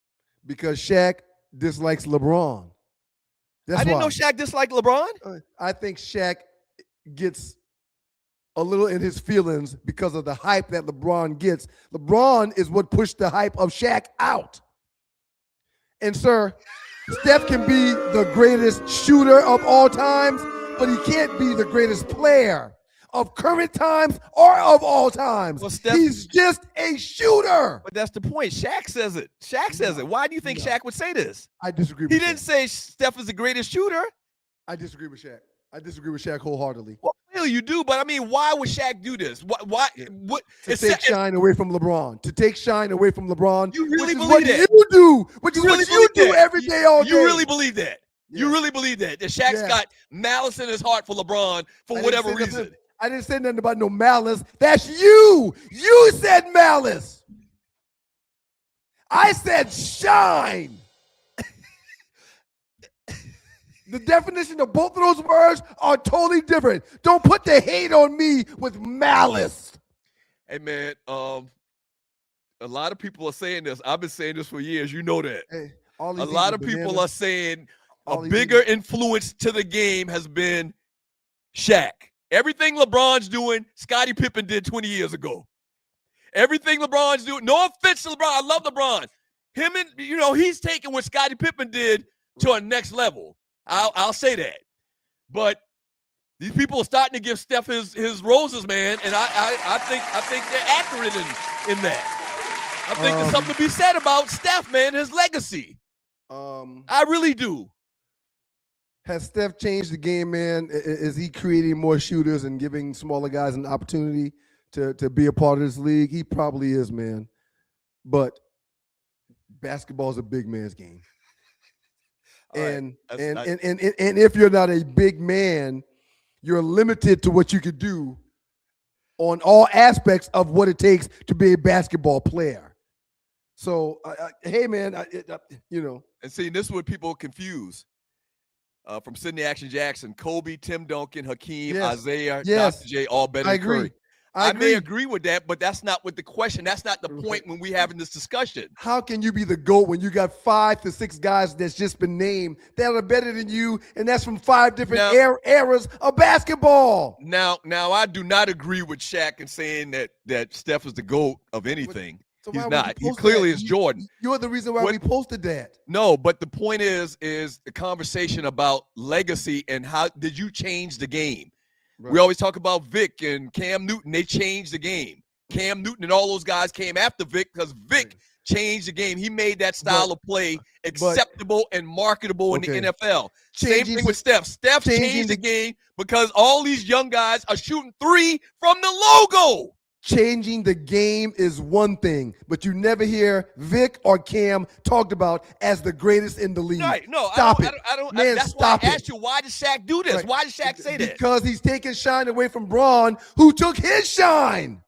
Because Shaq dislikes LeBron. I didn't know Shaq disliked LeBron. I think Shaq gets a little in his feelings because of the hype that LeBron gets. LeBron is what pushed the hype of Shaq out. And sir, Steph can be the greatest shooter of all times, but he can't be the greatest player of current times or of all times. Well, he's just a shooter. But that's the point. Shaq says it. Shaq says it. Why do you think Shaq would say this? I disagree with He Shaq. didn't say Steph is the greatest shooter. I disagree with Shaq. I disagree with Shaq wholeheartedly. Well, clearly you do, but I mean, why would Shaq do this? What? To take shine away from LeBron. To take shine away from LeBron. You really which is believe what that? you do. Which is really what you do that? every day, all day. You really believe that? You really believe that? That Shaq's got malice in his heart for LeBron for whatever reason. I didn't say nothing about no malice. That's you. You said malice. I said shine. The definition of both of those words are totally different. Don't put the hate on me with malice. Hey man, a lot of people are saying this. I've been saying this for years. You know that. Hey, a lot of people are saying a bigger influence to the game has been Shaq. Everything LeBron's doing, Scottie Pippen did 20 years ago. Everything LeBron's doing, no offense to LeBron, I love LeBron. Him and, he's taking what Scottie Pippen did to a next level. I'll say that. But these people are starting to give Steph his roses, man, and I think they're accurate in that. I think there's something to be said about Steph, man, his legacy. I really do. Has Steph changed the game, man? Is he creating more shooters and giving smaller guys an opportunity to be a part of this league? He probably is, man. But basketball is a big man's game. And if you're not a big man, you're limited to what you could do on all aspects of what it takes to be a basketball player. So, hey, man, And see, this is what people confuse. From Sidney Action Jackson, Kobe, Tim Duncan, Hakeem, Isaiah, Dr. J, all better than Curry. I may agree with that, but that's not what the question. That's not the point when we having this discussion. How can you be the GOAT when you got 5 to 6 guys that's just been named that are better than you, and that's from 5 different eras of basketball? Now, I do not agree with Shaq in saying that Steph is the GOAT of anything. So he's not. He clearly is Jordan. You're the reason why we posted that. No, but the point is the conversation about legacy and how did you change the game? Right. We always talk about Vic and Cam Newton. They changed the game. Cam Newton and all those guys came after Vic because Vic changed the game. He made that style of play acceptable and marketable in the NFL. Same thing with Steph. Steph changed the game because all these young guys are shooting 3 from the logo. Changing the game is one thing, but you never hear Vic or Cam talked about as the greatest in the league. Right. No, stop it. Man, that's why I asked you, why did Shaq do this? Right. Why did Shaq say that? Because he's taking shine away from Braun, who took his shine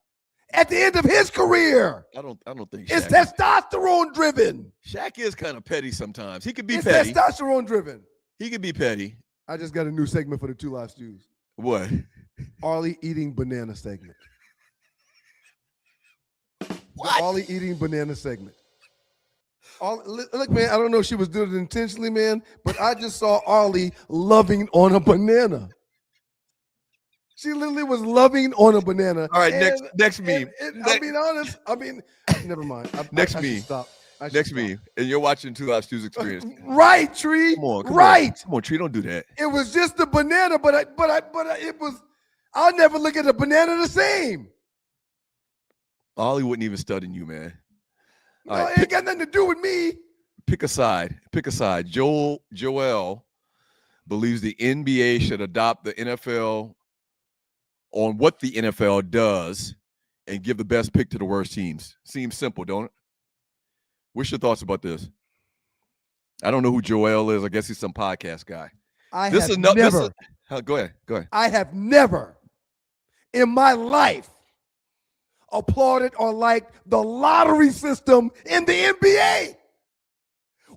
at the end of his career. I don't think it's testosterone driven. Shaq is kind of petty sometimes. He could be petty. It's testosterone driven. He could be petty. I just got a new segment for the 2 Live Stews. What? Arlie eating banana segment. What? The Ollie eating banana segment. Look, man, I don't know if she was doing it intentionally, man, but I just saw Arlie loving on a banana. She literally was loving on a banana. All right, next meme. I'll be honest. Never mind. Next meme. Next meme. And you're watching 2 Live Stews experience. Right, Tree. Come on. Come on, Tree. Don't do that. It was just the banana, but it was. I'll never look at a banana the same. Ollie wouldn't even study you, man. All right, it ain't got nothing to do with me. Pick a side. Joel believes the NBA should adopt the NFL on what the NFL does and give the best pick to the worst teams. Seems simple, don't it? What's your thoughts about this? I don't know who Joel is. I guess he's some podcast guy. Go ahead. I have never in my life applauded or liked the lottery system in the NBA.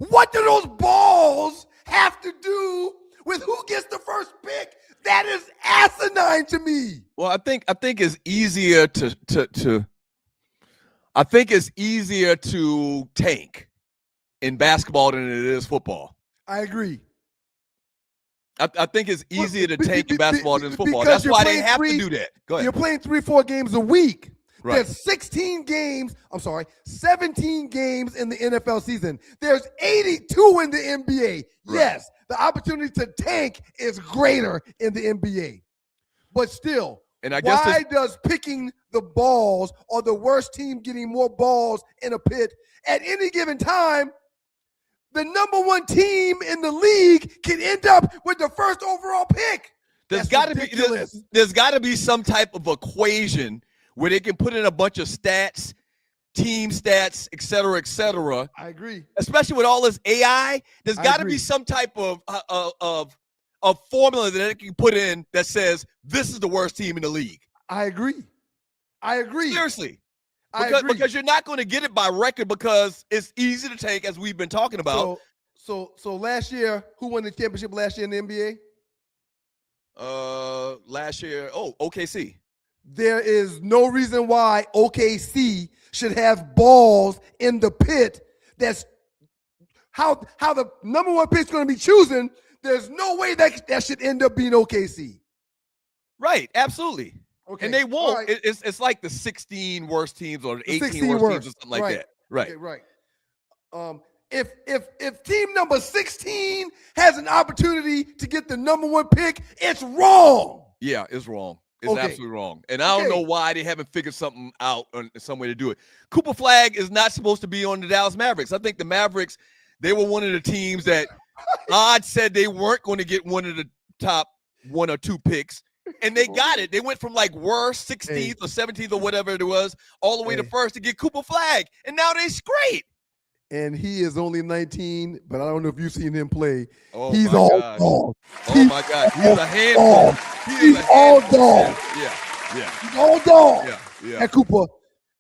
What do those balls have to do with who gets the first pick? That is asinine to me. Well, I think it's easier to I think it's easier to tank in basketball than it is football. I agree. I think it's easier to tank in basketball than football. That's why they have to do that. Go ahead. You're playing 3-4 games a week. Right. There's 17 games in the NFL season. There's 82 in the NBA. Right. Yes, the opportunity to tank is greater in the NBA. But still, and I guess why does picking the balls or the worst team getting more balls in a pit at any given time, the number one team in the league can end up with the first overall pick? There's got to be some type of equation where they can put in a bunch of stats, team stats, et cetera, et cetera. I agree. Especially with all this AI, there's got to be some type of formula that they can put in that says this is the worst team in the league. I agree. Seriously. Because you're not going to get it by record because it's easy to take, as we've been talking about. So last year, who won the championship last year in the NBA? Last year, OKC. There is no reason why OKC should have balls in the pit. That's how the number one pick is going to be chosen. There's no way that should end up being OKC. Right, absolutely. Okay. And they won't. Right. It's like the 16 worst teams or the 18 worst teams or something like that. Right. Okay, right. If team number 16 has an opportunity to get the number one pick, it's wrong. Yeah, it's wrong. It's absolutely wrong. And I don't know why they haven't figured something out on some way to do it. Cooper Flag is not supposed to be on the Dallas Mavericks. I think the Mavericks, they were one of the teams that odds said they weren't going to get one of the top 1 or 2 picks. And they got it. They went from like worst 16th or 17th or whatever it was all the way to first to get Cooper Flag. And now they're great. And he is only 19, but I don't know if you've seen him play. Oh, he's all dog. Oh, my God. He's a handful. He's all dog. Yeah. He's all dog. Yeah. And Cooper,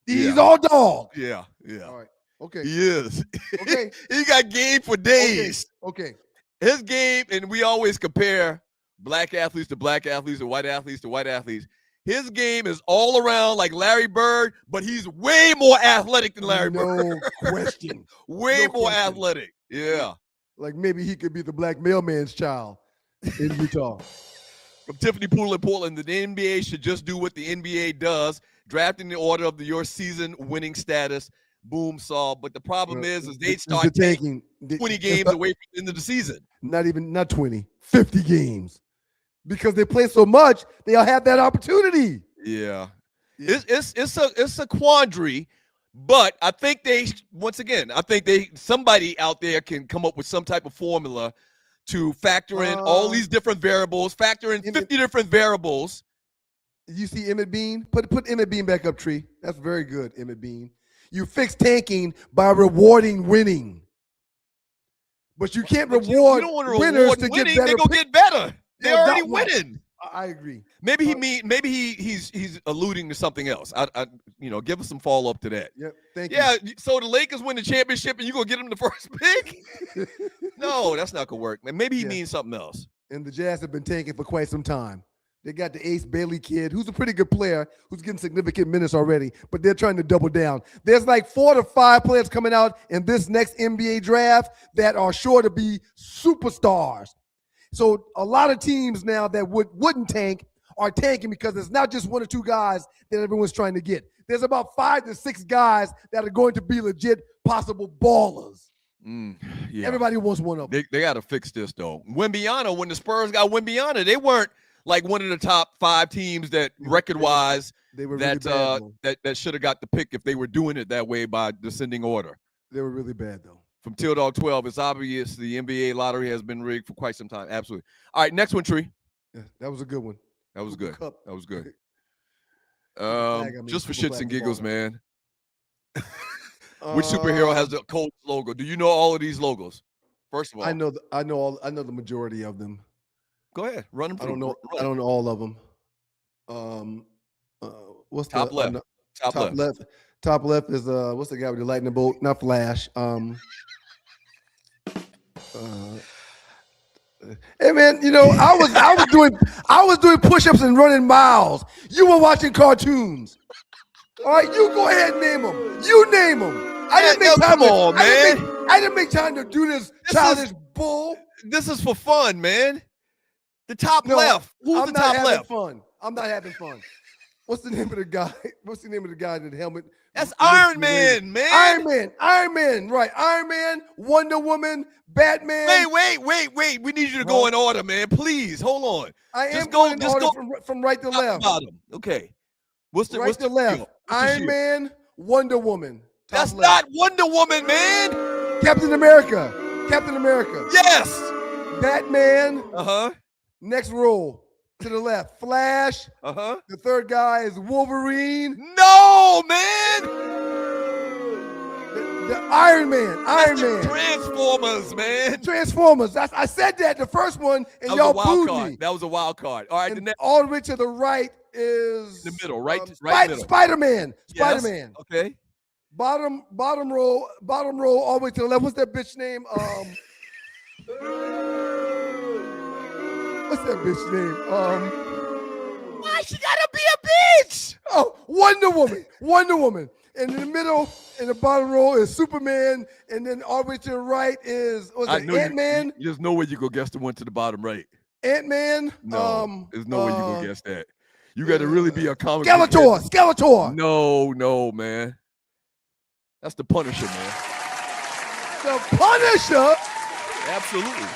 he's all dog. Yeah. All right. Okay. He is. Okay. He got game for days. Okay. His game, and we always compare black athletes to black athletes and white athletes to white athletes. His game is all around like Larry Bird, but he's way more athletic than Larry Bird. No question. Way more athletic. Yeah. Like maybe he could be the black mailman's child in Utah. From Tiffany Poole in Portland, the NBA should just do what the NBA does, drafting the order of your season winning status. Boom, solved. But the problem is they start taking 20 games away from the end of the season. Not 20, 50 games. Because they play so much, they'll have that opportunity. Yeah. It's a quandary, but I think somebody out there can come up with some type of formula to factor in all these different variables, factor in 50 different variables. You see Emmett Bean? Put Emmett Bean back up, Tree. That's very good, Emmett Bean. You fix tanking by rewarding winning. But you can't reward winners to get better. They're going to get better. They're already winning. I agree. Maybe he's alluding to something else. Give us some follow up to that. Yep. Thank you. Yeah. So the Lakers win the championship, and you gonna get them the first pick? No, that's not gonna work. Man, maybe he means something else. And the Jazz have been tanking for quite some time. They got the Ace Bailey kid, who's a pretty good player, who's getting significant minutes already, but they're trying to double down. There's like 4 to 5 players coming out in this next NBA draft that are sure to be superstars. So a lot of teams now that wouldn't tank are tanking because it's not just 1 or 2 guys that everyone's trying to get. There's about 5 to 6 guys that are going to be legit possible ballers. Yeah. Everybody wants one of them. They got to fix this, though. Wembyana, when the Spurs got Wembyana, they weren't like one of the top 5 teams that record-wise they were really bad, that should have got the pick if they were doing it that way by descending order. They were really bad, though. From Till Dog 12, it's obvious the NBA lottery has been rigged for quite some time. Absolutely. All right, next one, Tree. Yeah, that was a good one. That was good. Cup. That was good. Just for shits and giggles, man. Which superhero has the coldest logo? Do you know all of these logos? First of all, I know the majority of them. Go ahead, run them through. I don't know all of them. What's Top the left? Top left. Top left is what's the guy with the lightning bolt? Not Flash. Hey man, you know I was doing push-ups and running miles. You were watching cartoons. All right, you go ahead and name them. You name them. I didn't make time. Come on, man. I didn't make time to do this childish bull. This is for fun, man. The top left. Who's the top left? Fun. I'm not having fun. What's the name of the guy? What's the name of the guy in the helmet? That's Iron Man, man. Iron Man, right. Iron Man, Wonder Woman, Batman. Wait. We need you to go in order, man. Please, hold on. I am going in order from right to left. Bottom. Okay. What's the left? Iron Man, Wonder Woman. That's not Wonder Woman, man. Captain America. Yes. Batman. Uh-huh. Next row to the left. Flash. Uh-huh. The third guy is Wolverine. No, man. The Iron Man. Transformers, man. Transformers. I said that the first one, and y'all booed me. That was a wild card. All right. And all the way to the right is the middle, right? Middle. Spider-Man. Yes. Spider-Man. Okay. Bottom row, all the way to the left. What's that bitch name? What's that bitch name? Why she gotta be a bitch? Oh, Wonder Woman. And in the middle, in the bottom row is Superman, and then all the way to the right is Ant-Man. There's no way you go guess the one to the bottom right. Ant-Man. No, there's no way you go guess that. You got to really be a comic. Skeletor. No, man. That's the Punisher, man. The Punisher? Absolutely.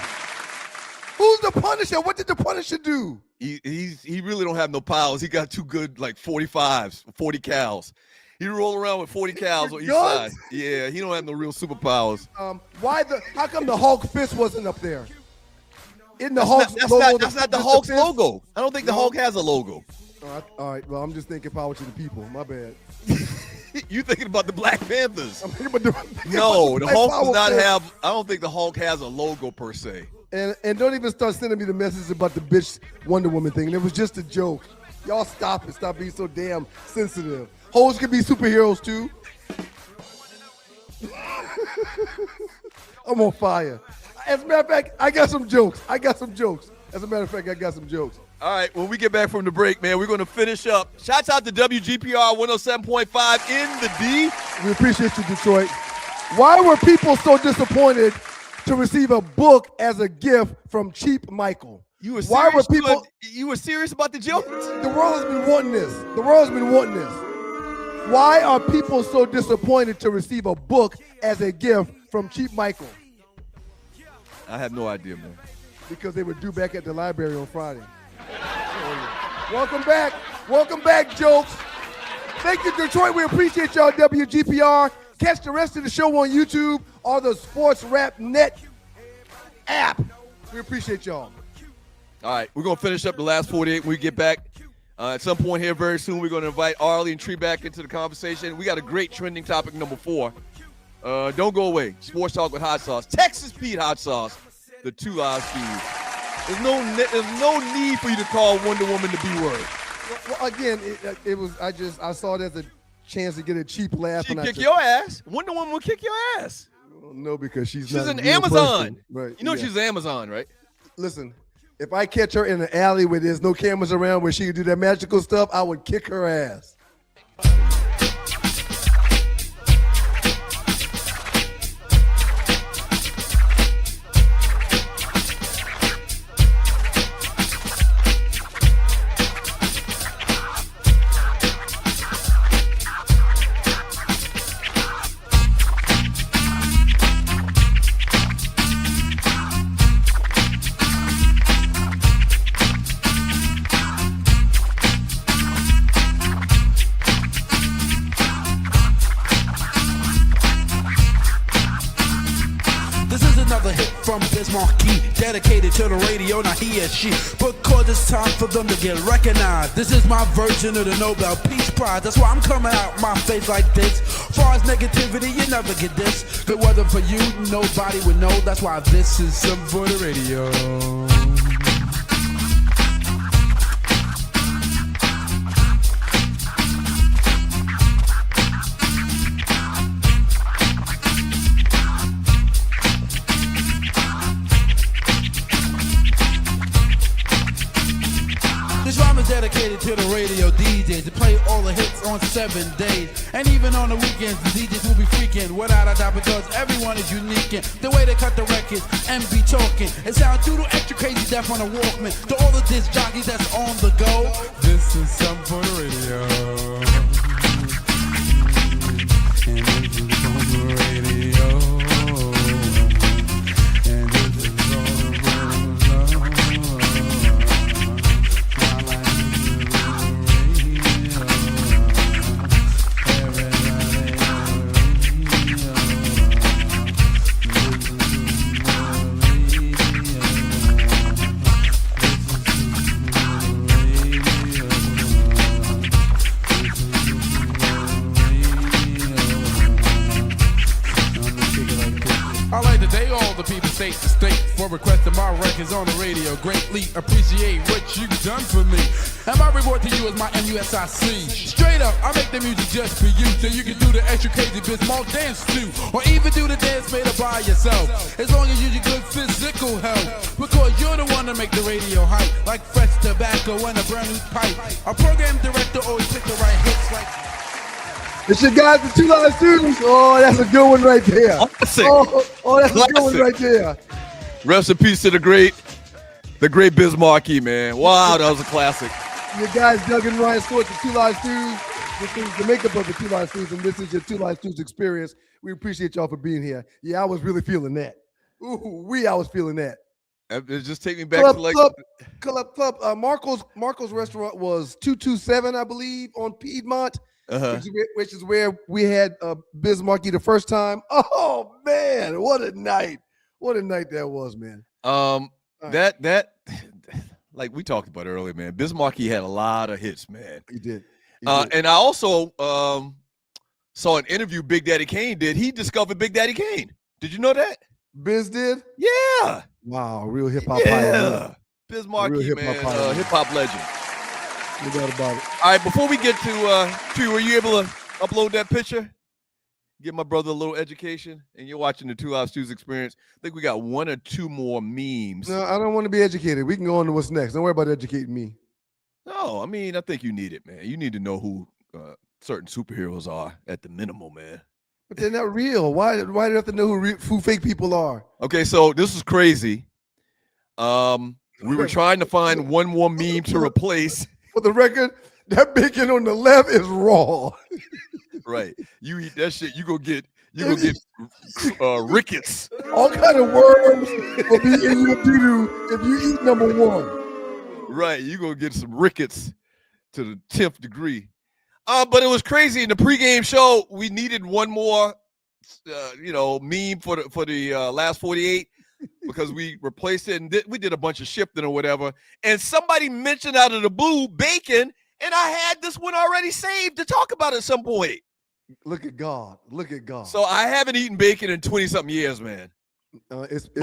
Who's the Punisher? What did the Punisher do? He really don't have no powers. He got two good 45s, 40 cals. He roll around with 40 cals on each side. Yeah, he don't have no real superpowers. How come the Hulk fist wasn't up there? Isn't the That's Hulk's not, logo? that's not the Hulk's logo. I don't think the Hulk has a logo. All right. Well, I'm just thinking power to the people. My bad. You thinking about the Black Panthers? I'm thinking about the Hulk does not have. I don't think the Hulk has a logo per se. And don't even start sending me the message about the bitch Wonder Woman thing. It was just a joke. Y'all stop it. Stop being so damn sensitive. Hoes can be superheroes too. I'm on fire. As a matter of fact, I got some jokes. As a matter of fact, I got some jokes. All right, when we get back from the break, man, we're going to finish up. Shouts out to WGPR 107.5 in the D. We appreciate you, Detroit. Why were people so disappointed to receive a book as a gift from Cheap Michael? You were serious? Why were people? You were serious about the joke? The world has been wanting this. Why are people so disappointed to receive a book as a gift from Cheap Michael? I have no idea, man. Because they were due back at the library on Friday. Welcome back, jokes. Thank you, Detroit. We appreciate y'all, WGPR. Catch the rest of the show on YouTube or the Sports Rap Net app. We appreciate y'all. All right, we're going to finish up the last 48 when we get back. At some point here very soon, we're going to invite Arlie and Tree back into the conversation. We got a great trending topic number 4. Don't go away. Sports Talk with Hot Sauce. Texas Pete Hot Sauce. The 2 live feeds. There's no need for you to call Wonder Woman the B word. Well, again, it was. I saw it as a chance to get a cheap laugh. She'd kick your ass. Wonder Woman will kick your ass. No, because she's an Amazon. Right. You know she's Amazon, right? Listen, if I catch her in an alley where there's no cameras around where she can do that magical stuff, I would kick her ass. Marquee. dedicated to the radio, not he or she. Because it's time for them to get recognized. This is my version of the Nobel Peace Prize. That's why I'm coming out my face like this. Far as negativity, you never get this. If it wasn't for you, nobody would know. That's why this is something for the radio. This rhyme is dedicated to the radio DJs to play all the hits on 7 days. And even on the weekends, the DJs will be freaking without a doubt because everyone is unique in the way they cut the records and be talking. It sounds too extra crazy deaf on a Walkman. To all the disc jockeys that's on the go, this is something for the radio. And this is for the radio. And this is for the I like to thank all the people state to state for requesting my records on the radio. Greatly appreciate what you've done for me. And my reward to you is my MUSIC. Straight up, I make the music just for you, so you can do the extra crazy Bismarck dance too, or even do the dance made up by yourself. As long as you use good physical health, because you're the one to make the radio hype, like fresh tobacco and a brand new pipe. A program director always pick the right hits like. It's your guys, the Two Line Students. Oh, that's a good one right there. Classic. Oh, that's a good one Classic. right there. Rest in peace to the great Biz Markie, man. Wow, that was a classic. Your guys, Doug and Ryan Stewart, the Two Line Students. This is the makeup of the Two Line Students, and this is your Two Line Students experience. We appreciate y'all for being here. Yeah, I was really feeling that. I was feeling that. It just take me back to like Club. Marco's restaurant was 227, I believe, on Piedmont. Which is where we had Biz Markie the first time. Oh man, what a night! What a night that was, man. That like we talked about earlier, man. Biz Markie had a lot of hits, man. He did. And I also saw an interview Big Daddy Kane did. He discovered Big Daddy Kane. Did you know that? Biz did? Yeah. Wow, real hip hop pioneer. Biz Markie, man, hip hop legend. No doubt about it. All right, before we get to were you able to upload that picture? Give my brother a little education, and you're watching the 2 Hour Stews Experience. I think we got 1 or 2 more memes. No, I don't want to be educated. We can go on to what's next. Don't worry about educating me. No, I mean, I think you need it, man. You need to know who certain superheroes are at the minimum, man. But they're not real. Why do you have to know who fake people are? Okay, so this is crazy. We were trying to find one more meme to replace. For the record, that bacon on the left is raw. Right. You eat that shit, you go get rickets. All kind of worms will be in your doo-doo if you eat number 1. Right. You gonna get some rickets to the 10th degree. But it was crazy in the pregame show. We needed one more meme for the last 48. Because we replaced it and we did a bunch of shifting or whatever. And somebody mentioned out of the blue bacon, and I had this one already saved to talk about at some point. Look at God. Look at God. So I haven't eaten bacon in 20-something years, man. I at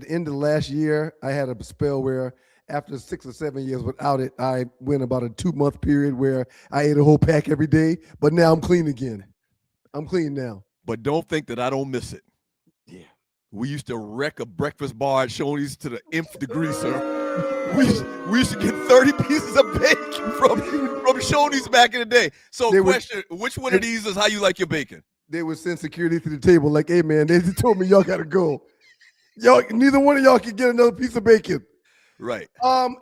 the end of last year, I had a spell where after 6 or 7 years without it, I went about a 2-month period where I ate a whole pack every day. But now I'm clean again. I'm clean now. But don't think that I don't miss it. Yeah. We used to wreck a breakfast bar at Shoney's to the nth degree, sir. We used to get 30 pieces of bacon from Shoney's back in the day. So question, which one of these is how you like your bacon? They would send security to the table like, hey, man, they just told me y'all got to go. Y'all, neither one of y'all can get another piece of bacon. Right.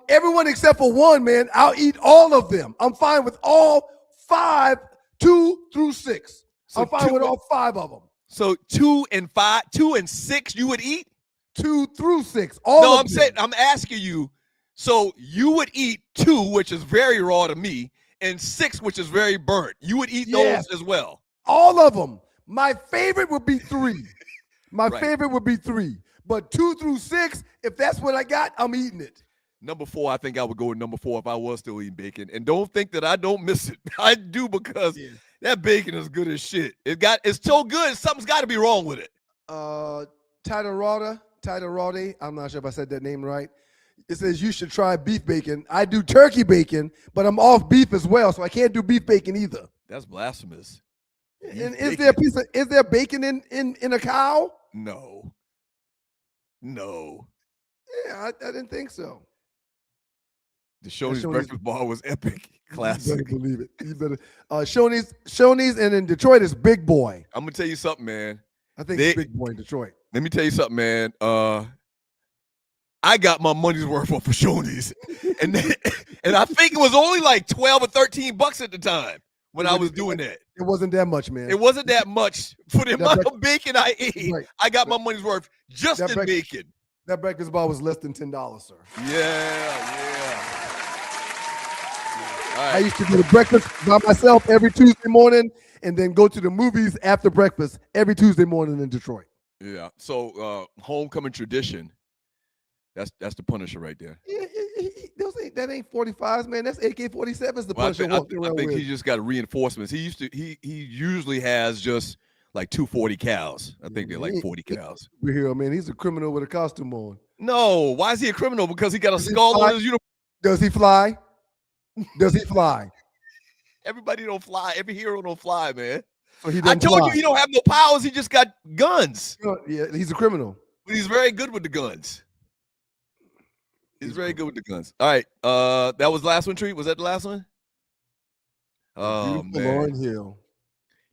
Everyone except for one, man, I'll eat all of them. I'm fine with all 5, 2 through 6. So I'm fine with all 5 of them. So 2 and 5, 2 and 6, you would eat 2 through 6. I'm asking you. So you would eat 2, which is very raw to me, and 6, which is very burnt. You would eat those as well. All of them. My favorite would be 3. My favorite would be 3 But 2 through 6, if that's what I got, I'm eating it. Number 4, I think I would go with number 4 if I was still eating bacon. And don't think that I don't miss it. I do, because that bacon is good as shit. It's so good. Something's got to be wrong with it. Titarada, I'm not sure if I said that name right. It says you should try beef bacon. I do turkey bacon, but I'm off beef as well, so I can't do beef bacon either. That's blasphemous. And is there bacon in a cow? No. Yeah, I didn't think so. The Shoney's breakfast bar was epic. Classic. You better believe it. You better. Shoney's, and in Detroit is Big Boy. I'm gonna tell you something, man. I think it's Big Boy in Detroit. Let me tell you something, man. I got my money's worth off of Shoney's, and I think it was only like $12 or $13 at the time when I was doing that. It wasn't that much, man. It wasn't that much for the amount of bacon I ate. Right. I got my money's worth just in bacon. That breakfast bar was less than $10, sir. Yeah. All right. I used to go to breakfast by myself every Tuesday morning, and then go to the movies after breakfast every Tuesday morning in Detroit. Yeah. So homecoming tradition. That's the Punisher right there. Yeah, that ain't 45s, man. That's AK-47s. The Well, Punisher walking I around think with. he just got reinforcements. He usually has just like 240 cows. I think they're like 40 cows. We're here, man. He's a criminal with a costume on. No, why is he a criminal? Because he got a skull on his uniform. Does he fly? Does he fly? Everybody don't fly. Every hero don't fly, man. So he I told you he don't have no powers. He just got guns. Yeah, he's a criminal. But he's very good with the guns. He's very good with the guns. All right. That was the last one, Treat? Was that the last one? Oh, man. Lauryn Hill.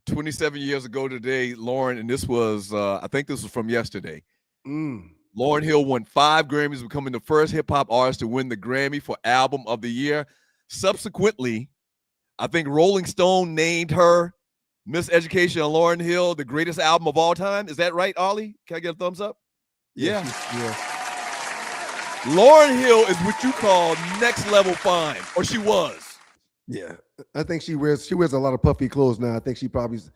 27 years ago today, Lauryn, and this was, I think this was from yesterday. Lauryn Hill won 5 Grammys, becoming the first hip-hop artist to win the Grammy for Album of the Year. Subsequently, I think Rolling Stone named her Miseducation of Lauryn Hill the greatest album of all time. Is that right, Ollie? Can I get a thumbs up? Yeah. Lauryn Hill is what you call next level fine, or she was. Yeah, I think she wears a lot of puffy clothes now. I think she probably's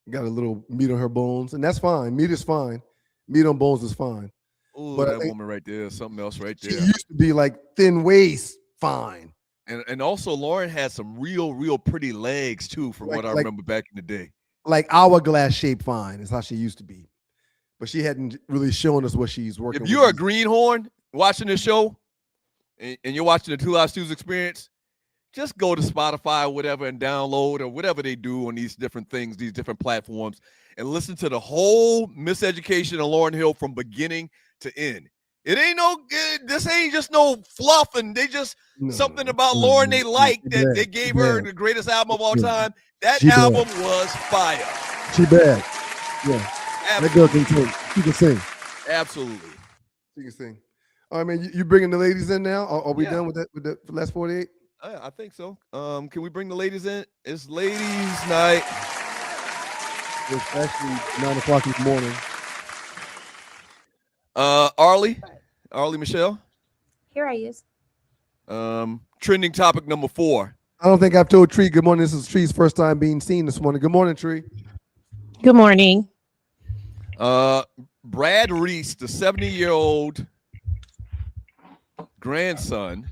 got a little meat on her bones, and that's fine. Meat is fine. Meat on bones is fine. Oh, but that woman right there, something else right there. She used to be like thin waist, fine. And also Lauryn had some real pretty legs too, from what I remember back in the day. Like hourglass shape fine is how she used to be. But she hadn't really shown us what she's working with. If you're a greenhorn watching this show and you're watching the 2 Live Stews Experience, just go to Spotify or whatever and download or whatever they do on these different things, these different platforms, and listen to the whole Miseducation of Lauryn Hill from beginning to end. It ain't this ain't just no fluff, and they just something about Lauryn they liked that they gave her the greatest album of all time. That album was fire. She bad. Yeah. Absolutely. That girl can sing. She can sing. Absolutely. She can sing. All right, man. You bringing the ladies in now? Are we done with that? With the last 48? I think so. Can we bring the ladies in? It's ladies' night. It's actually 9 o'clock in the morning. Arlie Michelle. Here I is. Trending topic number 4. I don't think I've told Tree good morning. This is Tree's first time being seen this morning. Good morning, Tree. Good morning. Brad Reese, the 70-year-old grandson.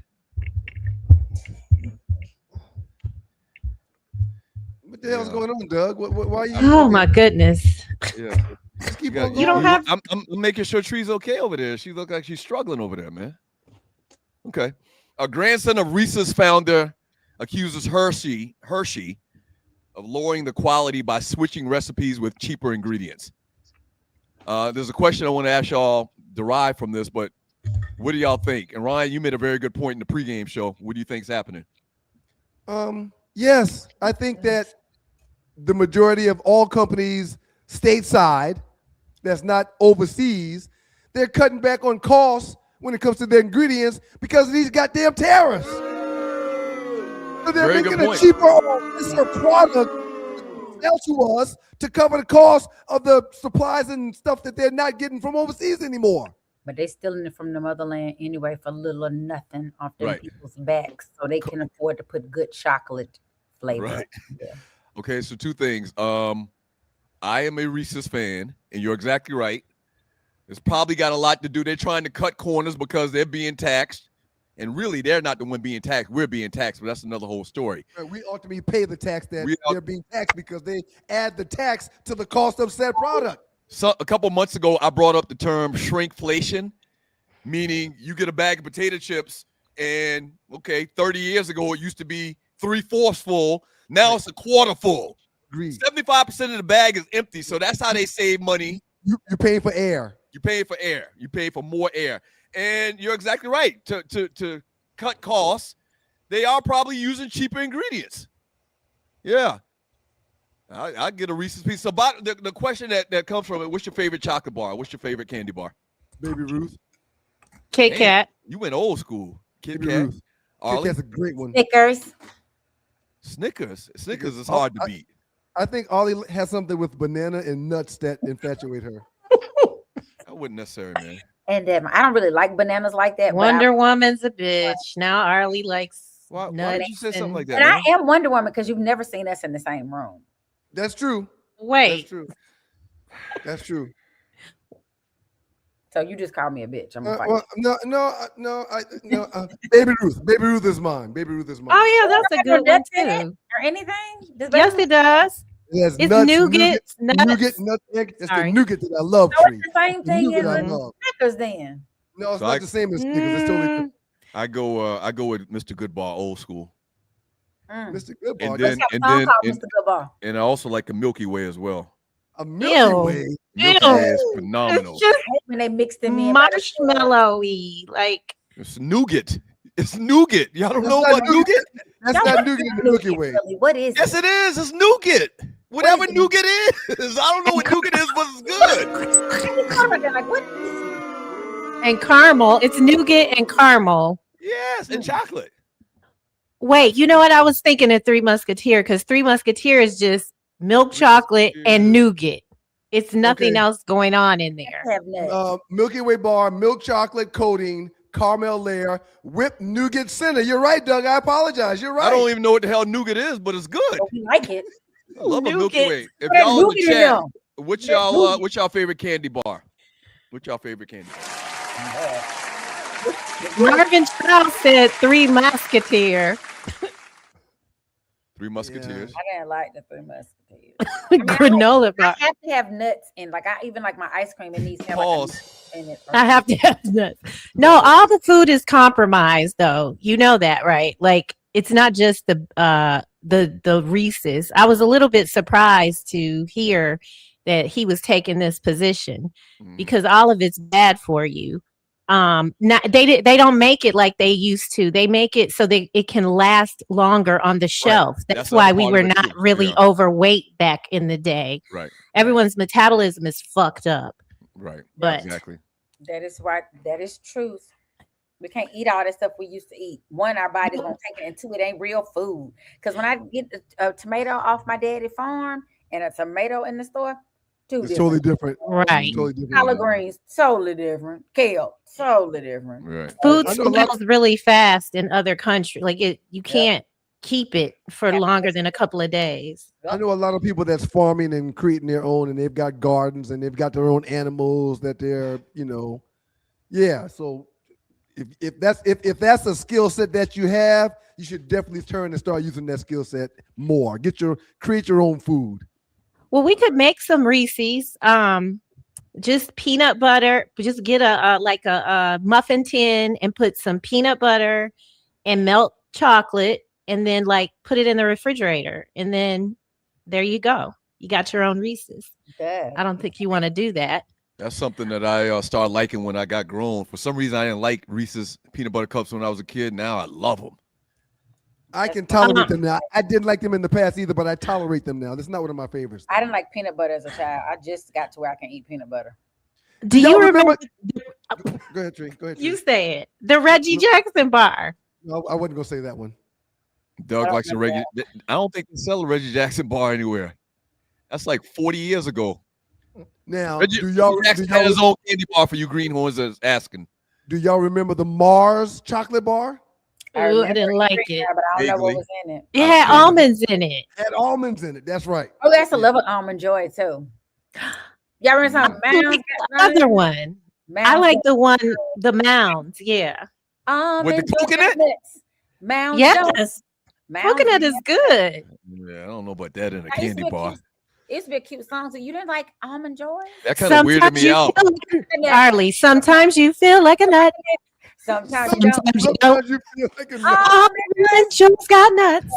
What the hell's going on, Doug? Why are you? Oh my goodness. Yeah. Just keep on going. You don't have. I'm making sure Tree's okay over there. She looks like she's struggling over there, man. Okay. A grandson of Reese's founder accuses Hershey of lowering the quality by switching recipes with cheaper ingredients. There's a question I want to ask y'all derived from this, but what do y'all think? And Ryan, you made a very good point in the pregame show. What do you think's happening? Yes, I think that the majority of all companies stateside, that's not overseas, they're cutting back on costs when it comes to their ingredients because of these goddamn tariffs. So they're Very making good a point. cheaper or lesser product to sell to us to cover the cost of the supplies and stuff that they're not getting from overseas anymore. But they stealing it from the motherland anyway for little or nothing off their Right. people's backs, so they can afford to put good chocolate flavor. Right. Yeah. Okay, so 2 things. I am a Reese's fan, and you're exactly right. It's probably got a lot to do. They're trying to cut corners because they're being taxed. And really, they're not the one being taxed. We're being taxed, but that's another whole story. We ultimately pay the tax that they're being taxed because they add the tax to the cost of said product. So a couple months ago, I brought up the term shrinkflation, meaning you get a bag of potato chips and, 30 years ago, it used to be 3/4 full. Now it's a quarter full. Agreed. 75% of the bag is empty. So that's how they save money. You're paying for air. You pay for air. You pay for more air. And you're exactly right. To cut costs, they are probably using cheaper ingredients. Yeah. I get a Reese's piece. So about the question that comes from it, what's your favorite chocolate bar? What's your favorite candy bar? Baby Ruth. Kit Kat. You went old school. Kit Baby Kat. Ruth. Kit Kat's a great one. Snickers. Snickers is hard to beat. I think Ollie has something with banana and nuts that infatuate her. I wouldn't necessarily, man. And I don't really like bananas like that. Wonder Woman's a bitch. Now Arlie likes why nuts. did you say something like that? And man? I am Wonder Woman because you've never seen us in the same room. That's true. Wait. That's true. That's true. So you just called me a bitch. I'm gonna fight. Baby Ruth. Baby Ruth is mine. Baby Ruth is mine. Oh yeah, that's a good one too. Or anything? Yes, it does. It has It's nuts, nougat, nuts. nougat, nutmeg. It's Sorry. the nougat that I love. So Tree. it's the same thing Nougat I as love. Snickers then. No, it's So not I- the same as Snickers. It's totally different. I go with Mr. Goodbar, old school. Mr. Goodbar. And That's then and song then called and, Mr. Goodbar. and I also like the Milky Way as well. a Milky Ew. Way. Milky Ew. Way is phenomenal. It's just When they mixed them in. by the shore. marshmallowy. Like It's nougat. It's nougat. Y'all don't That's know not about nougat? That's Y'all, not what nougat is in the Milky Way. really? What is Yes, it? it is. It's nougat. Whatever is it? nougat is. I don't know what nougat is, but it's good. Like, what is it? and caramel. It's nougat and caramel. Yes, and chocolate. Wait, you know what? I was thinking of Three Musketeer because Three Musketeer is just milk chocolate and nougat. It's nothing Okay. else going on in there. Have nuts. Milky Way bar, milk chocolate coating, caramel layer, whipped nougat center. You're right, Doug. I apologize. You're right. I don't even know what the hell nougat is, but it's good. But we like it. I love a Milky Nougat. Way. If Put that y'all in the nougat in chat, there. what's y'all favorite candy bar? What's y'all favorite candy bar? Marvin Strauss said Three Musketeer. Three Musketeers. I didn't like the Three Musketeers. Granola bar. I have to have nuts in. Like I even like my ice cream. It needs to have like a Pause. nut in it. I have to have nuts. No, all the food is compromised though. You know that, right? Like it's not just the Reese's. I was a little bit surprised to hear that he was taking this position because all of it's bad for you. They don't make it like they used to. They make it so it can last longer on the shelf. That's That's why another we part were of it, not too. really Yeah. overweight back in the day. Right. Everyone's metabolism is fucked up. Right. But- exactly. That is right. That is truth. We can't eat all that stuff we used to eat. One, our bodies won't take it, and two, it ain't real food. Because when I get a tomato off my daddy farm and a tomato in the store, It's totally different. Right. It's totally different. Collard greens, totally different. Kale, totally different. Right. Food I know a lot- spoils really fast in other countries. Like you can't keep it for longer than a couple of days. I know a lot of people that's farming and creating their own, and they've got gardens and they've got their own animals that they're, yeah. So if that's a skill set that you have, you should definitely turn and start using that skill set more. Create your own food. Well, we could make some Reese's. Just peanut butter. Just get a muffin tin and put some peanut butter and melt chocolate, and then put it in the refrigerator, and then there you go. You got your own Reese's. Good. I don't think you want to do that. That's something that I started liking when I got grown. For some reason, I didn't like Reese's peanut butter cups when I was a kid. Now I love them. I can tolerate them now. I didn't like them in the past either, but I tolerate them now. That's not one of my favorites. I didn't like peanut butter as a child. I just got to where I can eat peanut butter. Do Y'all you remember? Go ahead, Tree. Go ahead. You Tree. say it. The Reggie Jackson bar. No, I wasn't gonna say that one. Doug don't likes a remember Reggie. I don't think they sell a Reggie Jackson bar anywhere. That's like 40 years ago. Now, Reggie do y'all Jackson had his own candy bar for you greenhorns that's asking. do y'all remember the Mars chocolate bar? Ooh, I remember didn't like drinking it. that, but I don't know Vaguely. what was in it. It had almonds in it. Had almonds in it. That's right. Oh, that's a love of almond joy too. Y'all remember some I like mounds? the other one. I like the one, the mounds. Yeah. With the coconut? Mounds. Yes. Mounds. Coconut is good. Yeah, I don't know about that in a It used to candy be a bar. cute- it used to be a cute song. So you didn't like Almond Joy? That kind of weirded Sometimes me you out. feel like, Arlie, sometimes you feel like a nut. Sometimes you don't. Sometimes you don't. Sometimes you feel like a nut. Almond Joy's got nuts.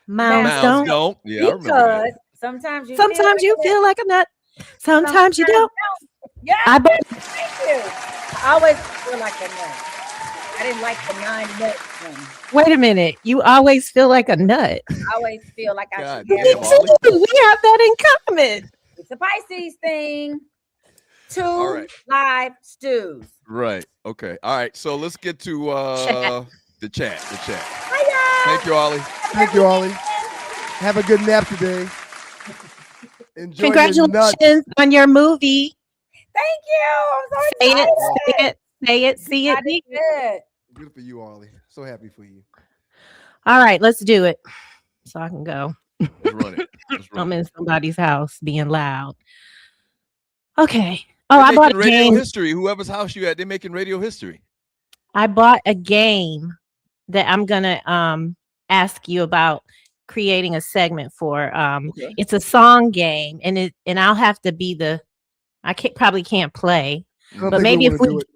Mounds Mounds don't. don't. Yeah, I remember that. Because sometimes you Sometimes you feel like a nut. Sometimes you don't. Yeah, I bet. thank you. I always feel like a nut. I didn't like the 9 nuts one. Wait a minute. You always feel like a nut. I always feel like I God should damn, have Me too. Ollie. We have that in common. It's a Pisces thing. 2 right. live stews. Right. Okay. All right. So let's get to Chat. the chat. The chat. Hiya. Thank you, Ollie. Thank you, Ollie. Have a good nap today. Enjoy your nuts. Congratulations on your movie. Thank you. I'm so Say excited. it, say it, say it, see I it. did good. Good for you, Ollie. So happy for you. All right, let's do it. So I can go. Let's run it. Let's run I'm it. in somebody's house being loud. Okay. Oh, They're I bought making a radio game. history. Whoever's house you at, they're making radio history. I bought a game that I'm gonna ask you about creating a segment for. Okay. It's a song game, and I'll have to be probably can't play, I don't but think maybe wanna if we do it.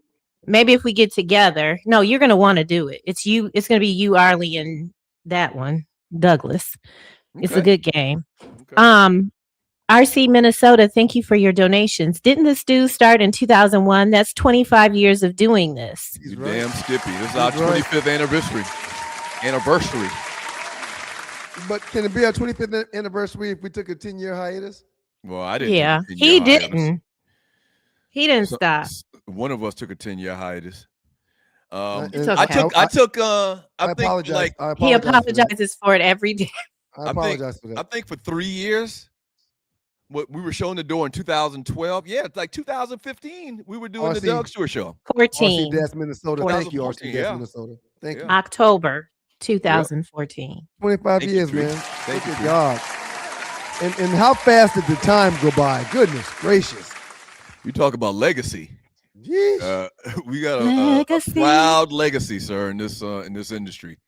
maybe if we get together. No, you're gonna want to do it. It's you. It's gonna be you, Arlie, and that one, Douglas. It's a Okay. good game. Okay. RC Minnesota, thank you for your donations. Didn't the stew start in 2001? That's 25 years of doing this. He's You right. damn Skippy. This is He's our right. 25th anniversary. But can it be our 25th anniversary if we took a 10-year hiatus? Well, I didn't. Yeah, take a 10-year he hiatus. didn't. He didn't So- stop. One of us took a 10-year hiatus. It's I okay. took. I I think apologize. like I He apologize for that. apologizes for it every day. I apologize for I that. think for 3 years. What we were showing the door in 2012. Yeah, it's like 2015. We were doing the RC. Doug Stewart show. 14. RC Das, Minnesota. Thank you, 2014, RC Das, yeah. Minnesota. Thank you. Yeah. October 2014. 25 Thank you, years, Tree. man. Thank Look you, at Tree. God. And how fast did the time go by? Goodness gracious. You talk about legacy. Yeesh. We got a Legacy. proud legacy, sir, in this industry.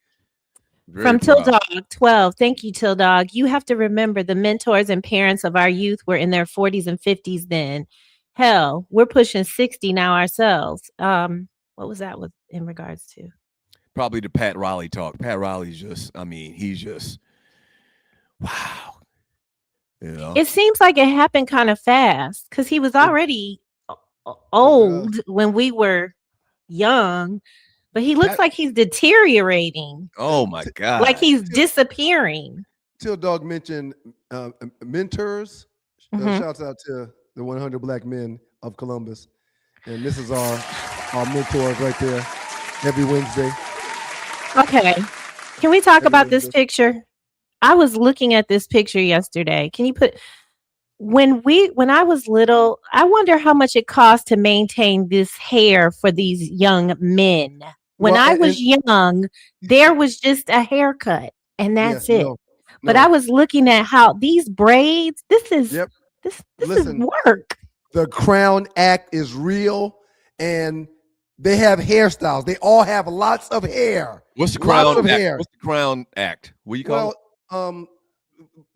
Very From Till proud. Dog 12. Thank you, Till Dog. You have to remember the mentors and parents of our youth were in their 40s and 50s then. Hell, we're pushing 60 now ourselves. What was that with in regards to? Probably the Pat Riley talk. Pat Riley's just, I mean, he's just wow. You know, It seems like it happened kind of fast because he was already old when we were young, but he looks Pat- like he's deteriorating, oh my God. like he's disappearing. Till Dog mentioned mentors. Mhm. Shouts out to the 100 Black Men of Columbus. And this is our mentors right there every Wednesday. Okay. Can we talk Every about this Wednesday. picture? I was looking at this picture yesterday. Can you put when I was little, I wonder how much it cost to maintain this hair for these young men. When Well, I and- was young, there was just a haircut and that's Yes, it. no, But no. I was looking at how these braids, this is Yep. this Listen. is work. The Crown Act is real, and they have hairstyles. They all have lots of hair. What's the Lots Crown of Act? hair. What's the Crown Act? What do you call Well,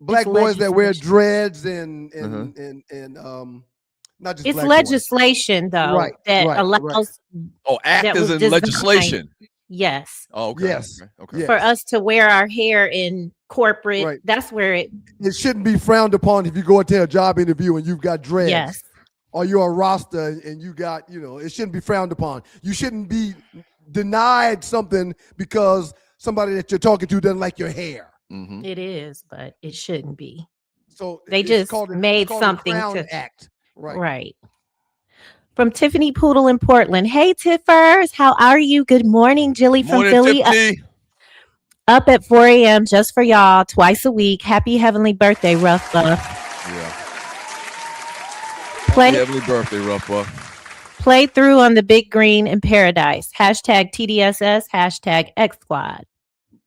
black boys that wear legislation. dreads and not just It's black boys. legislation though Right, that right, allows right. it? Oh, act that is was in designed. legislation. Yes. Oh, okay. Yes. Okay. Yes. For us to wear our hair in corporate, Right. that's where it It shouldn't be frowned upon if you go into a job interview and you've got dreads. yes. Or you're a Rasta and you got, it shouldn't be frowned upon. You shouldn't be denied something because somebody that you're talking to doesn't like your hair. Mm-hmm. It is, but it shouldn't be. So They it's just called made it's called a something Crown to- Act. Right. Right. From Tiffany Poodle in Portland. Hey Tiffers, how are you? Good morning, Jilly from Morning, Philly. Tiffany. Up at 4 a.m. just for y'all, twice a week. Happy heavenly birthday, Rough Buff. Yeah. Play Happy heavenly birthday, Rough Buff. play through on the big green in paradise. Hashtag TDSS, hashtag X Squad.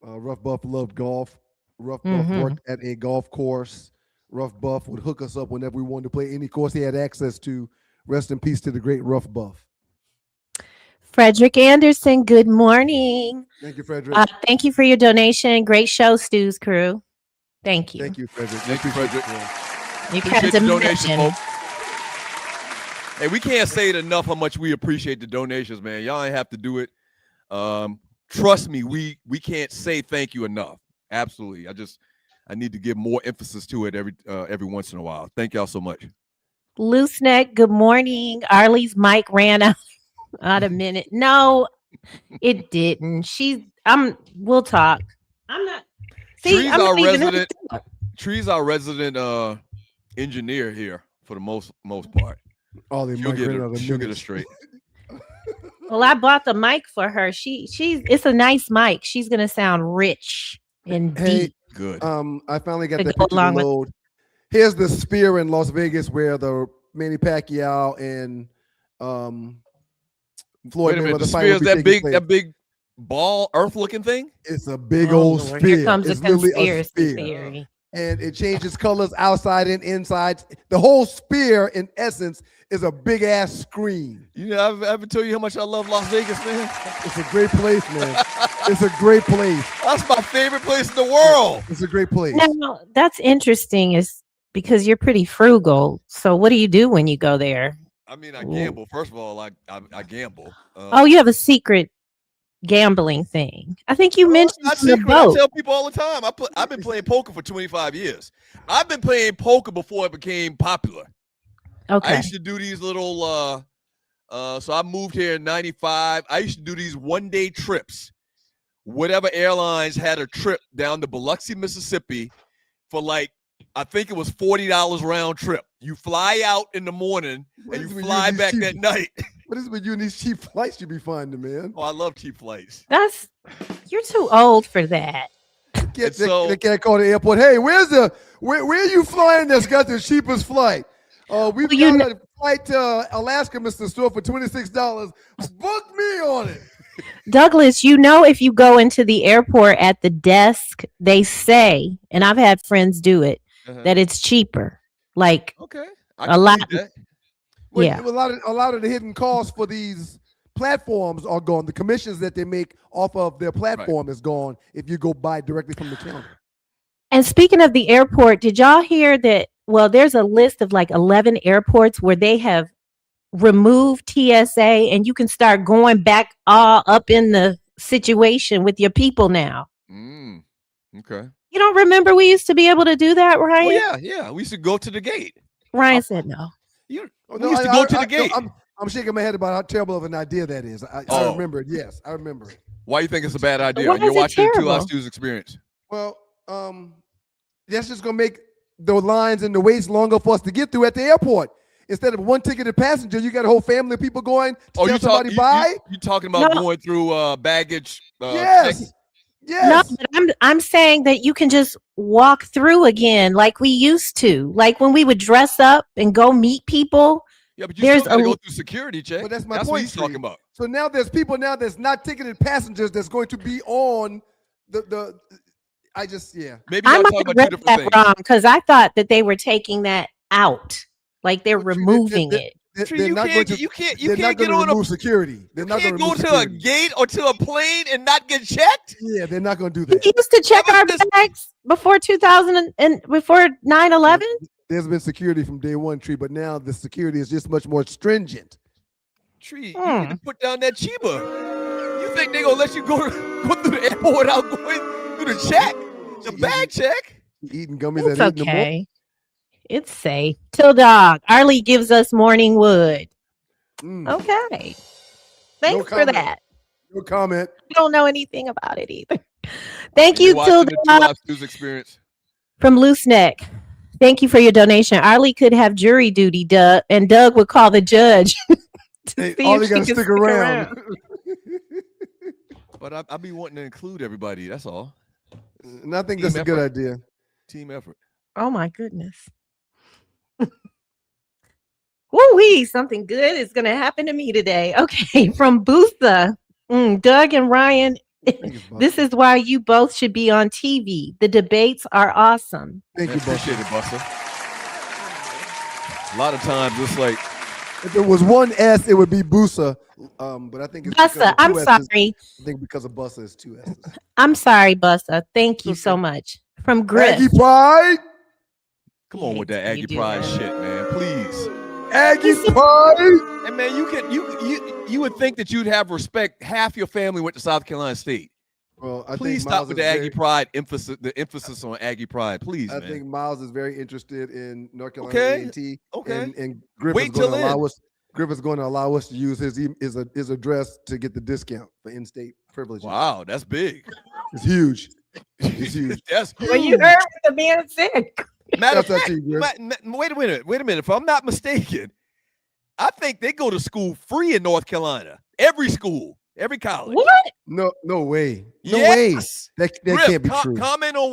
Rough Buff loved golf. Rough Mhm. Buff worked at a golf course. Rough Buff would hook us up whenever we wanted to play any course he had access to. Rest in peace to the great Rough Buff. Frederick Anderson, good morning. Thank you, Frederick. Thank you for your donation. Great show, Stu's crew. Thank you. Thank you, Frederick. Thank you, Frederick. You Appreciate can't the donation, imagine. folks. Hey, we can't say it enough how much we appreciate the donations, man. Y'all ain't have to do it. Trust me, we can't say thank you enough. Absolutely. I need to give more emphasis to it every once in a while. Thank y'all so much. Loose neck, good morning. Arlie's mic ran out a minute. No, it didn't. We'll talk. I'm not. See, Tree's I'm our not even resident. Tree's our resident engineer here for the most part. She'll get us straight. Well, I bought the mic for her. It's a nice mic. She's gonna sound rich and deep. Good. I finally got To that go picture to along with- load. Here's the Sphere in Las Vegas where the Manny Pacquiao and Floyd Wait a minute. Mayweather The fight Sphere will is be that taking place. big ball, Earth-looking thing? It's a big old Lord, sphere. Here comes It's the literally a conspiracy sphere. theory. And it changes colors outside and inside. The whole sphere, in essence, is a big ass screen. You know, I've ever told you how much I love Las Vegas, man. It's a great place, man. It's a great place. That's my favorite place in the world. It's a great place. Now, that's interesting, is because you're pretty frugal. So, what do you do when you go there? I mean, I gamble. First of all, I gamble. Oh, you have a secret gambling thing. I think you mentioned Not on the secret. I boat. tell people all the time. I've been playing poker for 25 years. I've been playing poker before it became popular. Okay. I used to do these little so I moved here in 95. I used to do these one-day trips. Whatever airlines had a trip down to Biloxi, Mississippi for I think it was $40 round trip. You fly out in the morning and you fly back that night. What is it with you and these cheap flights you be finding, man? Oh, I love cheap flights. You're too old for that. They can't call the airport. Hey, where are you flying that's got the cheapest flight? We've got a flight to Alaska, Mr. Store, for $26. Book me on it. Douglas, if you go into the airport at the desk, they say, and I've had friends do it, that it's cheaper. Okay. A lot. Well, Yeah. A lot of the hidden costs for these platforms are gone. The commissions that they make off of their platform is gone if you go buy directly from the counter. And speaking of the airport, did y'all hear that? Well, there's a list of 11 airports where they have removed TSA and you can start going back all up in the situation with your people now. Okay. You don't remember we used to be able to do that, Ryan? Oh, yeah. We used to go to the gate. Ryan said no. We used to go to the gate. I'm shaking my head about how terrible of an idea that is. I remember it. Yes, I remember it. Why you think it's a bad idea? Why You're is it watching terrible? 2 Last Stu's experience. Well, that's just gonna make the lines and the waits longer for us to get through at the airport. Instead of one ticketed passenger, you got a whole family of people going to tell somebody bye. You talking about No. going through baggage? Yes. checking? Yes. No, but I'm saying that you can just walk through again like we used to. Like when we would dress up and go meet people. Yeah, but you There's still got to a- go through security check. But that's my what point. he's talking about. So now there's people now that's not ticketed passengers that's going to be on the. I just Maybe I y'all might talking have about read two different that things. wrong because I thought that they were taking that out. Like they're removing it. Tree, you can't get on remove security. They're You not can't going go to to remove a security. gate or to a plane and not get checked. Yeah, they're not going to do that. We used to check our bags before 2000 and before 9/11. There's been security from day one, Tree, but now the security is just much more stringent. Tree, you need to put down that Chiba. You think they're gonna let you go through the airport without going through the check, the bag check? Eating gummies It's at 8 in the morning. okay. It's safe. Till dog. Arlie gives us morning wood. Okay. Thanks for comment. that. No comment. I don't know anything about it either. Thank You're you, watching Till the Two dog Live Stu's experience. from Loose Neck. Thank you for your donation. Arlie could have jury duty, Doug, and Doug would call the judge. Hey, See all if you she got to can stick stick around. But I be wanting to include everybody. That's all. And I think that's a good idea. Team effort. Oh my goodness. Woo-wee, something good is going to happen to me today. Okay, from Bootha. Doug and Ryan, This is why you both should be on TV. The debates are awesome. Thank you, Appreciate Buster. it, Buster. A lot of times it's like, If it was one S, it would be Busa. But I think it's because Bussa, of I'm two S's. sorry. I think because of Bussa, it's two S's. I'm sorry, Bussa. Thank you so much. From Griff. Aggie Pride. come on with that Hey, you Aggie do Pride that. shit, man. Please. Aggie Pride. And man, you would think that you'd have respect. Half your family went to South Carolina State. Well, I Please think stop Miles with is the Aggie very, Pride emphasis. The emphasis on Aggie Pride, please, I man. think Miles is very interested in North Carolina Okay, A&T. okay. And Griff Wait is going till to allow then. us. Griff is going to allow us to use his address to get the discount for in-state privileges. Wow, that's big. It's huge. It's huge. That's huge. Well, you heard what the man said. Matter of That's up fact, to you, Griff. wait a minute. If I'm not mistaken, I think they go to school free in North Carolina. Every school, every college. What? No way. No way. Yes. That Griff, can't be true. Comment on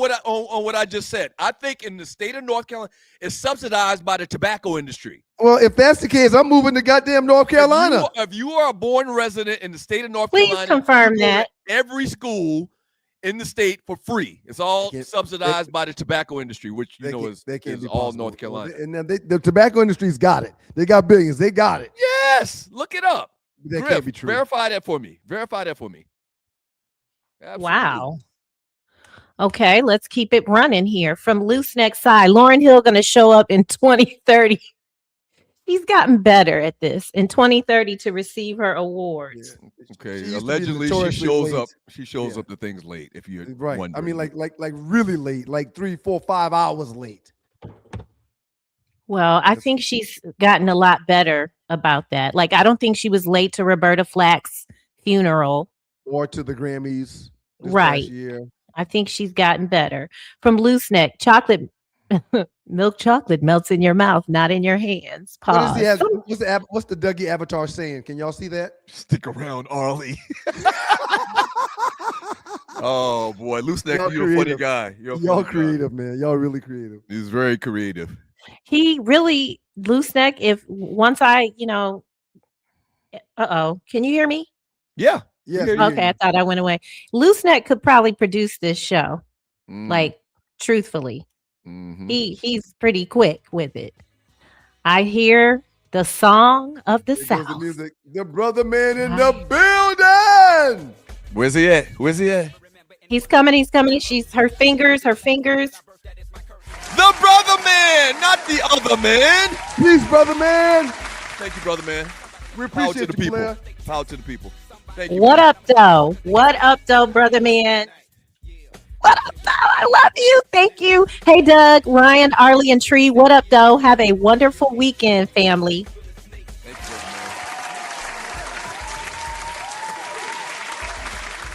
what I just said. I think in the state of North Carolina, it's subsidized by the tobacco industry. Well, if that's the case, I'm moving to goddamn North Carolina. If you are a born resident in the state of North Please Carolina, confirm you go to that. every school in the state for free. It's all Can't- subsidized by the tobacco industry, which you That know can't- is that can't be all possible. North Carolina. And now the tobacco industry's got it. They got billions. They got it. Yes, look it up. That Griff, can't be true. Verify that for me. Absolutely. Wow. Okay, let's keep it running here. From Loose Neck Side, Lauryn Hill going to show up in 2030. She's gotten better at this in 2030 to receive her awards. Okay. She used to be Allegedly, she notoriously shows late. up. She shows Yeah. up to things late. If you're Right. wondering. I mean, like really late, like 3, 4, 5 hours late. Well, I think she's gotten a lot better about that. Like, I don't think she was late to Roberta Flack's funeral. Or to the Grammys this Right. past year. I think she's gotten better. From Loose Neck, chocolate, milk chocolate melts in your mouth, not in your hands. Pause. What's the Dougie avatar saying? Can y'all see that? Stick around, Arlie. Oh boy, Loose Neck, Y'all you're a funny creative. guy. You're a Y'all funny guy. creative, man. Y'all really creative. He's very creative. He really, Loose Neck, if once I, can you hear me? Yeah. Yes, hear we you. hear Okay, I thought I went away. Loose Neck could probably produce this show. Mm, Like, truthfully. mhm. He's pretty quick with it. I hear the song of the There goes the South. music. The brother man in the building. Where's he at? Where's he at? He's coming. She's her fingers. The brother man, not the other man. Peace, brother man. Thank you, brother man. We Power to appreciate the you, people. player. Power to the people. Thank you. What man. up, though? What up, though, brother man? What up, though? I love you. Thank you. Hey, Doug, Ryan, Arlie, and Tree. What up, though? Have a wonderful weekend, family. Thank you, brother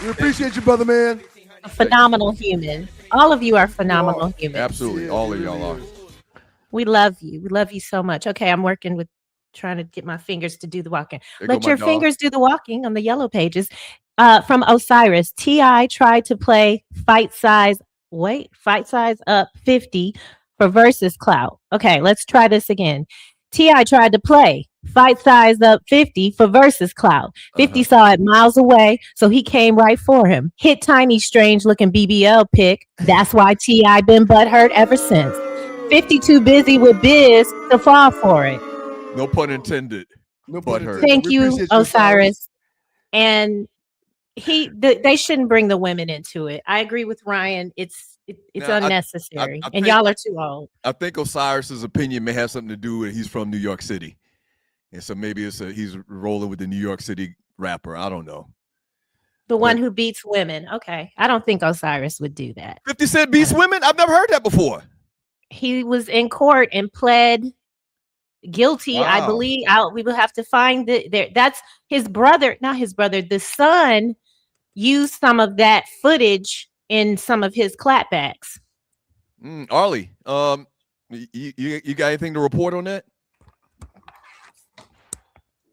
man. We appreciate you, brother man. A phenomenal human. All of you are phenomenal humans. Absolutely. Yeah, All it of y'all really are. is. We love you. We love you so much. Okay, I'm working with trying to get my fingers to do the walking. There go Let my your dog. fingers do the walking on the yellow pages. From Osiris, T.I. tried to play Fight Size Up 50 for Versus Clout. Okay, let's try this again. T.I. tried to play Fight Size Up 50 for Versus Clout. 50 saw it miles away, so he came right for him. Hit tiny, strange looking BBL pick. That's why T.I. been butthurt ever since. 50 too busy with biz to fall for it. No pun intended. No But pun her. intended. Thank We you, appreciate Osiris. And they shouldn't bring the women into it. I agree with Ryan. It's Now, unnecessary, I and think- y'all are too old. I think Osiris's opinion may have something to do with he's from New York City. And so maybe he's rolling with the New York City rapper. I don't know. The one who beats women. Okay, I don't think Osiris would do that. 50 Cent beats women? I've never heard that before. He was in court and pled guilty. I Wow. believe. We will have to find it. That's his brother, not his brother. The son used some of that footage in some of his clapbacks. Arlie, you got anything to report on that?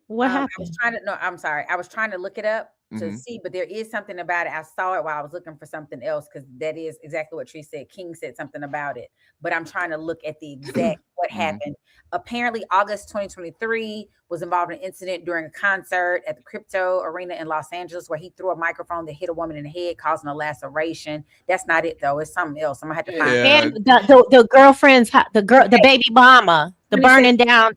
What I happened? was trying to. No, I'm sorry. I was trying to look it up to Mhm. see, but there is something about it. I saw it while I was looking for something else because that is exactly what Tree said. King said something about it, but I'm trying to look at the exact what happened. Apparently, August 2023 was involved in an incident during a concert at the Crypto Arena in Los Angeles where he threw a microphone that hit a woman in the head, causing a laceration. That's not it, though. It's something else. I'm gonna have to find. And the girlfriend's the baby mama, the burning down.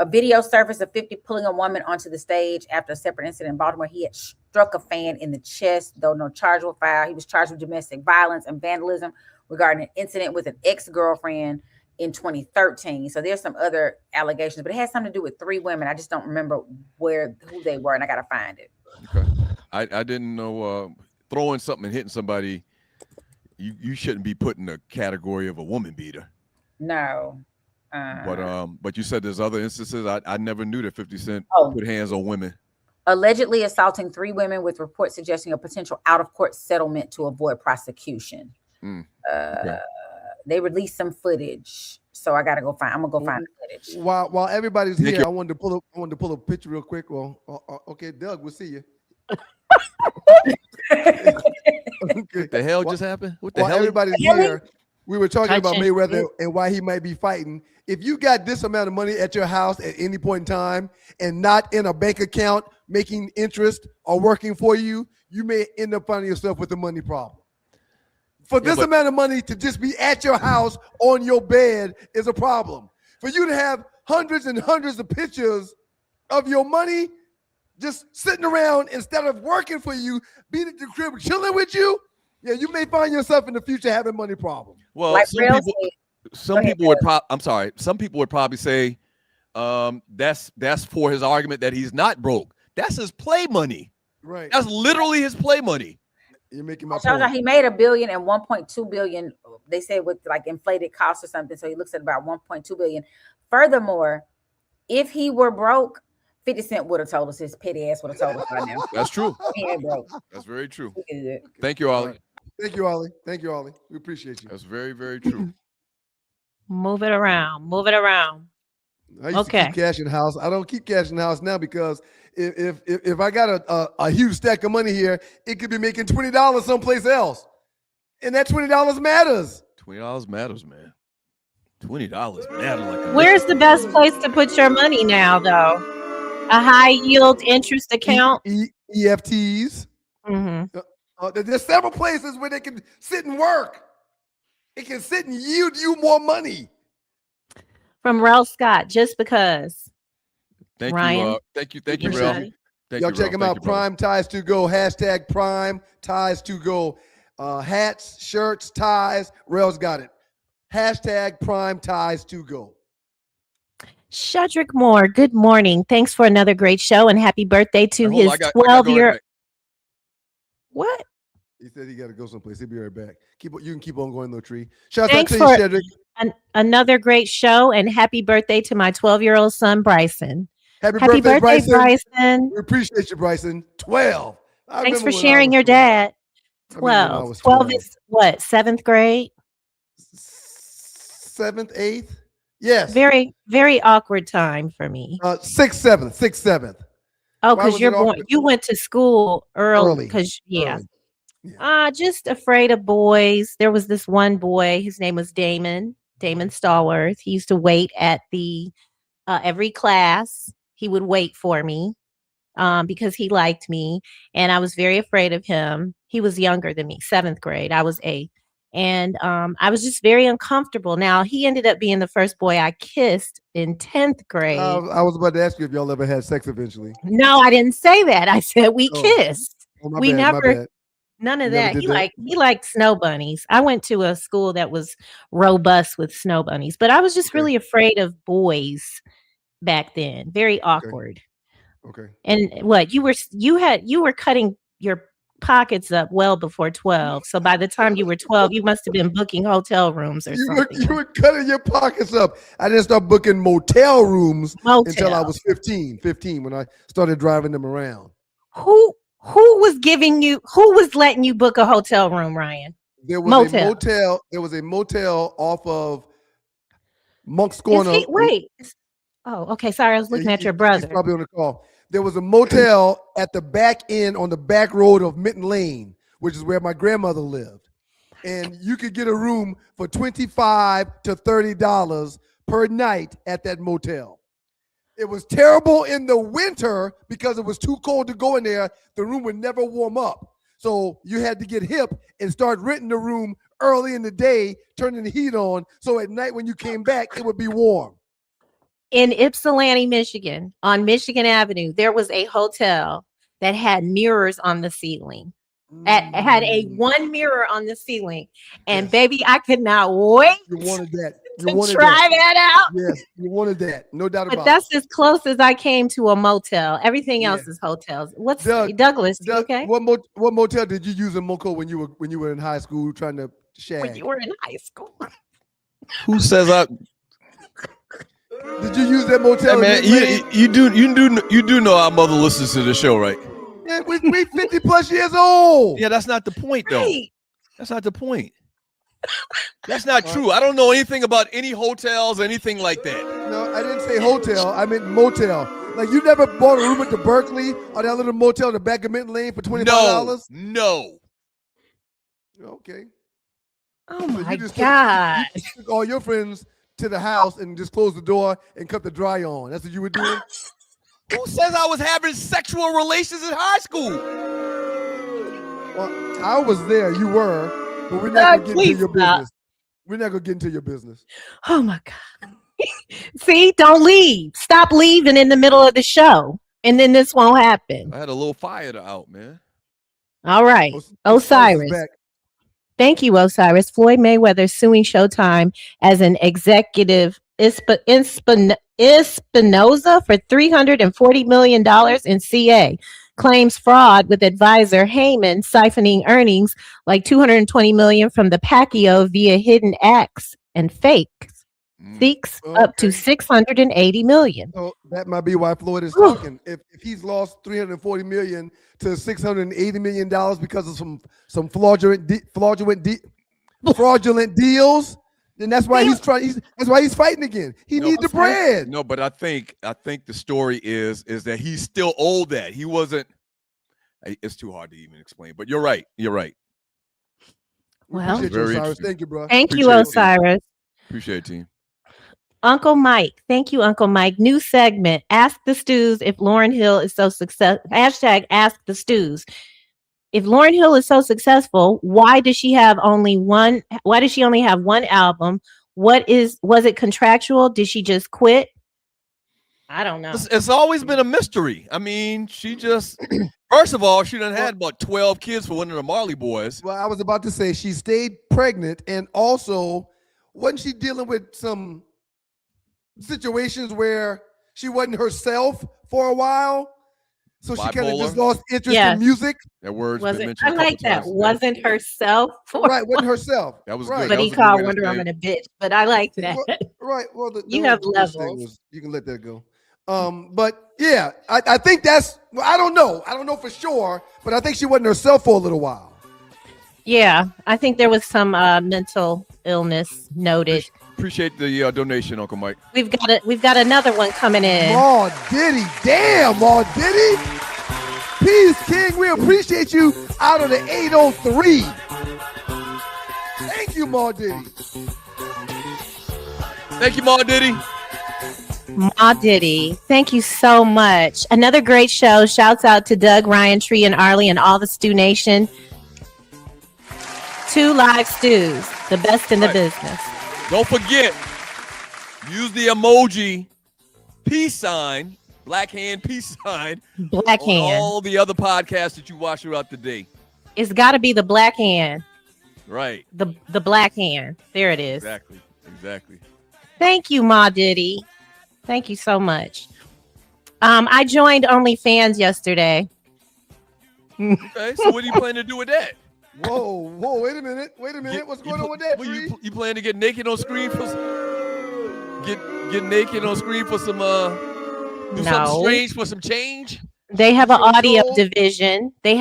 A video surfaced of 50 pulling a woman onto the stage after a separate incident in Baltimore. He had struck a fan in the chest, though no charge was filed. He was charged with domestic violence and vandalism regarding an incident with an ex-girlfriend in 2013. So there's some other allegations, but it has something to do with 3 women. I just don't remember who they were, and I gotta find it. Okay, I didn't know throwing something and hitting somebody. You shouldn't be put in the category of a woman beater. No. But you said there's other instances. I never knew that 50 Cent put hands on women. Allegedly assaulting 3 women with reports suggesting a potential out-of-court settlement to avoid prosecution. Okay. They released some footage, so I gotta go find. I'm gonna go find the footage. While everybody's here, I wanted to pull a picture real quick. Well, okay, Doug, we'll see you. What the hell just happened? What the hell? Everybody's here. We were talking about Mayweather and why he might be fighting. If you got this amount of money at your house at any point in time and not in a bank account making interest or working for you, you may end up finding yourself with a money problem. For this amount of money to just be at your house on your bed is a problem. For you to have hundreds and hundreds of pictures of your money just sitting around instead of working for you, being at the crib, chilling with you, yeah, you may find yourself in the future having money problems. Well, like some people would probably say that's for his argument that he's not broke. That's his play money. Right. That's literally his play money. You're making my point. He made $1 billion and 1.2 billion. They say with like inflated costs or something. So he looks at about 1.2 billion. Furthermore, if he were broke, 50 Cent would have told us. His petty ass would have told us right now. That's true. He ain't broke. That's very true. Okay. Thank you, Ollie. Thank you, Ollie. Thank you, Ollie. We appreciate you. That's very, very true. Move it around. Move it around. I used to keep cash in the house. I don't keep cash in the house now because if I got a huge stack of money here, it could be making $20 someplace else, and that $20 matters. $20 matters, man. $20 matters. Where's the best place to put your money now, though? A high yield interest account, EFTs. Mm-hmm. There's several places where they can sit and work. It can sit and yield you more money. From Rel Scott, just because. Thank Ryan. you. Thank you, Rel. Y'all check them out. Prime Ties to Go. # Prime Ties to Go. Hats, shirts, ties. Rel's got it. # Prime Ties to Go. Shedrick Moore, good morning. Thanks for another great show and happy birthday to his 12-year. What? He said he got to go someplace. He'll be right back. You can keep on going, little tree. Shout out Thanks to for you, Shedrick. Another great show and happy birthday to my 12-year-old son, Bryson. Happy birthday, Bryson. We appreciate you, Bryson. 12. Thanks for sharing your dad. 12. 12 is what? 7th grade? 7th, 8th? Yes. Very, very awkward time for me. 6th, 7th. Oh, because you went to school early. Because just afraid of boys. There was this one boy. His name was Damon Stallworth. He used to wait at the every class. He would wait for me because he liked me, and I was very afraid of him. He was younger than me, 7th grade. I was 8th. And I was just very uncomfortable. Now, he ended up being the first boy I kissed in 10th grade. I was about to ask you if y'all ever had sex eventually. No, I didn't say that. I said we kissed. We never, none of that. He liked snow bunnies. I went to a school that was robust with snow bunnies, but I was just really afraid of boys back then. Very awkward. Okay. And what you were cutting your pockets up well before 12. So by the time you were 12, you must have been booking hotel rooms or something. You were cutting your pockets up. I didn't start booking motel rooms until I was 15 when I started driving them around. Who was letting you book a hotel room, Ryan? There was a motel off of Monk's Corner. Oh, okay. Sorry, I was looking at your brother. He's probably on the call. There was a motel at the back end on the back road of Mitten Lane, which is where my grandmother lived. And you could get a room for $25 to $30 per night at that motel. It was terrible in the winter because it was too cold to go in there. The room would never warm up. So you had to get hip and start renting the room early in the day, turning the heat on. So at night when you came back, it would be warm. In Ypsilanti, Michigan, on Michigan Avenue, there was a hotel that had mirrors on the ceiling. Had a one mirror on the ceiling, and Yes. baby, I could not wait You wanted that. You to wanted try that out. Yes, you wanted that. No doubt But about that's it. as close as I came to a motel. Everything else Yeah. is hotels. What's Doug, Douglas? You Doug, okay? what motel did you use in Moco when you were in high school trying to shag? When you were in high school. Who says I? Did you use that motel? Hey, man, in Midland? you do know our mother listens to the show, right? Yeah, we 50 plus years old. Yeah, that's not the point, though. Right. That's not the point. That's not true. I don't know anything about any hotels, anything like that. No, I didn't say hotel. I meant motel. Like you never bought a room at the Berkeley or that little motel in the back of Minton Lane for $25? No. Okay. Oh So my you just God. took all your friends to the house and just closed the door and cut the dry on. That's what you were doing? Who says I was having sexual relations in high school? Well, I was there. You were. But we're not Doug, going to get please into your stop. business. We're not going to get into your business. Oh my God. See, don't leave. Stop leaving in the middle of the show. And then this won't happen. I had a little fire out, man. All right. Osiris is Osiris. back. Thank you, Osiris. Floyd Mayweather suing Showtime as an executive Espinoza for $340 million in CA. Claims fraud with advisor Heyman siphoning earnings like $220 million from the Pacquiao via hidden acts and fakes. Seeks up to $680 million. So that might be why Floyd is Whew. talking. If he's lost $340 million to $680 million because of some fraudulent deals, then that's why that's why he's fighting again. He needs the bread. No, but I think the story is that he's still owed that. He wasn't. It's too hard to even explain. But you're right. You're right. Well, Appreciate you, Very Osiris. interesting. Thank you, bro. Thank you, Appreciate it, team. Osiris. Appreciate it, team. Uncle Mike. Thank you, Uncle Mike. New segment. Ask the Stews if Lauryn Hill is so successful. Hashtag Ask the Stews. If Lauryn Hill is so successful, why does she only have one album? Was it contractual? Did she just quit? I don't know. It's always been a mystery. I mean, she just first of all, she done had about 12 kids for one of the Marley Boys. Well, I was about to say she stayed pregnant, and also wasn't she dealing with some situations where she wasn't herself for a while? So she kind of just lost interest in music. That word's been Wasn't mentioned. I like that? Wasn't herself for Right, wasn't herself. That was right. good. But That he was a good called way to Wonder say Woman it. a bitch. But I like that. Right. Well, You have those levels. things, you can let that go. But yeah, I think that's. Well, I don't know. I don't know for sure, but I think she wasn't herself for a little while. Yeah, I think there was some mental illness noted. Appreciate the donation, Uncle Mike. We've got another one coming in. Maw Diddy, damn, Maw Diddy. Peace, King. We appreciate you out of the 803. Thank you, Maw Diddy. Thank you, Ma Diddy. Ma Diddy, thank you so much. Another great show. Shouts out to Doug, Ryan, Tree, and Arlie, and all the Stew Nation. 2 live stews, the best in the business. Don't forget, use the emoji peace sign, black hand peace sign. Black on hand. all the other podcasts that you watch throughout the day. It's got to be the black hand. Right. The black hand. There it is. Exactly. Thank you, Ma Diddy. Thank you so much. I joined OnlyFans yesterday. Okay, so what do you plan to do with that? Whoa, wait a minute. What's going on with that, Tree? You plan to get naked on screen for get naked on screen for some do something strange for some change? They have an audio division. The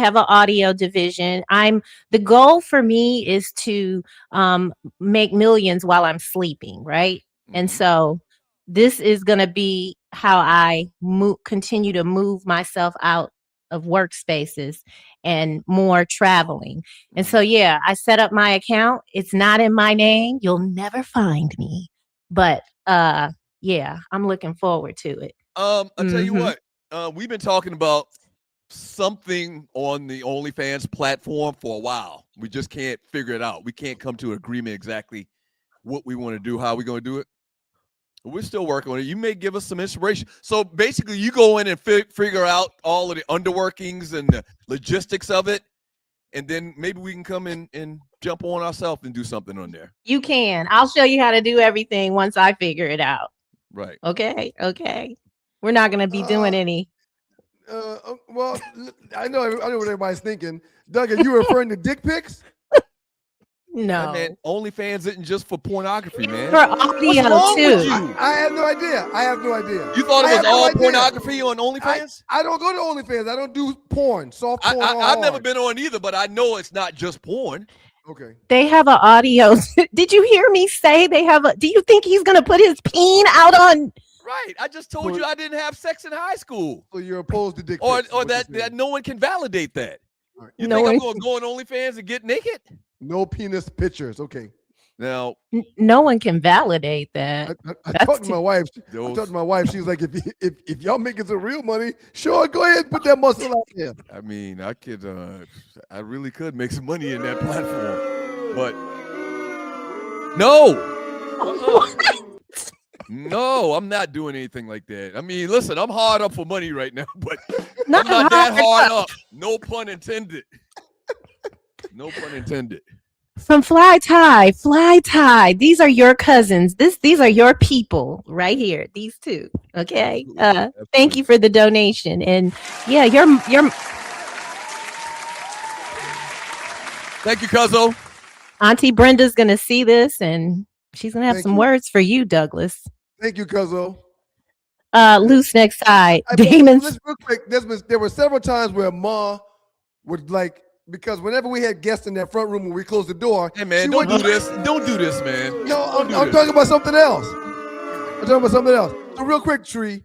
goal for me is to make millions while I'm sleeping, right? And so this is going to be how I continue to move myself out of workspaces and more traveling. And so, yeah, I set up my account. It's not in my name. You'll never find me, but Yeah, I'm looking forward to it. I tell you Mhm. what, we've been talking about something on the OnlyFans platform for a while. We just can't figure it out. We can't come to an agreement exactly what we want to do, how we're going to do it. We're still working on it. You may give us some inspiration. So basically, you go in and figure out all of the underworkings and the logistics of it, and then maybe we can come in and jump on ourselves and do something on there. You can. I'll show you how to do everything once I figure it out. Right. Okay. Okay. We're not gonna be doing any. Well, I know what everybody's thinking. Doug, are you referring to dick pics? No. Man, OnlyFans isn't just for pornography, man. For audio wrong too. with you? I have no idea. You thought I it have was no all idea. pornography on OnlyFans? I don't go to OnlyFans. I don't do porn, soft porn. I've never been on either, but I know it's not just porn. Okay. They have an audio. Did you hear me say they have a? Do you think he's gonna put his peen out on? Right. I just told you I didn't have sex in high school. So you're opposed to dick Or pics. is what you're saying. that no one can validate that. All right. You No think I'm one- going to go on OnlyFans and get naked? No penis pictures. Okay. Now, No one can validate that. I That's talked to my wife. I Those- talked to my wife. She was like, if y'all making some real money, sure, go ahead and put that muscle out there. I mean, I really could make some money in that platform, but no. No, I'm not doing anything like that. I mean, listen, I'm hard up for money right now, but Not I'm not that hard hard up. No pun intended. No pun intended. From Fly Tie. These are your cousins. These are your people right here. These two. Okay. Thank you for the donation. And yeah, you're Thank you, Cuzzo. Auntie Brenda's gonna see this and she's gonna have Thank some you. words for you, Douglas. Thank you, Cuzzo. Loose next side. Listen, Damon's real quick. There were several times where Ma would because whenever we had guests in that front room when we closed the door. Hey man, she don't do wouldn't- this. Don't do this, man. No, Don't do I'm this. talking about something else. So real quick, Tree.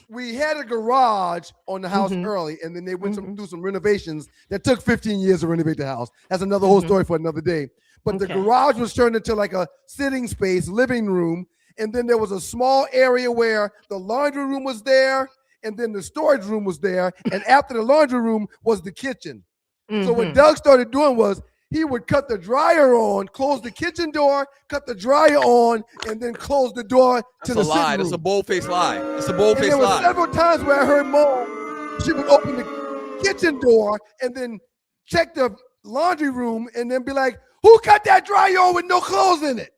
We had a garage on the house early, and then they went through some renovations that took 15 years to renovate the house. That's another whole story for another day. But the Okay. garage was turned into like a sitting space, living room, and then there was a small area where the laundry room was there, and then the storage room was there, and after the laundry room was the kitchen. So what Doug started doing was he would cut the dryer on, close the kitchen door, cut the dryer on, and then close the door to That's the a lie. sitting That's a room. bold-faced lie. It's a And bold-faced there were lie. several times where I heard Mom, she would open the kitchen door and then check the laundry room and then be like, who cut that dryer on with no clothes in it?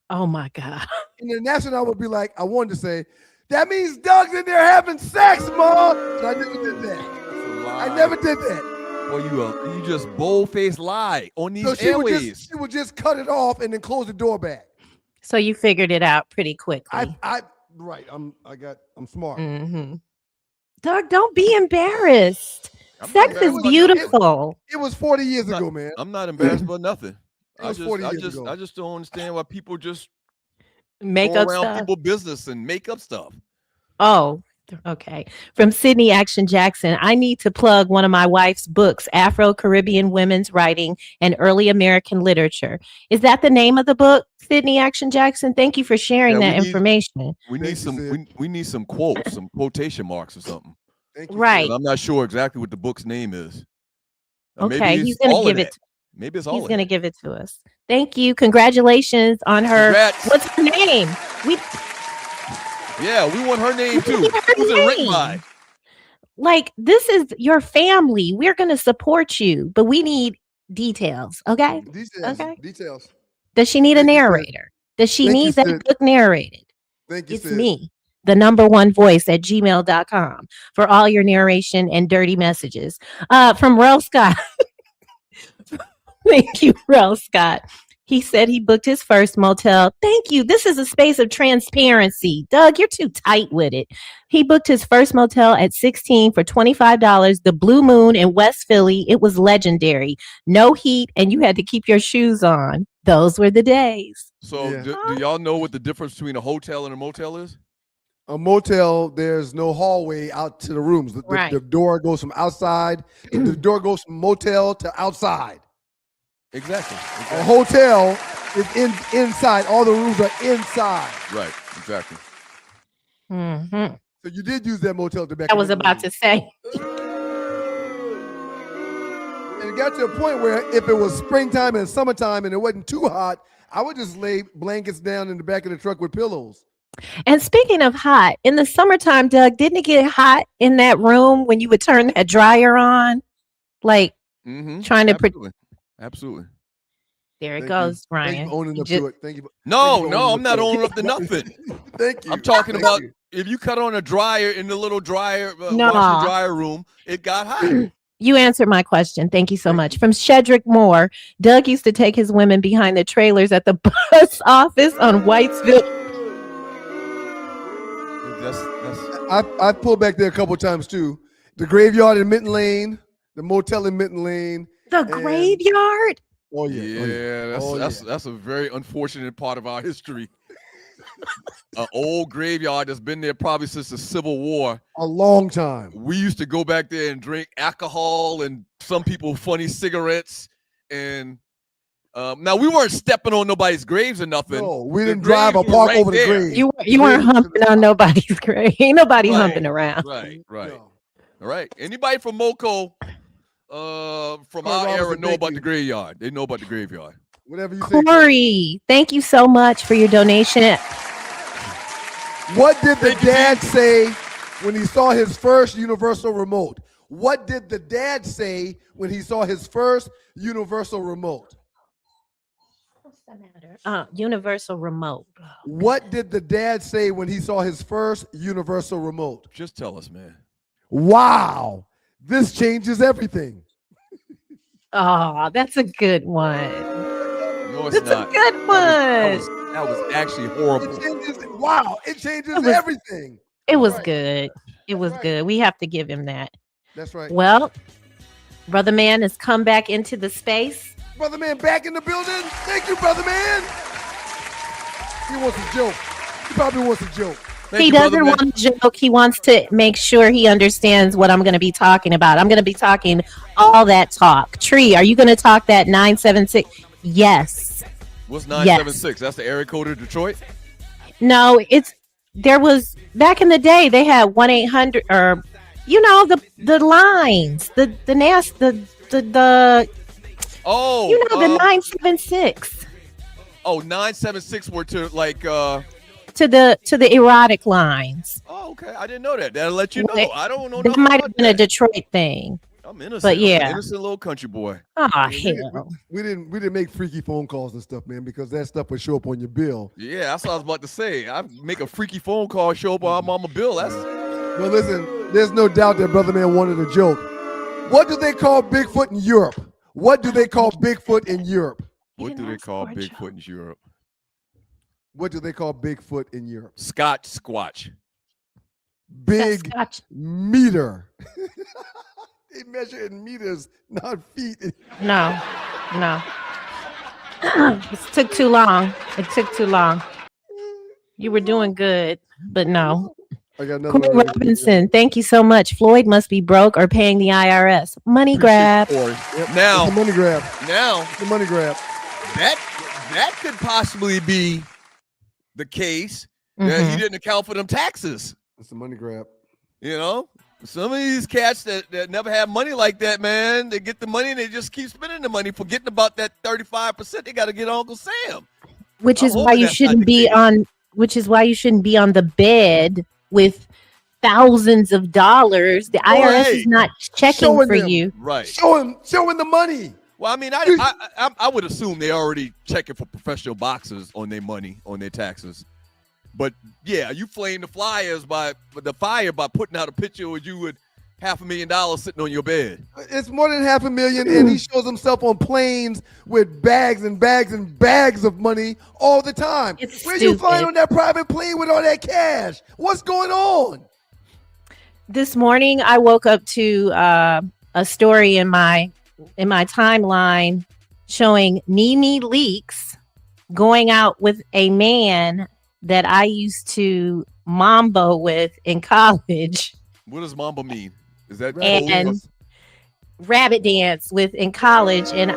Oh my God. And then that's when I would be like, I wanted to say, that means Doug's in there having sex, Mom. So I never did that. That's a lie. I never did that. Well, you just bold-faced lie on these So she airways. would just cut it off and then close the door back. So you figured it out pretty quickly. Right. I'm smart. Doug, don't be embarrassed. I'm not Sex is embarrassed about beautiful. It was 40 years ago, man. I'm not embarrassed about nothing. It was 40 years ago. I just don't understand why people just Make go up around stuff. people's business and make up stuff. Oh, okay. From Sydney Action Jackson, I need to plug one of my wife's books, Afro-Caribbean Women's Writing and Early American Literature. Is that the name of the book, Sydney Action Jackson? Thank you for sharing Yeah, that we need- information. We need Thank you, Sid. we need some quotes, some quotation marks or something. Thank you. Right. But I'm not sure exactly what the book's name is. Maybe Okay, it's he's going all to of give it. that. Maybe it's all He's of going to that. give it to us. Thank you. Congratulations on her. Congrats. What's her name? We Yeah, we want her name too. need her Who's it written name. by? Like, this is your family. We're going to support you, but we need details. Okay. Details. Okay. Details. Does she need a Thank you, Sid. narrator? Does she Thank you, need that Sid. book narrated? Thank you, It's Sid. me, the #1 voice at gmail.com for all your narration and dirty messages. From Rel Scott. Thank you, Rel Scott. He said he booked his first motel. Thank you. This is a space of transparency. Doug, you're too tight with it. He booked his first motel at 16 for $25. The Blue Moon in West Philly. It was legendary. No heat, and you had to keep your shoes on. Those were the days. So Yeah. do y'all know what the difference between a hotel and a motel is? A motel, there's no hallway out to the rooms. Right. The door goes from outside. The door goes from motel to outside. Exactly. A hotel is inside. All the rooms are inside. Right, exactly. Mhm. So you did use that motel to back. I was about to say. And it got to a point where if it was springtime and summertime and it wasn't too hot, I would just lay blankets down in the back of the truck with pillows. And speaking of hot, in the summertime, Doug, didn't it get hot in that room when you would turn that dryer on? Like trying to Absolutely. There it Thank goes, you. Thank you Ryan. for owning You up just- to it. Thank you. No, I'm not owning up to nothing. Thank you. I'm talking Thank about you. if you cut on a dryer in the little dryer, No. washer dryer room, it got hot. You answered my question. Thank you so much. From Shedrick Moore, Doug used to take his women behind the trailers at the bus office on Whitesville. I've pulled back there a couple times too. The graveyard in Mitten Lane, the motel in Mitten Lane. The graveyard? Oh yeah. Yeah, that's a very unfortunate part of our history. An old graveyard that's been there probably since the Civil War. A long time. We used to go back there and drink alcohol and some people funny cigarettes. And now we weren't stepping on nobody's graves or nothing. No, we The didn't drive or graves were park right over the there. grave. You weren't humping on nobody's grave. Ain't nobody humping around. Right. All right. Anybody from Moco from our era know about the graveyard. They know about the graveyard. Whatever you say. Corey, thank you so much for your donation. What did the dad say when he saw his first universal remote? What did the dad say when he saw his first universal remote? What's the matter? Universal remote. What did the dad say when he saw his first universal remote? Just tell us, man. Wow, this changes everything. Oh, that's a good one. No, it's That's not. a good one. That was actually horrible. It changes everything. It was good. It was good. We have to give him that. That's right. Well, Brother Man has come back into the space. Brother Man back in the building. Thank you, Brother Man. He wants a joke. He probably wants a joke. He doesn't want a joke. He wants to make sure he understands what I'm going to be talking about. I'm going to be talking all that talk. Tree, are you going to talk that 976? Yes. What's 976? That's the area code of Detroit? No, there was back in the day they had 1-800 or the lines, the oh, the 976. Oh, 976 were to like to the erotic lines. Oh, okay. I didn't know that. That'll let you know. I don't know. That might have been a Detroit thing. I'm innocent. But yeah. I'm an innocent little country boy. Oh, hell. We didn't make freaky phone calls and stuff, man, because that stuff would show up on your bill. Yeah, that's what I was about to say. I make a freaky phone call, show up on my bill. That's well, listen, there's no doubt that Brother Man wanted a joke. What do they call Bigfoot in Europe? What do they call Bigfoot in Europe? What do they call Bigfoot in Europe? What do they call Bigfoot in Europe? Scotch Squatch. Big meter. They measure in meters, not feet. No. It took too long. You were doing good, but no. I got another Corey one. Robinson, thank you so much. Floyd must be broke or paying the IRS. Money grab. Yep. Now, It's a money grab. Now, The money grab. that could possibly be the case that he didn't account for them taxes. It's a money grab. You know, some of these cats that never have money like that, man, they get the money and they just keep spending the money, forgetting about that 35% they got to get Uncle Sam. Which is I'm why hoping you that's not shouldn't the be case. on. Which is why you shouldn't be on the bed with thousands of dollars. The IRS is not checking Showing for them. you. Right. Showing the money. Well, I mean, I would assume they already checking for professional boxers on their money, on their taxes. But yeah, you flame the fire by putting out a picture of you with $500,000 sitting on your bed. It's more than $500,000, and he shows himself on planes with bags and bags and bags of money all the time. Where you flying on that private plane with all that cash? What's going on? This morning, I woke up to a story in my timeline showing Nene Leakes going out with a man that I used to mambo with in college. What does Mamba mean? Is that and rabbit dance with in college, and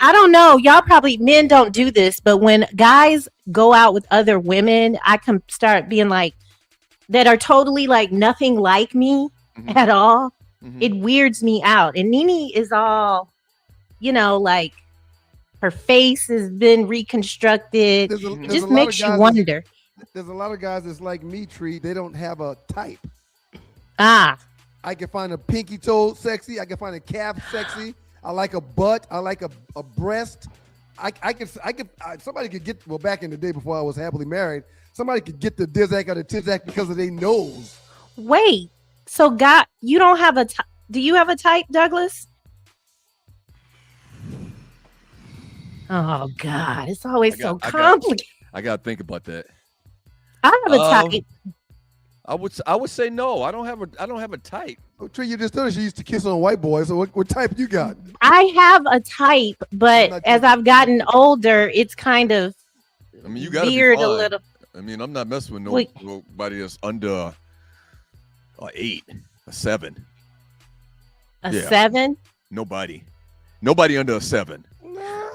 I don't know. Y'all probably men don't do this, but when guys go out with other women, I can start being like that are totally like nothing like me at all. It weirds me out. And Nene is all, like her face has been reconstructed. Just makes you wonder. There's a lot of guys that's like me, Tree. They don't have a type. I can find a pinky toe sexy. I can find a calf sexy. I like a butt. I like a breast. Somebody could get, well, back in the day before I was happily married, somebody could get the Dizak or the Tizak because of their nose. Wait, so you don't have a do you have a type, Douglas? Oh God, it's always so complicated. I got to think about that. I have a type. I would say no. I don't have a type. Oh, Tree, you just told us you used to kiss on white boys. So what type you got? I have a type, but as I've gotten older, it's kind of you got veered a little. I'm not messing with nobody that's under 8, a 7. A 7? Nobody under a 7.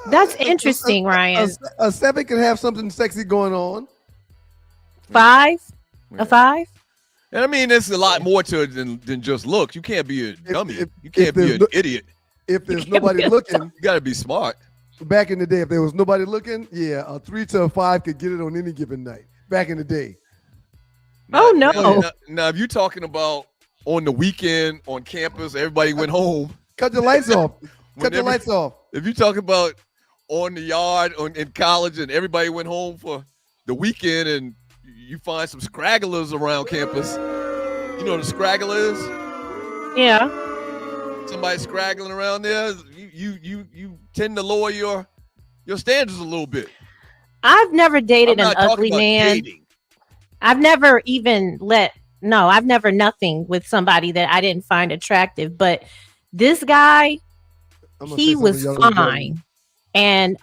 That's interesting, Ryan. A 7 can have something sexy going on. 5? A 5? And I mean, there's a lot more to it than just looks. You can't be a dummy. You can't be an idiot. If there's nobody looking, you got to be smart. Back in the day, if there was nobody looking, yeah, a 3 to a 5 could get it on any given night. Back in the day. Oh no! Now, if you're talking about on the weekend on campus, everybody went home. Cut the lights off. Cut the lights off. If you're talking about on the yard in college and everybody went home for the weekend and you find some scragglers around campus. You know what a scraggler is? Yeah. Somebody scraggling around there. You tend to lower your standards a little bit. I've never dated an ugly man. Dating. I've never even I've never nothing with somebody that I didn't find attractive. But this guy, he was fine. And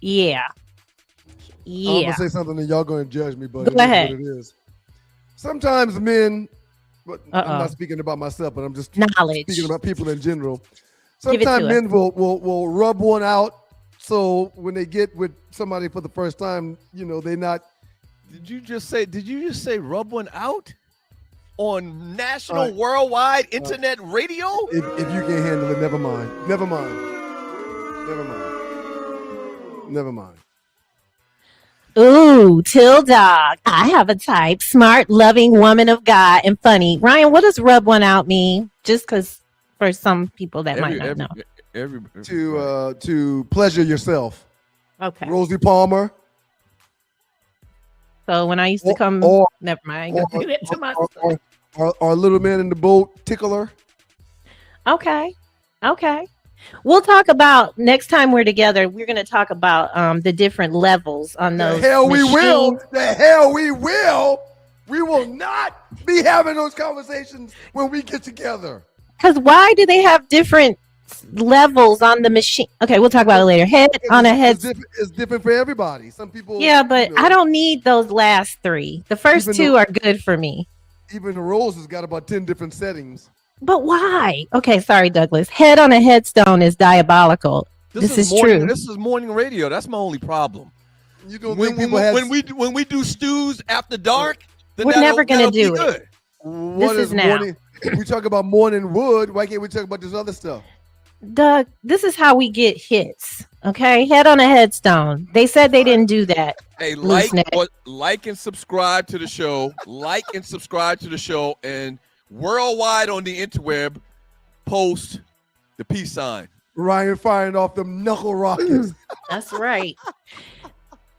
yeah. I'm gonna say something and y'all gonna judge me, but go ahead. What it is. Sometimes men, but I'm not speaking about myself, but I'm just speaking about people in general. Sometimes men will rub one out, so when they get with somebody for the first time, they're not. Did you just say rub one out on national, worldwide internet radio? If you can't handle it, never mind. Ooh, Till Dog. I have a type. Smart, loving woman of God and funny. Ryan, what does rub one out mean? Just because for some people that might not know. To pleasure yourself. Okay. Rosie Palmer. So when I used to come, never mind. Or little man in the boat, tickler. Okay. We'll talk about next time we're together. We're going to talk about the different levels on those. The hell machines. we will. The hell we will. We will not be having those conversations when we get together. Because why do they have different levels on the machine? Okay, we'll talk about it later. Head on a head. It's different for everybody. Some people. Yeah, but I don't need those last 3. The first 2 are good for me. Even the Rose has got about 10 different settings. But why? Okay, sorry, Douglas. Head on a headstone is diabolical. This is true. This is morning radio. That's my only problem. You don't when we do stews after dark, then we're never going to do it. What is now. Morning? We talk about morning wood. Why can't we talk about this other stuff? Doug, this is how we get hits. Okay, head on a headstone. They said they didn't do that. Hey, like and subscribe to the show. Like and subscribe to the show, and worldwide on the interweb, post the peace sign. Ryan firing off them knuckle rockets. That's right.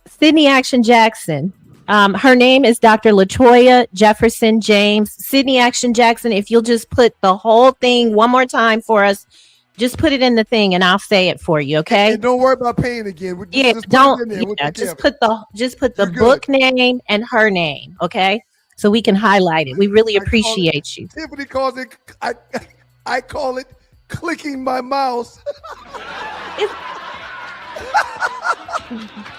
Sydney Action Jackson. Her name is Dr. LaToya Jefferson James. Sydney Action Jackson, if you'll just put the whole thing one more time for us, just put it in the thing and I'll say it for you, okay? And don't worry about paying again. Just put the book name and her name, okay? So we can highlight it. We really appreciate you. Tiffany calls it, I call it clicking my mouse.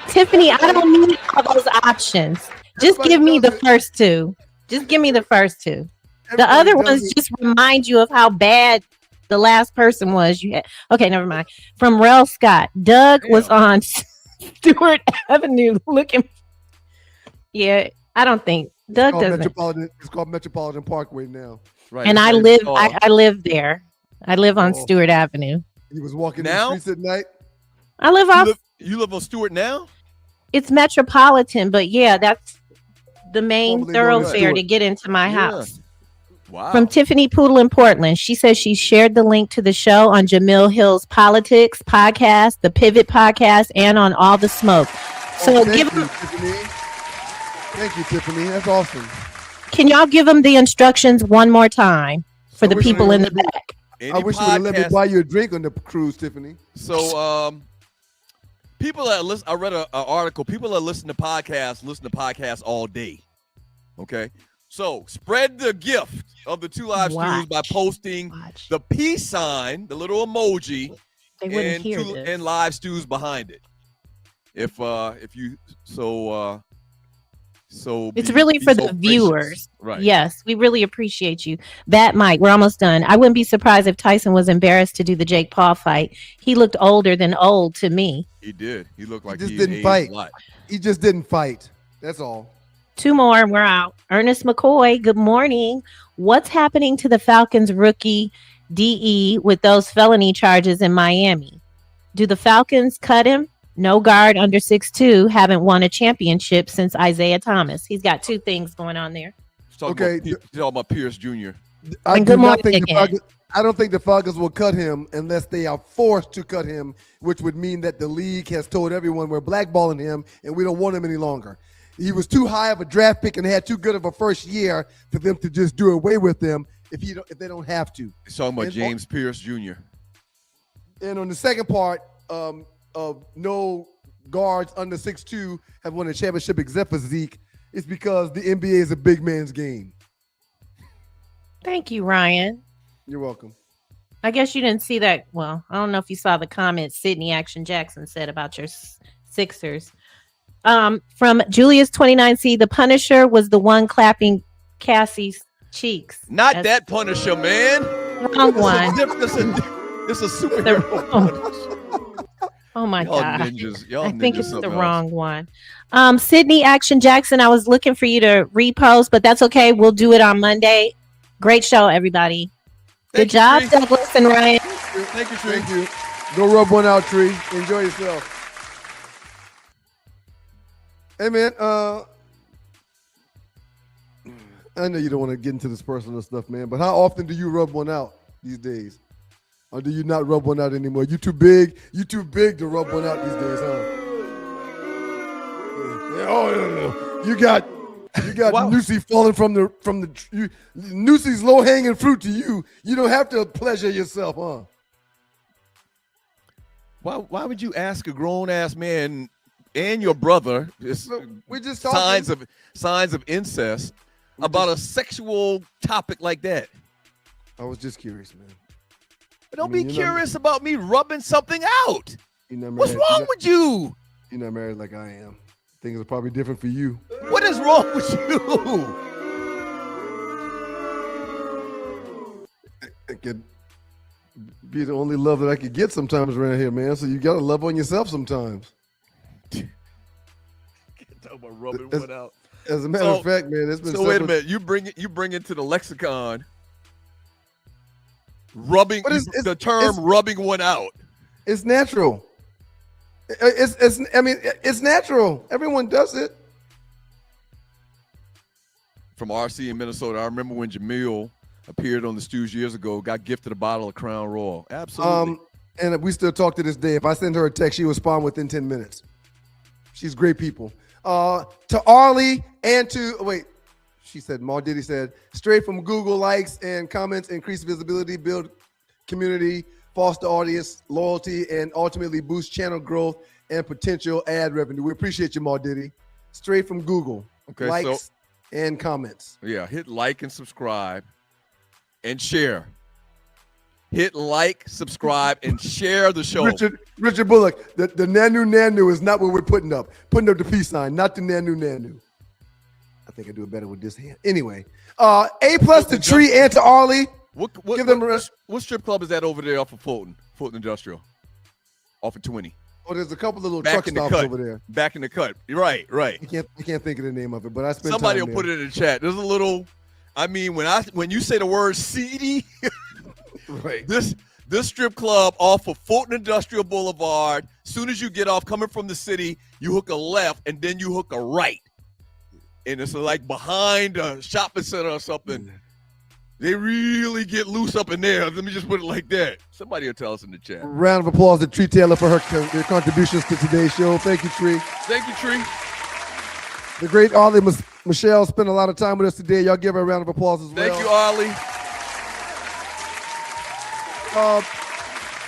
Tiffany, I don't need all those options. Just give me the first 2. Just give me the first 2. The other ones just remind you of how bad the last person was you had. Okay, never mind. From Rel Scott, Doug was on Stewart Avenue looking. Yeah, I don't think Doug doesn't. It's called Metropolitan Parkway now. Right. And it's I not even live. called. I live there. I live on Oh. Stewart Avenue. He was walking Now? the streets at night. I live off. You live on Stewart now? It's Metropolitan, but yeah, that's the main Formerly known as thoroughfare to Stewart. get into my Yeah. house. Wow. From Tiffany Poodle in Portland. She says she shared the link to the show on Jamil Hill's Politics podcast, the Pivot podcast, and on All the Smoke. So thank give you, them, Tiffany. Thank you, Tiffany. That's awesome. can y'all give them the instructions one more time for the wish you people in the would've back? Any I wish you would have let me podcast- buy you a drink on the cruise, Tiffany. So, people that listen, I read an article. People that listen to podcasts all day. Okay, so spread the gift of the 2 live streams by posting the peace sign, the little emoji, They wouldn't and hear this. and live stews behind it. If you so It's be- really be for so the gracious. viewers. Right. Yes, we really appreciate you. That Mike, we're almost done. I wouldn't be surprised if Tyson was embarrassed to do the Jake Paul fight. He looked older than old to me. He did. He looked like He just he didn't aged fight. a lot. He just didn't fight. That's all. 2 more and we're out. Ernest McCoy, good morning. What's happening to the Falcons rookie DE with those felony charges in Miami? Do the Falcons cut him? No guard under 6'2", haven't won a championship since Isaiah Thomas. He's got 2 things going on there. Talking about Pierce Jr. I And do good not morning think the again. Falcons, I don't think the Falcons will cut him unless they are forced to cut him, which would mean that the league has told everyone we're blackballing him and we don't want him any longer. He was too high of a draft pick and had too good of a first year for them to just do away with him if they don't have to. He's talking about And James Pierce Jr. And on the second part, of no guards under 6'2" have won a championship except for Zeke, it's because the NBA is a big man's game. Thank you, Ryan. You're welcome. I guess you didn't see that. Well, I don't know if you saw the comment Sydney Action Jackson said about your Sixers. From Julius 29C, the Punisher was the one clapping Cassie's cheeks. Not that Punisher, man. Wrong one. This is a superhero Punisher. Oh my Y'all God. ninjas. Y'all I think ninjas it's the something else. wrong one. Sydney Action Jackson, I was looking for you to repost, but that's okay. We'll do it on Monday. Great show, everybody. Good job, Tree. Douglas and Ryan. Thank you, Tree. Thank you. Go rub one out, Tree. Enjoy yourself. Hey, man. I know you don't want to get into this personal stuff, man, but how often do you rub one out these days? Or do you not rub one out anymore? You too big? You too big to rub one out these days, huh? Yeah. Oh, you got Wow. Nusi falling from the Nusi's low hanging fruit to you. You don't have to pleasure yourself, huh? Why would you ask a grown ass man and your brother We're just talking. signs of incest about a sexual topic like that? I was just curious, man. But don't I mean, be you're not- curious about me rubbing something out. You're not What's married- wrong you're not- with you? You're not married like I am. Things are probably different for you. What is wrong with you? It could be the only love that I could get sometimes around here, man. So you gotta love on yourself sometimes. Talk about rubbing As- one out. As a matter of fact, man, it's been So wait a several- minute. You bring into the lexicon rubbing But the term rubbing one out. It's natural. It's natural. Everyone does it. From RC in Minnesota, I remember when Jamil appeared on the Stews years ago, got gifted a bottle of Crown Royal. Absolutely. And we still talk to this day. If I send her a text, she will respond within 10 minutes. She's great people. To Arlie and to she said, Mar Diddy said, straight from Google likes and comments, increase visibility, build community, foster audience loyalty, and ultimately boost channel growth and potential ad revenue. We appreciate you, Mar Diddy. Straight from Google. Okay, likes and comments. Yeah, hit like and subscribe and share. Hit like, subscribe, and share the show. Richard Bullock, the nanu is not what we're putting up. Putting up the peace sign, not the nanu. I think I do it better with this hand. Anyway, A+ to Tree and to Arlie. Give them a rest. What strip club is that over there off of Fulton Industrial? Off of 20. Oh, there's a couple of little Back truck in the stops cut. over there. Back in the cut. Right. I can't think of the name of it, but I spent Somebody time will there. put it in the chat. There's a little. I mean, when you say the word seedy, Right. this strip club off of Fulton Industrial Boulevard. Soon as you get off coming from the city, you hook a left and then you hook a right, and it's like behind a shopping center or something. They really get loose up in there. Let me just put it like that. Somebody will tell us in the chat. Round of applause to Tree Taylor for her contributions to today's show. Thank you, Tree. Thank you, Tree. The great Arlie Michelle spent a lot of time with us today. Y'all give her a round of applause as well. Thank you, Arlie.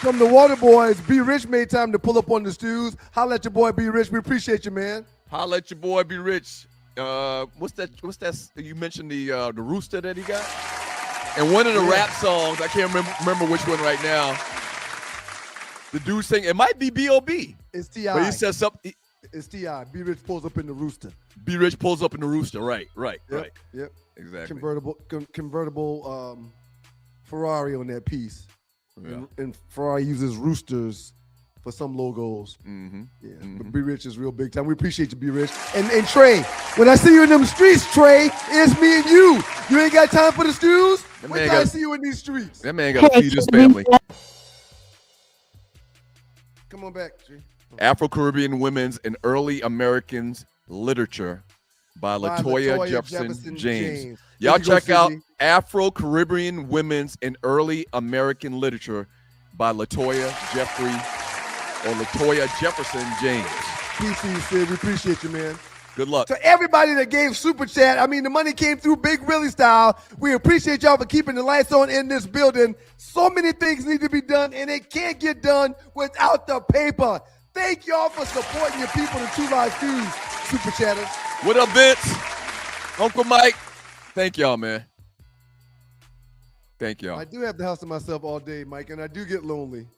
From the Water Boys, B Rich made time to pull up on the stews. Holla at your boy B Rich. We appreciate you, man. Holla at your boy, Be Rich. What's that? You mentioned the rooster that he got? And one of the rap songs, I can't remember which one right now. The dude saying, it might be B.O.B. It's T.I. But he says something. It's T.I. B Rich pulls up in the rooster. B Rich pulls up in the rooster. Right. Yep. Exactly. Convertible Ferrari on that piece. Yeah. And Ferrari uses roosters for some logos. Mm-hmm. Yeah. But B Rich is real big time. We appreciate you, B Rich. And Trey, when I see you in them streets, Trey, it's me and you. You ain't got time for the stews? Wait till I see you in these streets. That man got to feed his family. Come on back, Trey. Afro-Caribbean Women's and Early Americans Literature by LaToya Jefferson James. Y'all check out Afro-Caribbean Women's and Early American Literature by LaToya Jefferson James. PC, Sid, we appreciate you, man. Good luck. To everybody that gave Super Chat, I mean, the money came through Big Willie style. We appreciate y'all for keeping the lights on in this building. So many things need to be done, and it can't get done without the paper. Thank y'all for supporting your people, the Two Live Stews, Super Chatters. What up, Vince? Uncle Mike. Thank y'all, man. Thank y'all. I do have the house to myself all day, Mike, and I do get lonely.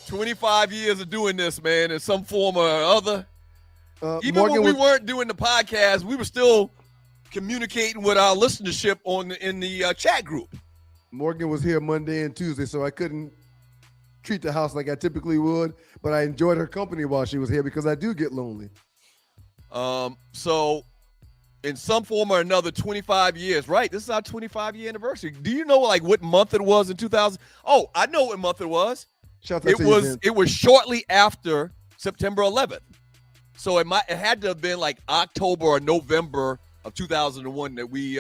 25 years of doing this, man, in some form or other. Even Morgan when we weren't doing the podcast, we were still communicating with our listenership in the chat group. Morgan was here Monday and Tuesday, so I couldn't treat the house like I typically would, but I enjoyed her company while she was here because I do get lonely. So in some form or another, 25 years, right? This is our 25-year anniversary. Do you know like what month it was in 2000? Oh, I know what month it was. It was shortly after September 11th. So it had to have been like October or November of 2001 that we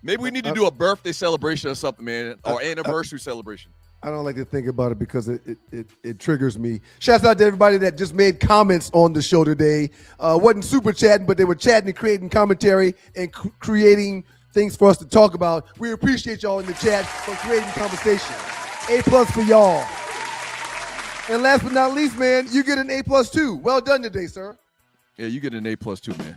maybe we need to do a birthday celebration or something, man, or anniversary celebration. I don't like to think about it because it triggers me. Shouts out to everybody that just made comments on the show today. Wasn't super chatting, but they were chatting and creating commentary and creating things for us to talk about. We appreciate y'all in the chat for creating conversation. A+ for y'all. And last but not least, man, you get an A+ too. Well done today, sir. Yeah, you get an A+ too, man.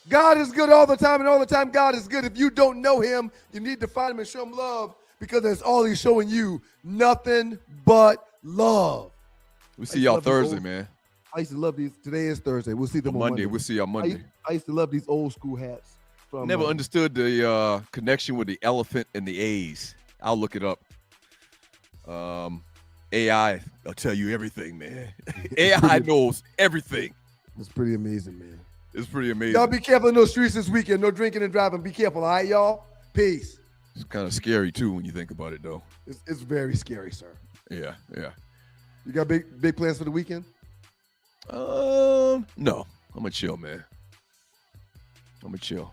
God is good all the time, and all the time God is good. If you don't know him, you need to find him and show him love because that's all he's showing you. Nothing but love. We'll see y'all Thursday, man. I used to love these. Today is Thursday. We'll see them on Monday. We'll see y'all Monday. I used to love these old school hats. Never understood the connection with the elephant and the A's. I'll look it up. AI will tell you everything, man. AI knows everything. It's pretty amazing, man. It's pretty amazing. Y'all be careful in those streets this weekend. No drinking and driving. Be careful, all right, y'all? Peace. It's kind of scary, too, when you think about it, though. It's very scary, sir. Yeah. You got big plans for the weekend? No. I'm going to chill, man. I'm going to chill.